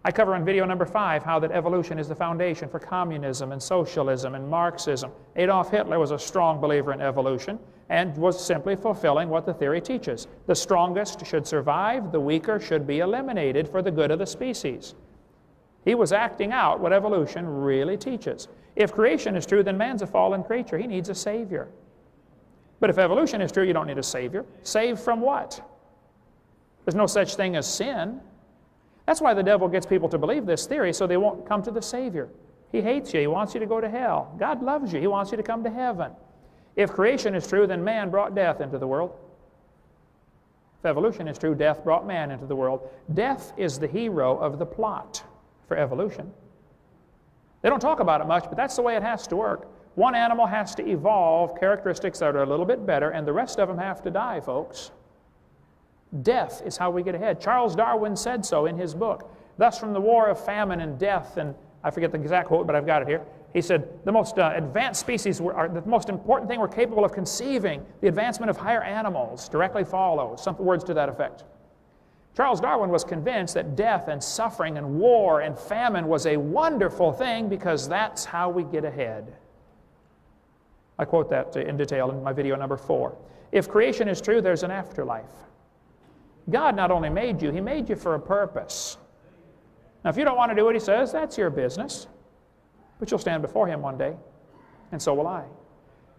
I cover in video number 5 how that evolution is the foundation for communism and socialism and Marxism. Adolf Hitler was a strong believer in evolution and was simply fulfilling what the theory teaches. The strongest should survive, the weaker should be eliminated for the good of the species. He was acting out what evolution really teaches. If creation is true, then man's a fallen creature. He needs a savior. But if evolution is true, you don't need a savior. Saved from what? There's no such thing as sin. That's why the devil gets people to believe this theory, so they won't come to the Savior. He hates you. He wants you to go to hell. God loves you. He wants you to come to heaven. If creation is true, then man brought death into the world. If evolution is true, death brought man into the world. Death is the hero of the plot for evolution. They don't talk about it much, but that's the way it has to work. One animal has to evolve characteristics that are a little bit better, and the rest of them have to die, folks. Death is how we get ahead. Charles Darwin said so in his book. Thus, from the war of famine and death, and I forget the exact quote, but I've got it here. He said, the most advanced species, are the most important thing we're capable of conceiving, the advancement of higher animals, directly follows. Some words to that effect. Charles Darwin was convinced that death and suffering and war and famine was a wonderful thing because that's how we get ahead. I quote that in detail in my video number 4. If creation is true, there's an afterlife. God not only made you, He made you for a purpose. Now, if you don't want to do what He says, that's your business. But you'll stand before Him one day, and so will I.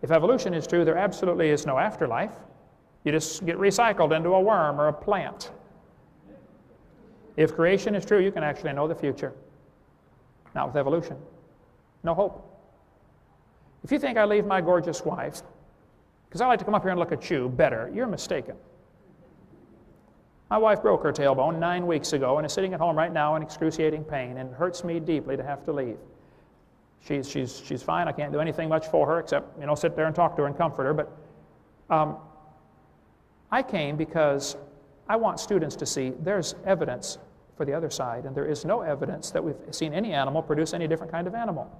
If evolution is true, there absolutely is no afterlife. You just get recycled into a worm or a plant. If creation is true, you can actually know the future. Not with evolution. No hope. If you think I leave my gorgeous wife, because I like to come up here and look at you better, you're mistaken. My wife broke her tailbone 9 weeks ago and is sitting at home right now in excruciating pain, and it hurts me deeply to have to leave. She's fine. I can't do anything much for her except, sit there and talk to her and comfort her. But I came because I want students to see there's evidence for the other side, and there is no evidence that we've seen any animal produce any different kind of animal.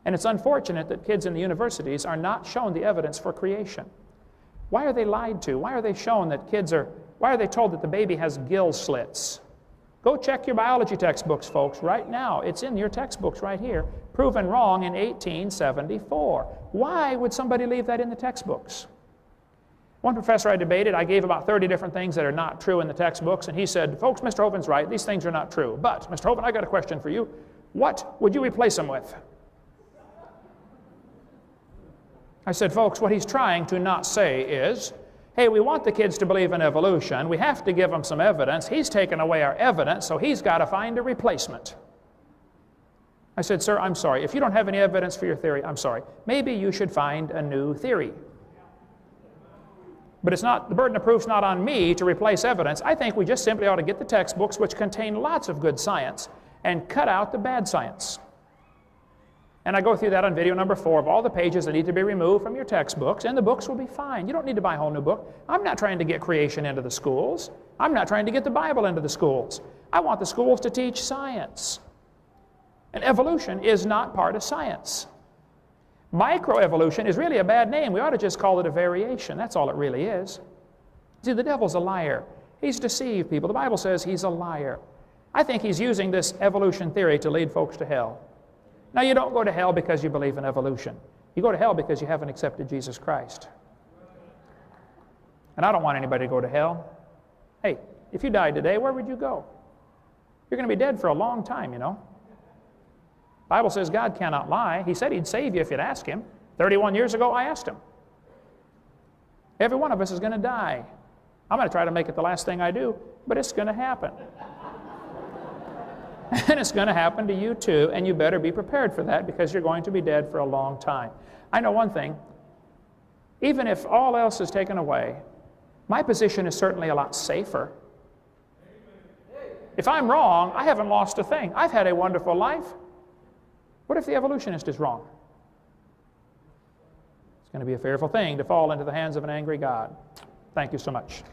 And it's unfortunate that kids in the universities are not shown the evidence for creation. Why are they lied to? Why are they shown that why are they told that the baby has gill slits? Go check your biology textbooks, folks, right now. It's in your textbooks right here. Proven wrong in 1874. Why would somebody leave that in the textbooks? One professor I debated, I gave about 30 different things that are not true in the textbooks, and he said, folks, Mr. Hovind's right. These things are not true. But, Mr. Hovind, I got a question for you. What would you replace them with? I said, folks, what he's trying to not say is, hey, we want the kids to believe in evolution. We have to give them some evidence. He's taken away our evidence, so he's got to find a replacement. I said, sir, I'm sorry. If you don't have any evidence for your theory, I'm sorry. Maybe you should find a new theory. But the burden of proof's not on me to replace evidence. I think we just simply ought to get the textbooks, which contain lots of good science, and cut out the bad science. And I go through that on video number 4 of all the pages that need to be removed from your textbooks, and the books will be fine. You don't need to buy a whole new book. I'm not trying to get creation into the schools. I'm not trying to get the Bible into the schools. I want the schools to teach science. And evolution is not part of science. Microevolution is really a bad name. We ought to just call it a variation. That's all it really is. See, the devil's a liar. He's deceived people. The Bible says he's a liar. I think he's using this evolution theory to lead folks to hell. Now, you don't go to hell because you believe in evolution. You go to hell because you haven't accepted Jesus Christ. And I don't want anybody to go to hell. Hey, if you died today, where would you go? You're going to be dead for a long time, The Bible says God cannot lie. He said He'd save you if you'd ask Him. 31 years ago, I asked Him. Every one of us is going to die. I'm going to try to make it the last thing I do, but it's going to happen. And it's going to happen to you too, and you better be prepared for that because you're going to be dead for a long time. I know one thing. Even if all else is taken away, my position is certainly a lot safer. If I'm wrong, I haven't lost a thing. I've had a wonderful life. What if the evolutionist is wrong? It's going to be a fearful thing to fall into the hands of an angry God. Thank you so much.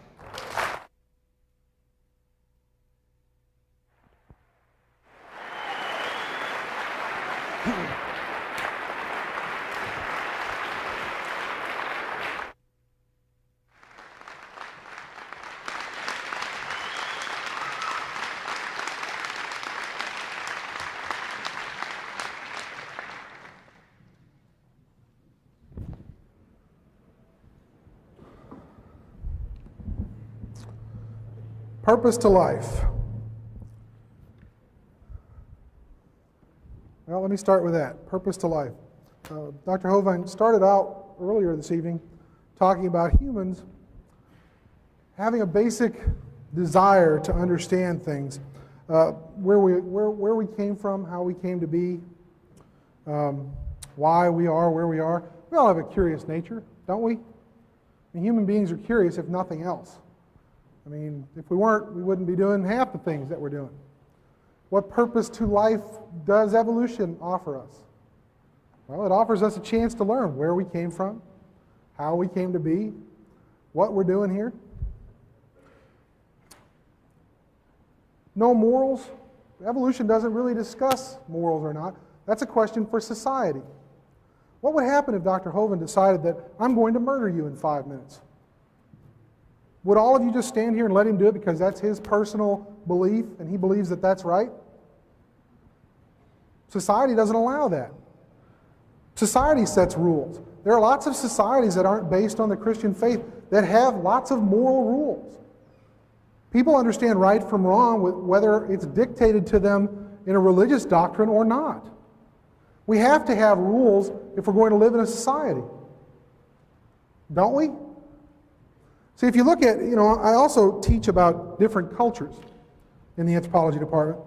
Purpose to life. Well, let me start with that. Purpose to life. Dr. Hovind started out earlier this evening talking about humans having a basic desire to understand things, where we came from, how we came to be, why we are where we are. We all have a curious nature, don't we? And human beings are curious, if nothing else. I mean, if we weren't, we wouldn't be doing half the things that we're doing. What purpose to life does evolution offer us? Well, it offers us a chance to learn where we came from, how we came to be, what we're doing here. No morals. Evolution doesn't really discuss morals or not. That's a question for society. What would happen if Dr. Hovind decided that I'm going to murder you in 5 minutes? Would all of you just stand here and let him do it because that's his personal belief and he believes that that's right? Society doesn't allow that. Society sets rules. There are lots of societies that aren't based on the Christian faith that have lots of moral rules. People understand right from wrong whether it's dictated to them in a religious doctrine or not. We have to have rules if we're going to live in a society. Don't we? See, if you look at, I also teach about different cultures in the anthropology department.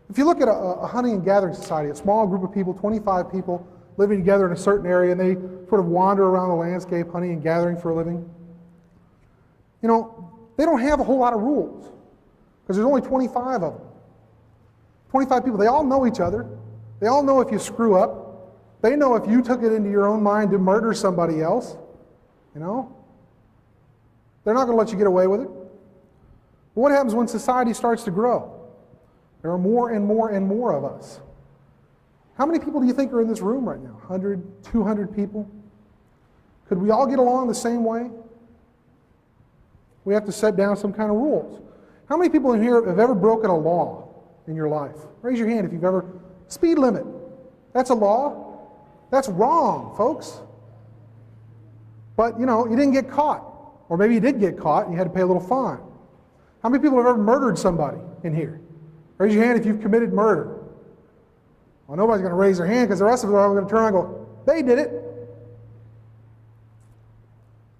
If you look at a hunting and gathering society, a small group of people, 25 people, living together in a certain area, and they sort of wander around the landscape, hunting and gathering for a living, they don't have a whole lot of rules because there's only 25 of them. 25 people, they all know each other. They all know if you screw up. They know if you took it into your own mind to murder somebody else. They're not going to let you get away with it. But what happens when society starts to grow? There are more and more and more of us. How many people do you think are in this room right now? 100, 200 people? Could we all get along the same way? We have to set down some kind of rules. How many people in here have ever broken a law in your life? Raise your hand if you've ever. Speed limit. That's a law. That's wrong, folks. But, you didn't get caught. Or maybe you did get caught and you had to pay a little fine. How many people have ever murdered somebody in here? Raise your hand if you've committed murder. Well, nobody's going to raise their hand because the rest of them are going to turn around and go, they did it.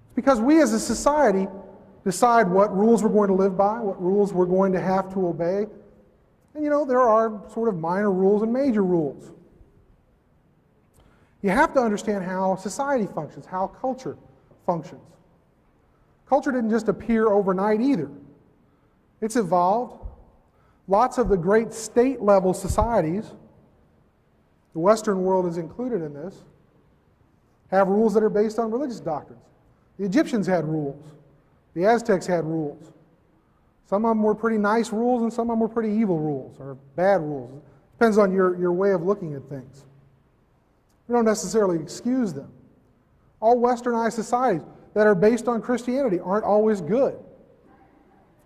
It's because we as a society decide what rules we're going to live by, what rules we're going to have to obey. And there are sort of minor rules and major rules. You have to understand how society functions, how culture functions. Culture didn't just appear overnight either. It's evolved. Lots of the great state-level societies, the Western world is included in this, have rules that are based on religious doctrines. The Egyptians had rules. The Aztecs had rules. Some of them were pretty nice rules and some of them were pretty evil rules or bad rules. Depends on your way of looking at things. We don't necessarily excuse them. All westernized societies that are based on Christianity aren't always good.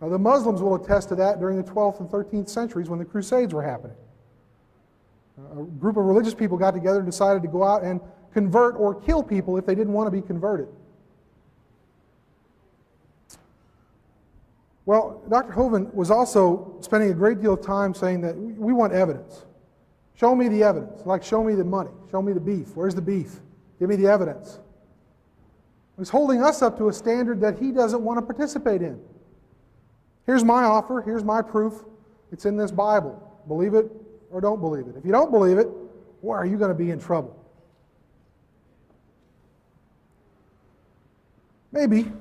Now, the Muslims will attest to that during the 12th and 13th centuries when the Crusades were happening. A group of religious people got together and decided to go out and convert or kill people if they didn't want to be converted. Well, Dr. Hovind was also spending a great deal of time saying that we want evidence. Show me the evidence. Like, show me the money. Show me the beef. Where's the beef? Give me the evidence. He's holding us up to a standard that he doesn't want to participate in. Here's my offer. Here's my proof. It's in this Bible. Believe it or don't believe it. If you don't believe it, boy, are you going to be in trouble. Maybe,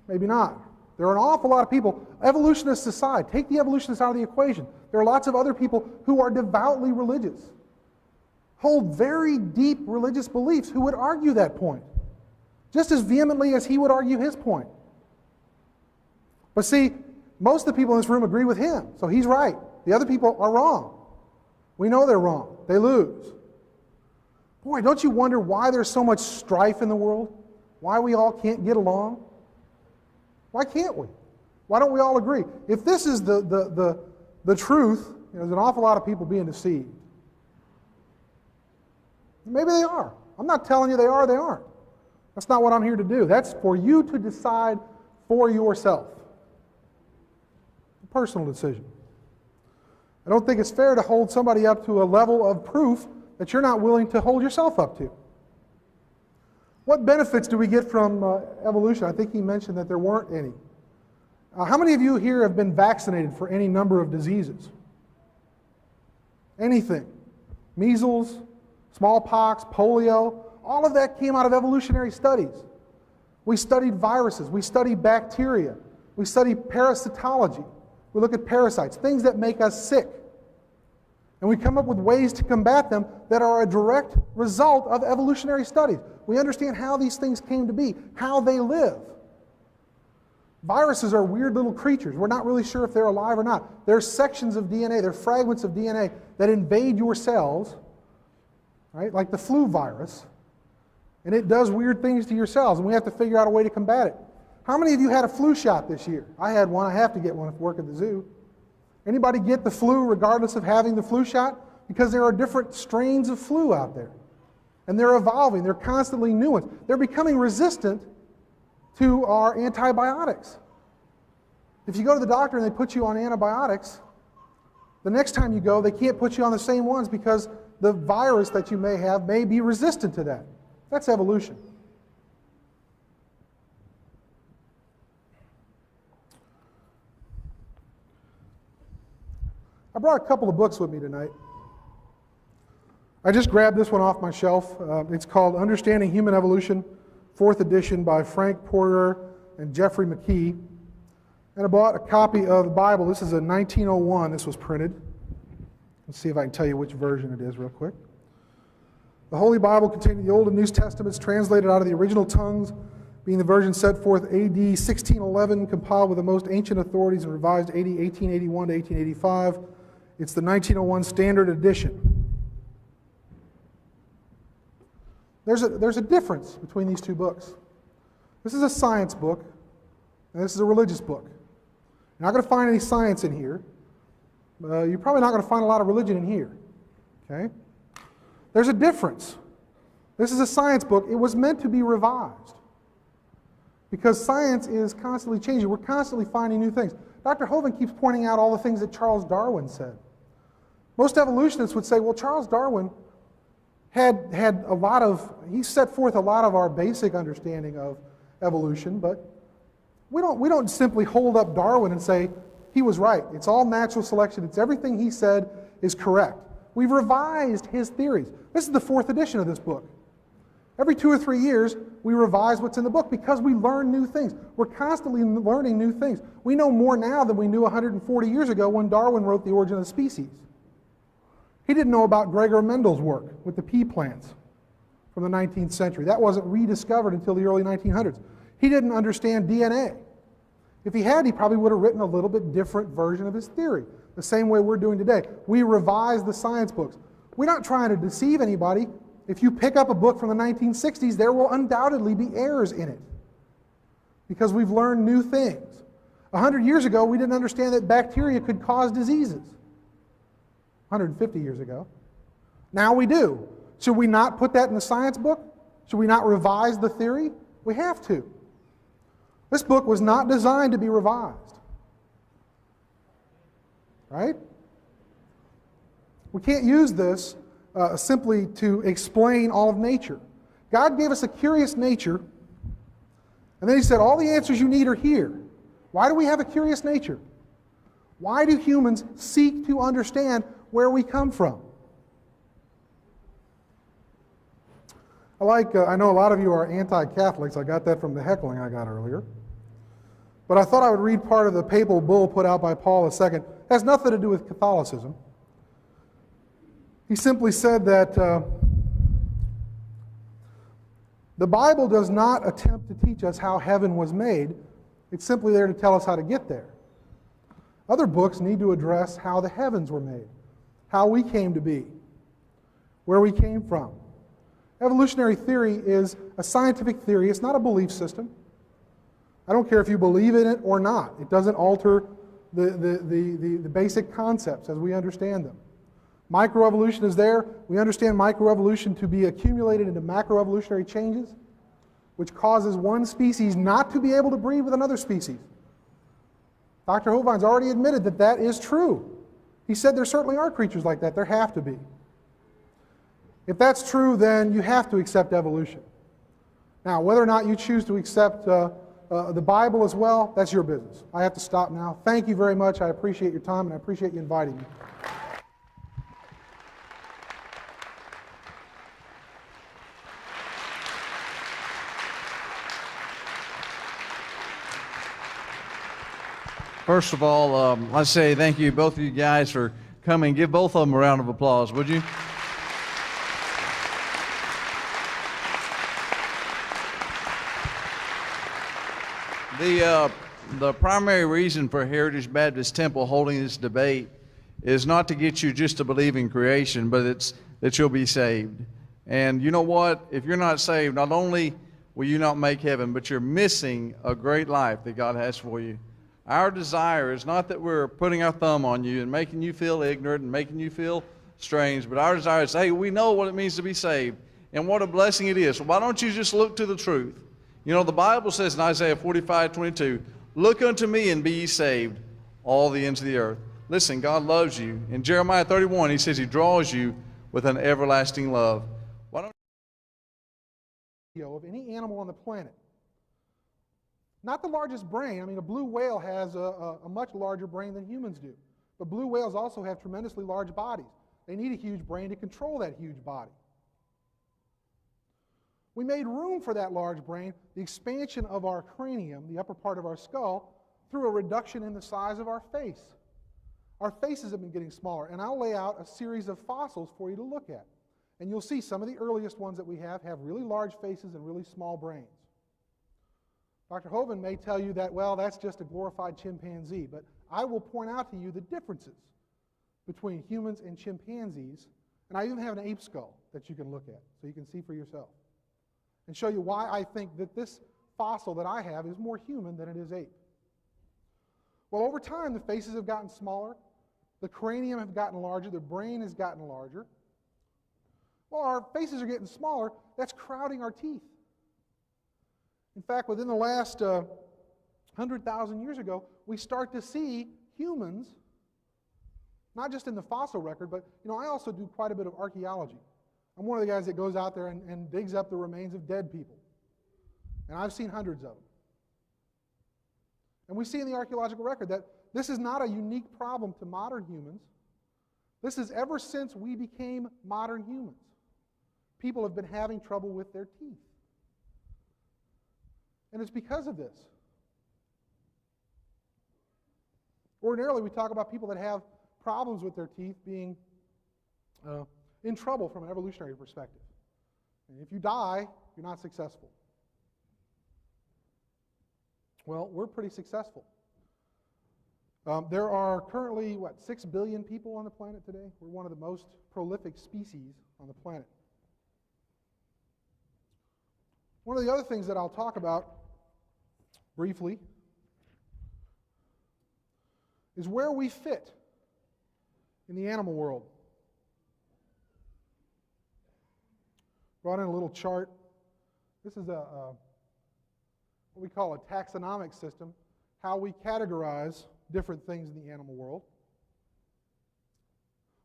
maybe not. There are an awful lot of people, evolutionists aside, take the evolutionists out of the equation. There are lots of other people who are devoutly religious, hold very deep religious beliefs, who would argue that point, just as vehemently as he would argue his point. But see, most of the people in this room agree with him, so he's right. The other people are wrong. We know they're wrong. They lose. Boy, don't you wonder why there's so much strife in the world? Why we all can't get along? Why can't we? Why don't we all agree? If this is the truth, there's an awful lot of people being deceived. Maybe they are. I'm not telling you they are or they aren't. That's not what I'm here to do. That's for you to decide for yourself. A personal decision. I don't think it's fair to hold somebody up to a level of proof that you're not willing to hold yourself up to. What benefits do we get from evolution? I think he mentioned that there weren't any. How many of you here have been vaccinated for any number of diseases? Anything. Measles, smallpox, polio, all of that came out of evolutionary studies. We studied viruses, we studied bacteria, we studied parasitology. We look at parasites, things that make us sick. And we come up with ways to combat them that are a direct result of evolutionary studies. We understand how these things came to be, how they live. Viruses are weird little creatures. We're not really sure if they're alive or not. They're sections of DNA, they're fragments of DNA that invade your cells, right? Like the flu virus. And it does weird things to your cells, and we have to figure out a way to combat it. How many of you had a flu shot this year? I had one. I have to get one if I work at the zoo. Anybody get the flu regardless of having the flu shot? Because there are different strains of flu out there. And they're evolving. They're constantly new ones. They're becoming resistant to our antibiotics. If you go to the doctor and they put you on antibiotics, the next time you go, they can't put you on the same ones because the virus that you may have may be resistant to that. That's evolution. I brought a couple of books with me tonight. I just grabbed this one off my shelf. It's called Understanding Human Evolution, 4th edition by Frank Porter and Jeffrey McKee. And I bought a copy of the Bible. This is a 1901. This was printed. Let's see if I can tell you which version it is real quick. The Holy Bible containing the Old and New Testaments translated out of the original tongues, being the version set forth AD 1611, compiled with the most ancient authorities and revised AD 1881 to 1885. It's the 1901 Standard Edition. There's a difference between these two books. This is a science book, and this is a religious book. You're not going to find any science in here. You're probably not going to find a lot of religion in here. Okay? There's a difference. This is a science book. It was meant to be revised because science is constantly changing. We're constantly finding new things. Dr. Hovind keeps pointing out all the things that Charles Darwin said. Most evolutionists would say, well, Charles Darwin had a lot of, he set forth a lot of our basic understanding of evolution, but we don't simply hold up Darwin and say, he was right. It's all natural selection. It's everything he said is correct. We've revised his theories. This is the 4th edition of this book. Every 2 or 3 years, we revise what's in the book because we learn new things. We're constantly learning new things. We know more now than we knew 140 years ago when Darwin wrote The Origin of the Species. He didn't know about Gregor Mendel's work with the pea plants from the 19th century. That wasn't rediscovered until the early 1900s. He didn't understand DNA. If he had, he probably would have written a little bit different version of his theory, the same way we're doing today. We revise the science books. We're not trying to deceive anybody. If you pick up a book from the 1960s, there will undoubtedly be errors in it because we've learned new things. 100 years ago, we didn't understand that bacteria could cause diseases. 150 years ago. Now we do. Should we not put that in the science book? Should we not revise the theory? We have to. This book was not designed to be revised. Right? We can't use this simply to explain all of nature. God gave us a curious nature, and then he said, all the answers you need are here. Why do we have a curious nature? Why do humans seek to understand where we come from? I know a lot of you are anti-Catholics. I got that from the heckling I got earlier. But I thought I would read part of the papal bull put out by Paul II. It has nothing to do with Catholicism. He simply said that the Bible does not attempt to teach us how heaven was made. It's simply there to tell us how to get there. Other books need to address how the heavens were made, how we came to be, where we came from. Evolutionary theory is a scientific theory. It's not a belief system. I don't care if you believe in it or not. It doesn't alter the basic concepts as we understand them. Microevolution is there. We understand microevolution to be accumulated into macroevolutionary changes, which causes one species not to be able to breed with another species. Dr. Hovind's already admitted that that is true. He said there certainly are creatures like that. There have to be. If that's true, then you have to accept evolution. Now, whether or not you choose to accept the Bible as well, that's your business. I have to stop now. Thank you very much. I appreciate your time, and I appreciate you inviting me. First of all, I say thank you, both of you guys, for come and give both of them a round of applause, would you? The primary reason for Heritage Baptist Temple holding this debate is not to get you just to believe in creation, but it's that you'll be saved. And you know what? If you're not saved, not only will you not make heaven, but you're missing a great life that God has for you. Our desire is not that we're putting our thumb on you and making you feel ignorant and making you feel strange, but our desire is, hey, we know what it means to be saved and what a blessing it is. So why don't you just look to the truth? You know, the Bible says in Isaiah 45:22, look unto me and be ye saved, all the ends of the earth. Listen, God loves you. In Jeremiah 31, he says he draws you with an everlasting love. Why don't of any animal on the planet. Not the largest brain. I mean, a blue whale has a much larger brain than humans do. But blue whales also have tremendously large bodies. They need a huge brain to control that huge body. We made room for that large brain, the expansion of our cranium, the upper part of our skull, through a reduction in the size of our face. Our faces have been getting smaller, and I'll lay out a series of fossils for you to look at. And you'll see some of the earliest ones that we have really large faces and really small brains. Dr. Hovind may tell you that, well, that's just a glorified chimpanzee, but I will point out to you the differences between humans and chimpanzees, and I even have an ape skull that you can look at so you can see for yourself and show you why I think that this fossil that I have is more human than it is ape. Well, over time, the faces have gotten smaller, the cranium have gotten larger, the brain has gotten larger. Well, our faces are getting smaller, that's crowding our teeth. In fact, within the last 100,000 years ago, we start to see humans, not just in the fossil record, but I also do quite a bit of archaeology. I'm one of the guys that goes out there and digs up the remains of dead people. And I've seen hundreds of them. And we see in the archaeological record that this is not a unique problem to modern humans. This is ever since we became modern humans. People have been having trouble with their teeth. And it's because of this. Ordinarily, we talk about people that have problems with their teeth being in trouble from an evolutionary perspective. And if you die, you're not successful. Well, we're pretty successful. There are currently, 6 billion people on the planet today? We're one of the most prolific species on the planet. One of the other things that I'll talk about briefly is where we fit in the animal world. Brought in a little chart. This is what we call a taxonomic system, how we categorize different things in the animal world.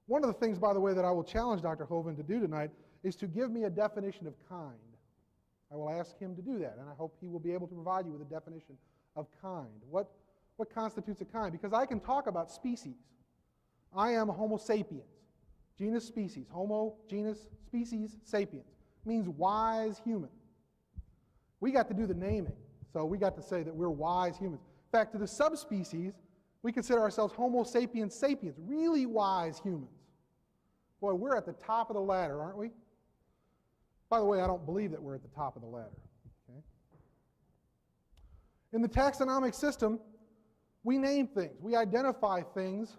One of the things, by the way, that I will challenge Dr. Hovind to do tonight is to give me a definition of kind. I will ask him to do that, and I hope he will be able to provide you with a definition of kind. What constitutes a kind? Because I can talk about species. I am Homo sapiens, genus species. Homo, genus, species, sapiens. Means wise human. We got to do the naming, so we got to say that we're wise humans. In fact, to the subspecies, we consider ourselves Homo sapiens sapiens, really wise humans. Boy, we're at the top of the ladder, aren't we? By the way, I don't believe that we're at the top of the ladder. Okay? In the taxonomic system, we name things. We identify things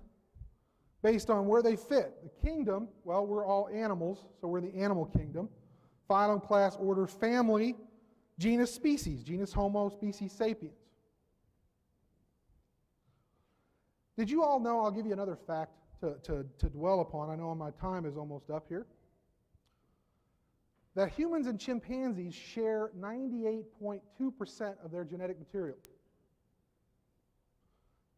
based on where they fit. The kingdom, well, we're all animals, so we're the animal kingdom. Phylum, class, order, family, genus, species. Genus Homo, species sapiens. Did you all know, I'll give you another fact to dwell upon. I know my time is almost up here. That humans and chimpanzees share 98.2% of their genetic material.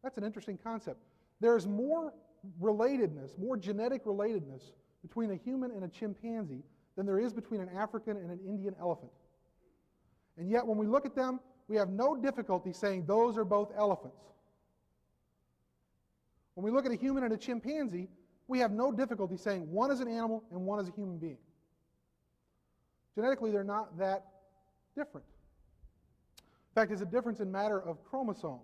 That's an interesting concept. There's more relatedness, more genetic relatedness between a human and a chimpanzee than there is between an African and an Indian elephant. And yet when we look at them, we have no difficulty saying those are both elephants. When we look at a human and a chimpanzee, we have no difficulty saying one is an animal and one is a human being. Genetically, they're not that different. In fact, there's a difference in matter of chromosomes.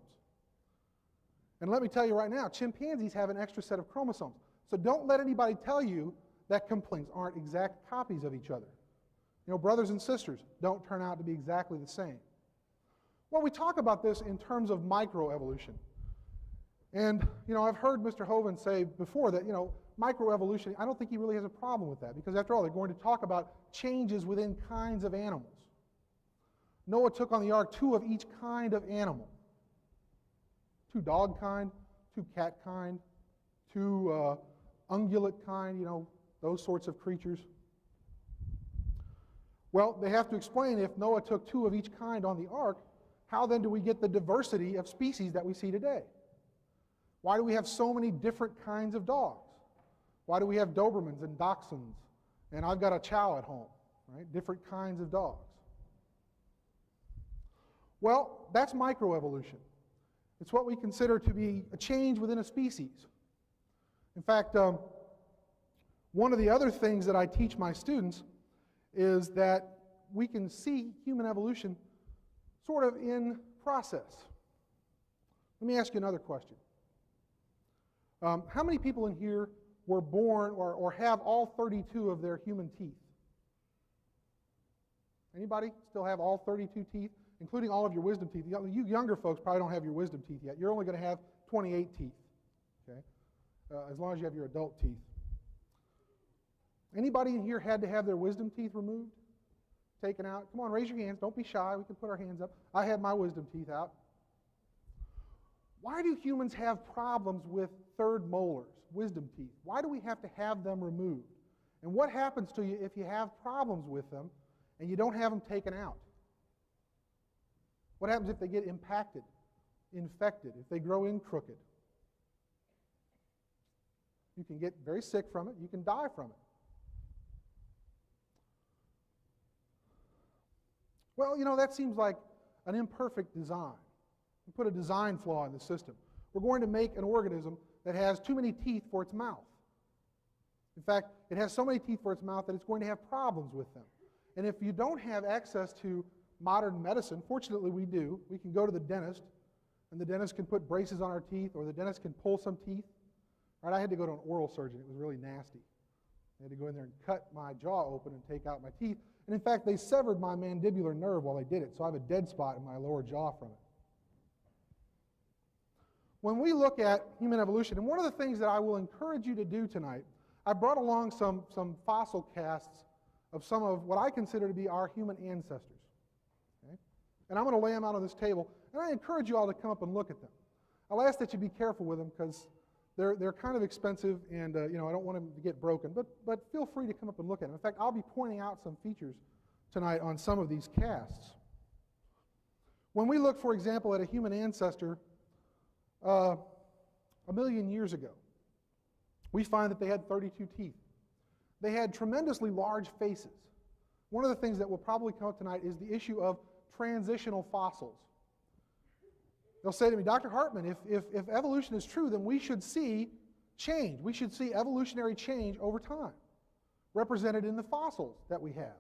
And let me tell you right now, chimpanzees have an extra set of chromosomes. So don't let anybody tell you that cumplings aren't exact copies of each other. You know, brothers and sisters don't turn out to be exactly the same. Well, we talk about this in terms of microevolution. And, you know, I've heard Mr. Hovind say before that, you know, microevolution, I don't think he really has a problem with that, because after all, they're going to talk about changes within kinds of animals. Noah took on the ark 2 of each kind of animal. 2 dog kind, 2 cat kind, 2 ungulate kind, you know, those sorts of creatures. Well, they have to explain, if Noah took 2 of each kind on the ark, how then do we get the diversity of species that we see today? Why do we have so many different kinds of dogs? Why do we have Dobermans and Dachshunds? And I've got a Chow at home, right? Different kinds of dogs. Well, that's microevolution. It's what we consider to be a change within a species. In fact, one of the other things that I teach my students is that we can see human evolution sort of in process. Let me ask you another question. How many people in here were born or have all 32 of their human teeth? Anybody still have all 32 teeth, including all of your wisdom teeth? You younger folks probably don't have your wisdom teeth yet. You're only going to have 28 teeth, okay? As long as you have your adult teeth. Anybody in here had to have their wisdom teeth removed, taken out? Come on, raise your hands. Don't be shy. We can put our hands up. I had my wisdom teeth out. Why do humans have problems with third molars, wisdom teeth? Why do we have to have them removed? And what happens to you if you have problems with them and you don't have them taken out? What happens if they get impacted, infected, if they grow in crooked? You can get very sick from it. You can die from it. Well, you know, that seems like an imperfect design. We put a design flaw in the system. We're going to make an organism that has too many teeth for its mouth. In fact, it has so many teeth for its mouth that it's going to have problems with them. And if you don't have access to modern medicine, fortunately we do, we can go to the dentist, and the dentist can put braces on our teeth, or the dentist can pull some teeth. Right, I had to go to an oral surgeon. It was really nasty. They had to go in there and cut my jaw open and take out my teeth. And in fact, they severed my mandibular nerve while they did it, so I have a dead spot in my lower jaw from it. When we look at human evolution, and one of the things that I will encourage you to do tonight, I brought along some fossil casts of some of what I consider to be our human ancestors. Okay? And I'm going to lay them out on this table, and I encourage you all to come up and look at them. I'll ask that you be careful with them because they're kind of expensive, and you know, I don't want them to get broken, but feel free to come up and look at them. In fact, I'll be pointing out some features tonight on some of these casts. When we look, for example, at a human ancestor 1 million years ago, we find that they had 32 teeth. They had tremendously large faces. One of the things that will probably come up tonight is the issue of transitional fossils. They'll say to me, Dr. Hartman, if evolution is true, then we should see change. We should see evolutionary change over time, represented in the fossils that we have.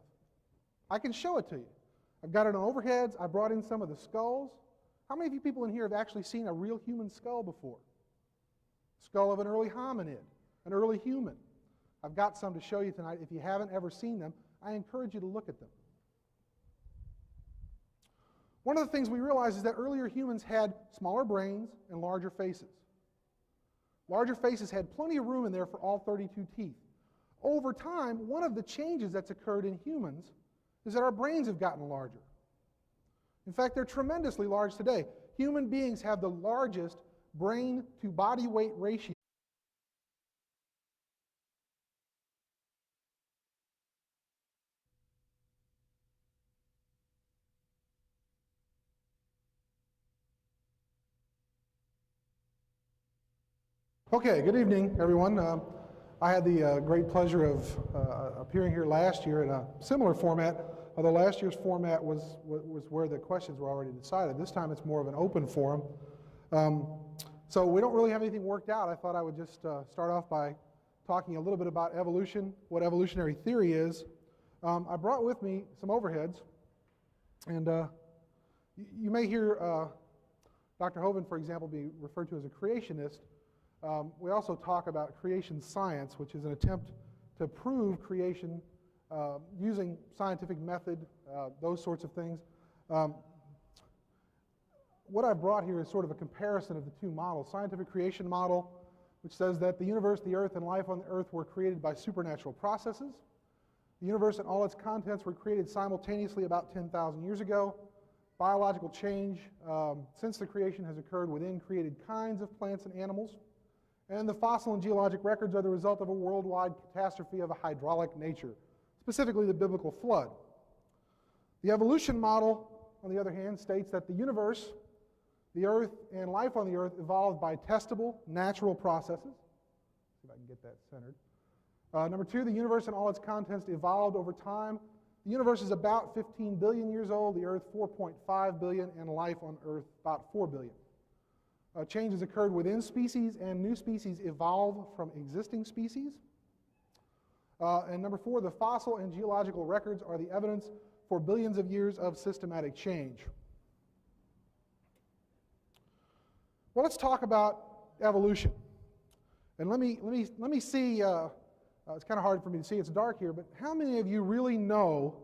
I can show it to you. I've got it on overheads. I brought in some of the skulls. How many of you people in here have actually seen a real human skull before? Skull of an early hominid, an early human. I've got some to show you tonight. If you haven't ever seen them, I encourage you to look at them. One of the things we realize is that earlier humans had smaller brains and larger faces. Larger faces had plenty of room in there for all 32 teeth. Over time, one of the changes that's occurred in humans is that our brains have gotten larger. In fact, they're tremendously large today. Human beings have the largest brain to body weight ratio. Okay, good evening, everyone. I had the great pleasure of appearing here last year in a similar format, although last year's format was where the questions were already decided. This time it's more of an open forum. So we don't really have anything worked out. I thought I would just start off by talking a little bit about evolution, what evolutionary theory is. I brought with me some overheads, and you may hear Dr. Hovind, for example, be referred to as a creationist. We also talk about creation science, which is an attempt to prove creation using scientific method, those sorts of things. What I've brought here is sort of a comparison of the two models. Scientific creation model, which says that the universe, the earth, and life on the earth were created by supernatural processes. The universe and all its contents were created simultaneously about 10,000 years ago. Biological change since the creation has occurred within created kinds of plants and animals. And the fossil and geologic records are the result of a worldwide catastrophe of a hydraulic nature, specifically the biblical flood. The evolution model, on the other hand, states that the universe, the earth, and life on the earth evolved by testable, natural processes. See if I can get that centered. Number two, the universe and all its contents evolved over time. The universe is about 15 billion years old, the earth 4.5 billion, and life on earth about 4 billion. Changes occurred within species, and new species evolve from existing species. And number four, the fossil and geological records are the evidence for billions of years of systematic change. Well, let's talk about evolution. And let me see, it's kind of hard for me to see, it's dark here, but how many of you really know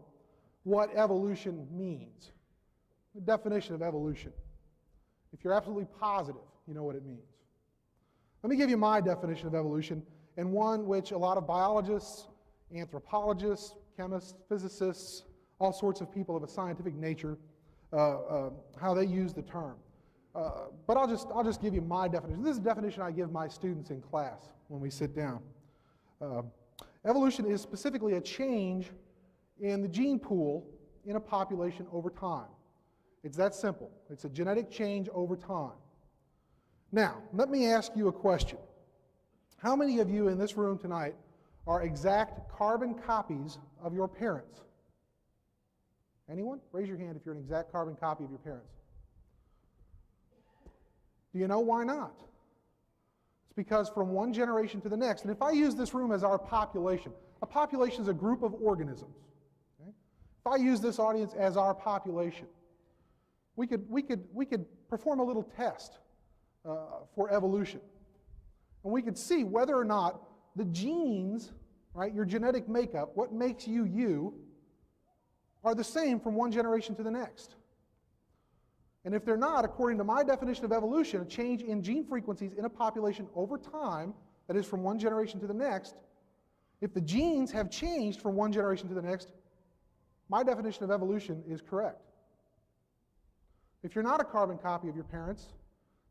what evolution means? The definition of evolution. If you're absolutely positive, you know what it means. Let me give you my definition of evolution, and one which a lot of biologists, anthropologists, chemists, physicists, all sorts of people of a scientific nature, how they use the term. But I'll just give you my definition. This is the definition I give my students in class when we sit down. Evolution is specifically a change in the gene pool in a population over time. It's that simple. It's a genetic change over time. Now, let me ask you a question. How many of you in this room tonight are exact carbon copies of your parents? Anyone? Raise your hand if you're an exact carbon copy of your parents. Do you know why not? It's because from one generation to the next, and if I use this room as our population, a population is a group of organisms. Okay? If I use this audience as our population, we could perform a little test for evolution. And we could see whether or not the genes, right, your genetic makeup, what makes you you, are the same from one generation to the next. And if they're not, according to my definition of evolution, a change in gene frequencies in a population over time, that is from one generation to the next, if the genes have changed from one generation to the next, my definition of evolution is correct. If you're not a carbon copy of your parents,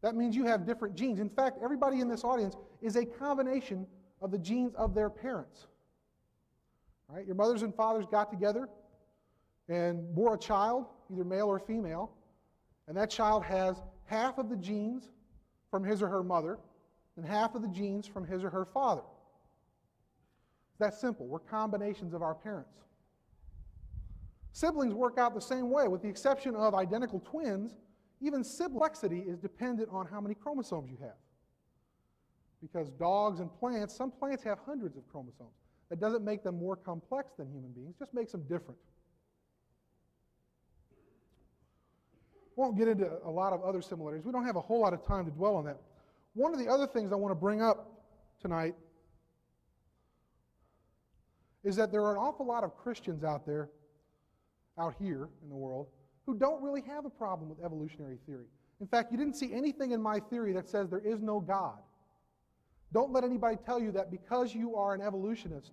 that means you have different genes. In fact, everybody in this audience is a combination of the genes of their parents. Right? Your mothers and fathers got together and bore a child, either male or female, and that child has half of the genes from his or her mother and half of the genes from his or her father. It's that simple. We're combinations of our parents. Siblings work out the same way, with the exception of identical twins. Even complexity is dependent on how many chromosomes you have. Because dogs and plants, some plants have hundreds of chromosomes. That doesn't make them more complex than human beings, just makes them different. Won't get into a lot of other similarities. We don't have a whole lot of time to dwell on that. One of the other things I want to bring up tonight is that there are an awful lot of Christians out there, out here in the world, who don't really have a problem with evolutionary theory. In fact, you didn't see anything in my theory that says there is no God. Don't let anybody tell you that because you are an evolutionist,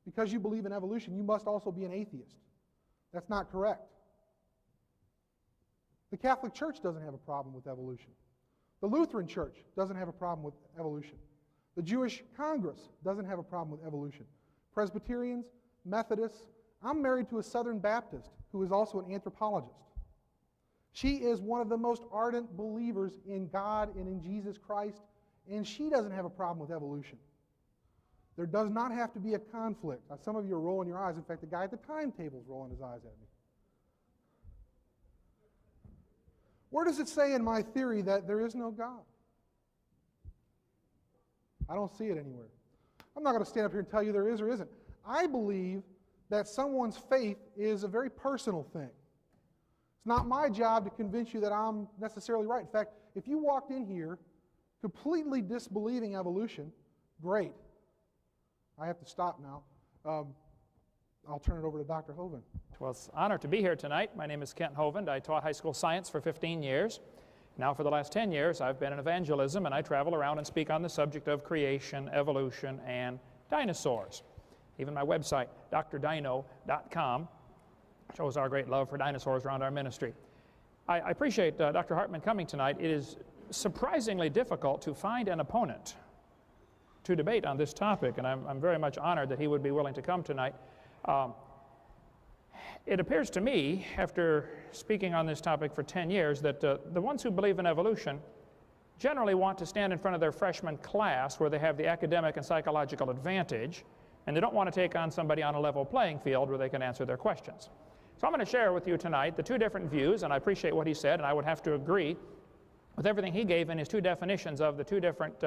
because you believe in evolution, you must also be an atheist. That's not correct. The Catholic Church doesn't have a problem with evolution. The Lutheran Church doesn't have a problem with evolution. The Jewish Congress doesn't have a problem with evolution. Presbyterians, Methodists. I'm married to a Southern Baptist who is also an anthropologist. She is one of the most ardent believers in God and in Jesus Christ, and she doesn't have a problem with evolution. There does not have to be a conflict. Now, some of you are rolling your eyes. In fact, the guy at the timetable is rolling his eyes at me. Where does it say in my theory that there is no God? I don't see it anywhere. I'm not going to stand up here and tell you there is or isn't. I believe that someone's faith is a very personal thing. It's not my job to convince you that I'm necessarily right. In fact, If you walked in here completely disbelieving evolution, great. I have to stop now. I'll turn it over to Dr. Hovind. Well, it's an honor to be here tonight. My name is Kent Hovind. I taught high school science for 15 years. Now for the last 10 years, I've been in evangelism, and I travel around and speak on the subject of creation, evolution, and dinosaurs. Even my website, drdino.com, shows our great love for dinosaurs around our ministry. I appreciate Dr. Hartman coming tonight. It is surprisingly difficult to find an opponent to debate on this topic, and I'm very much honored that he would be willing to come tonight. It appears to me, after speaking on this topic for 10 years, that the ones who believe in evolution generally want to stand in front of their freshman class where they have the academic and psychological advantage, and they don't want to take on somebody on a level playing field where they can answer their questions. So I'm going to share with you tonight the two different views, and I appreciate what he said, and I would have to agree with everything he gave in his two definitions of the two different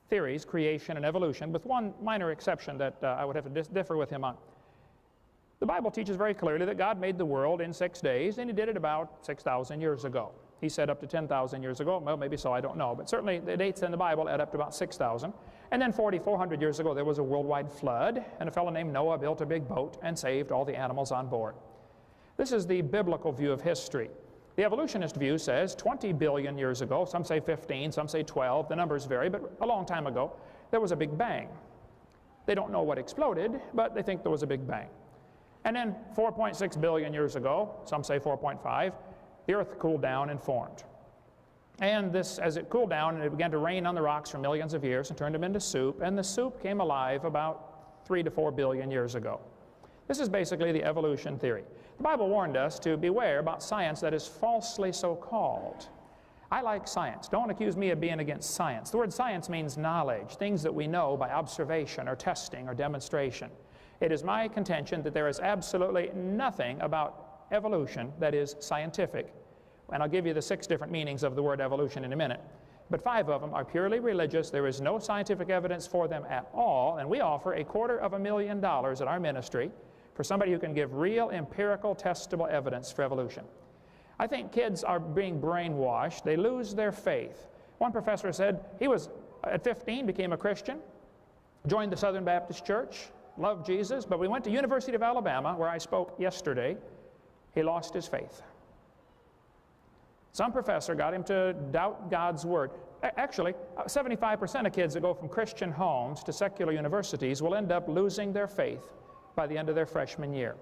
theories, creation and evolution, with one minor exception that I would have to differ with him on. The Bible teaches very clearly that God made the world in 6 days, and he did it about 6,000 years ago. He said up to 10,000 years ago. Well, maybe so, I don't know. But certainly the dates in the Bible add up to about 6,000. And then 4,400 years ago, there was a worldwide flood, and a fellow named Noah built a big boat and saved all the animals on board. This is the biblical view of history. The evolutionist view says 20 billion years ago, some say 15, some say 12, the numbers vary, but a long time ago, there was a big bang. They don't know what exploded, but they think there was a big bang. And then 4.6 billion years ago, some say 4.5, the earth cooled down and formed. And this, as it cooled down, and it began to rain on the rocks for millions of years and turned them into soup, and the soup came alive about 3 to 4 billion years ago. This is basically the evolution theory. The Bible warned us to beware about science that is falsely so-called. I like science. Don't accuse me of being against science. The word science means knowledge, things that we know by observation or testing or demonstration. It is my contention that there is absolutely nothing about evolution that is scientific. And I'll give you the 6 different meanings of the word evolution in a minute. But 5 of them are purely religious. There is no scientific evidence for them at all. And we offer $250,000 at our ministry for somebody who can give real, empirical, testable evidence for evolution. I think kids are being brainwashed. They lose their faith. One professor said he was, at 15, became a Christian, joined the Southern Baptist Church, loved Jesus, but we went to University of Alabama, where I spoke yesterday. He lost his faith. Some professor got him to doubt God's word. Actually, 75% of kids that go from Christian homes to secular universities will end up losing their faith by the end of their freshman year.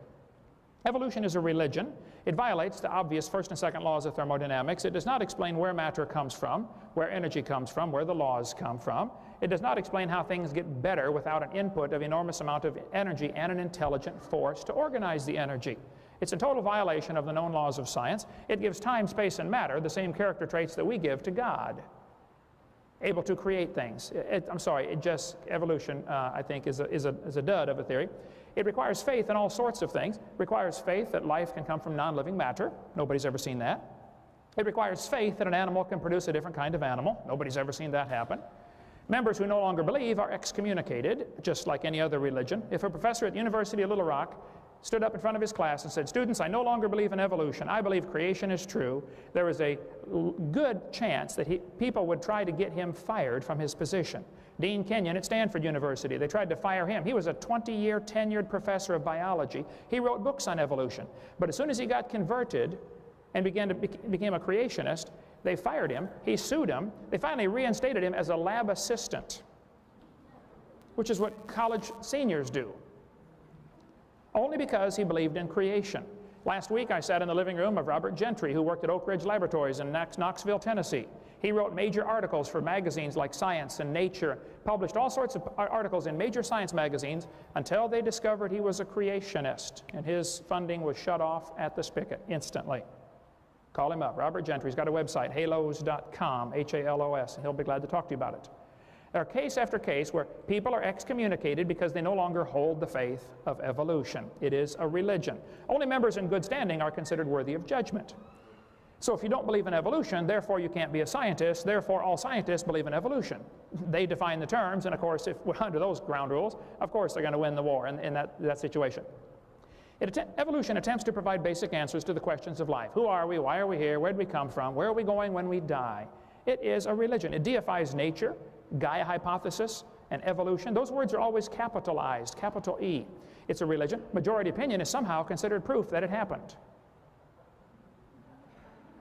Evolution is a religion. It violates the obvious first and second laws of thermodynamics. It does not explain where matter comes from, where energy comes from, where the laws come from. It does not explain how things get better without an input of enormous amount of energy and an intelligent force to organize the energy. It's a total violation of the known laws of science. It gives time, space, and matter the same character traits that we give to God. Able to create things. Evolution, I think, is a dud of a theory. It requires faith in all sorts of things. It requires faith that life can come from non-living matter. Nobody's ever seen that. It requires faith that an animal can produce a different kind of animal. Nobody's ever seen that happen. Members who no longer believe are excommunicated, just like any other religion. If a professor at the University of Little Rock stood up in front of his class and said, "Students, I no longer believe in evolution. I believe creation is true," there is a good chance that people would try to get him fired from his position. Dean Kenyon at Stanford University, they tried to fire him. He was a 20-year, tenured professor of biology. He wrote books on evolution. But as soon as he got converted and became a creationist, they fired him. He sued them. They finally reinstated him as a lab assistant, which is what college seniors do, only because he believed in creation. Last week I sat in the living room of Robert Gentry, who worked at Oak Ridge Laboratories in Knoxville, Tennessee. He wrote major articles for magazines like Science and Nature, published all sorts of articles in major science magazines until they discovered he was a creationist, and his funding was shut off at the spigot instantly. Call him up, Robert Gentry. He's got a website, halos.com, H-A-L-O-S, and he'll be glad to talk to you about it. There are case after case where people are excommunicated because they no longer hold the faith of evolution. It is a religion. Only members in good standing are considered worthy of judgment. So if you don't believe in evolution, therefore you can't be a scientist, therefore all scientists believe in evolution. They define the terms, and of course, if we're under those ground rules, of course they're going to win the war in that situation. Evolution attempts to provide basic answers to the questions of life. Who are we? Why are we here? Where did we come from? Where are we going when we die? It is a religion. It deifies nature, Gaia hypothesis, and evolution. Those words are always capitalized, capital E. It's a religion. Majority opinion is somehow considered proof that it happened.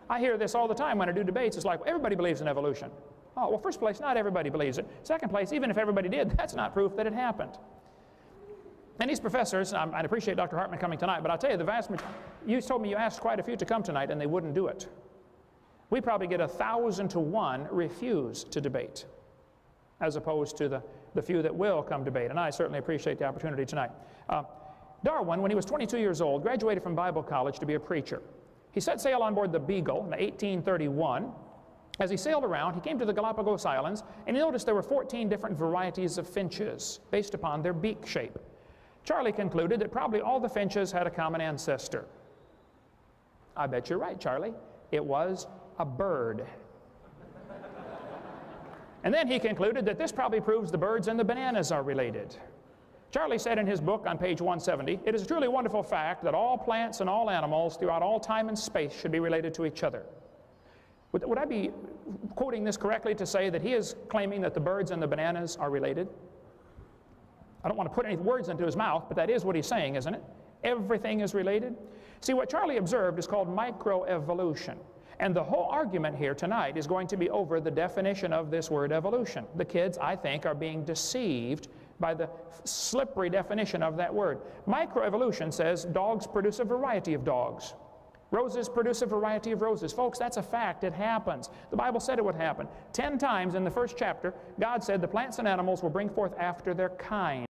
I hear this all the time when I do debates. It's like, well, everybody believes in evolution. Oh, well, first place, not everybody believes it. Second place, even if everybody did, that's not proof that it happened. And these professors, I appreciate Dr. Hartman coming tonight, but I'll tell you, the vast majority, you told me you asked quite a few to come tonight and they wouldn't do it. We probably get 1,000 to 1 refuse to debate, as opposed to the few that will come debate. And I certainly appreciate the opportunity tonight. Darwin, when he was 22 years old, graduated from Bible college to be a preacher. He set sail on board the Beagle in 1831. As he sailed around, he came to the Galapagos Islands, and he noticed there were 14 different varieties of finches based upon their beak shape. Charlie concluded that probably all the finches had a common ancestor. I bet you're right, Charlie. It was a bird. And then he concluded that this probably proves the birds and the bananas are related. Charlie said in his book on page 170, "It is a truly wonderful fact that all plants and all animals throughout all time and space should be related to each other." Would I be quoting this correctly to say that he is claiming that the birds and the bananas are related? I don't want to put any words into his mouth, but that is what he's saying, isn't it? Everything is related. See, what Charlie observed is called microevolution. And the whole argument here tonight is going to be over the definition of this word evolution. The kids, I think, are being deceived by the slippery definition of that word. Microevolution says dogs produce a variety of dogs. Roses produce a variety of roses. Folks, that's a fact. It happens. The Bible said it would happen. 10 times in the first chapter, God said the plants and animals will bring forth after their kind.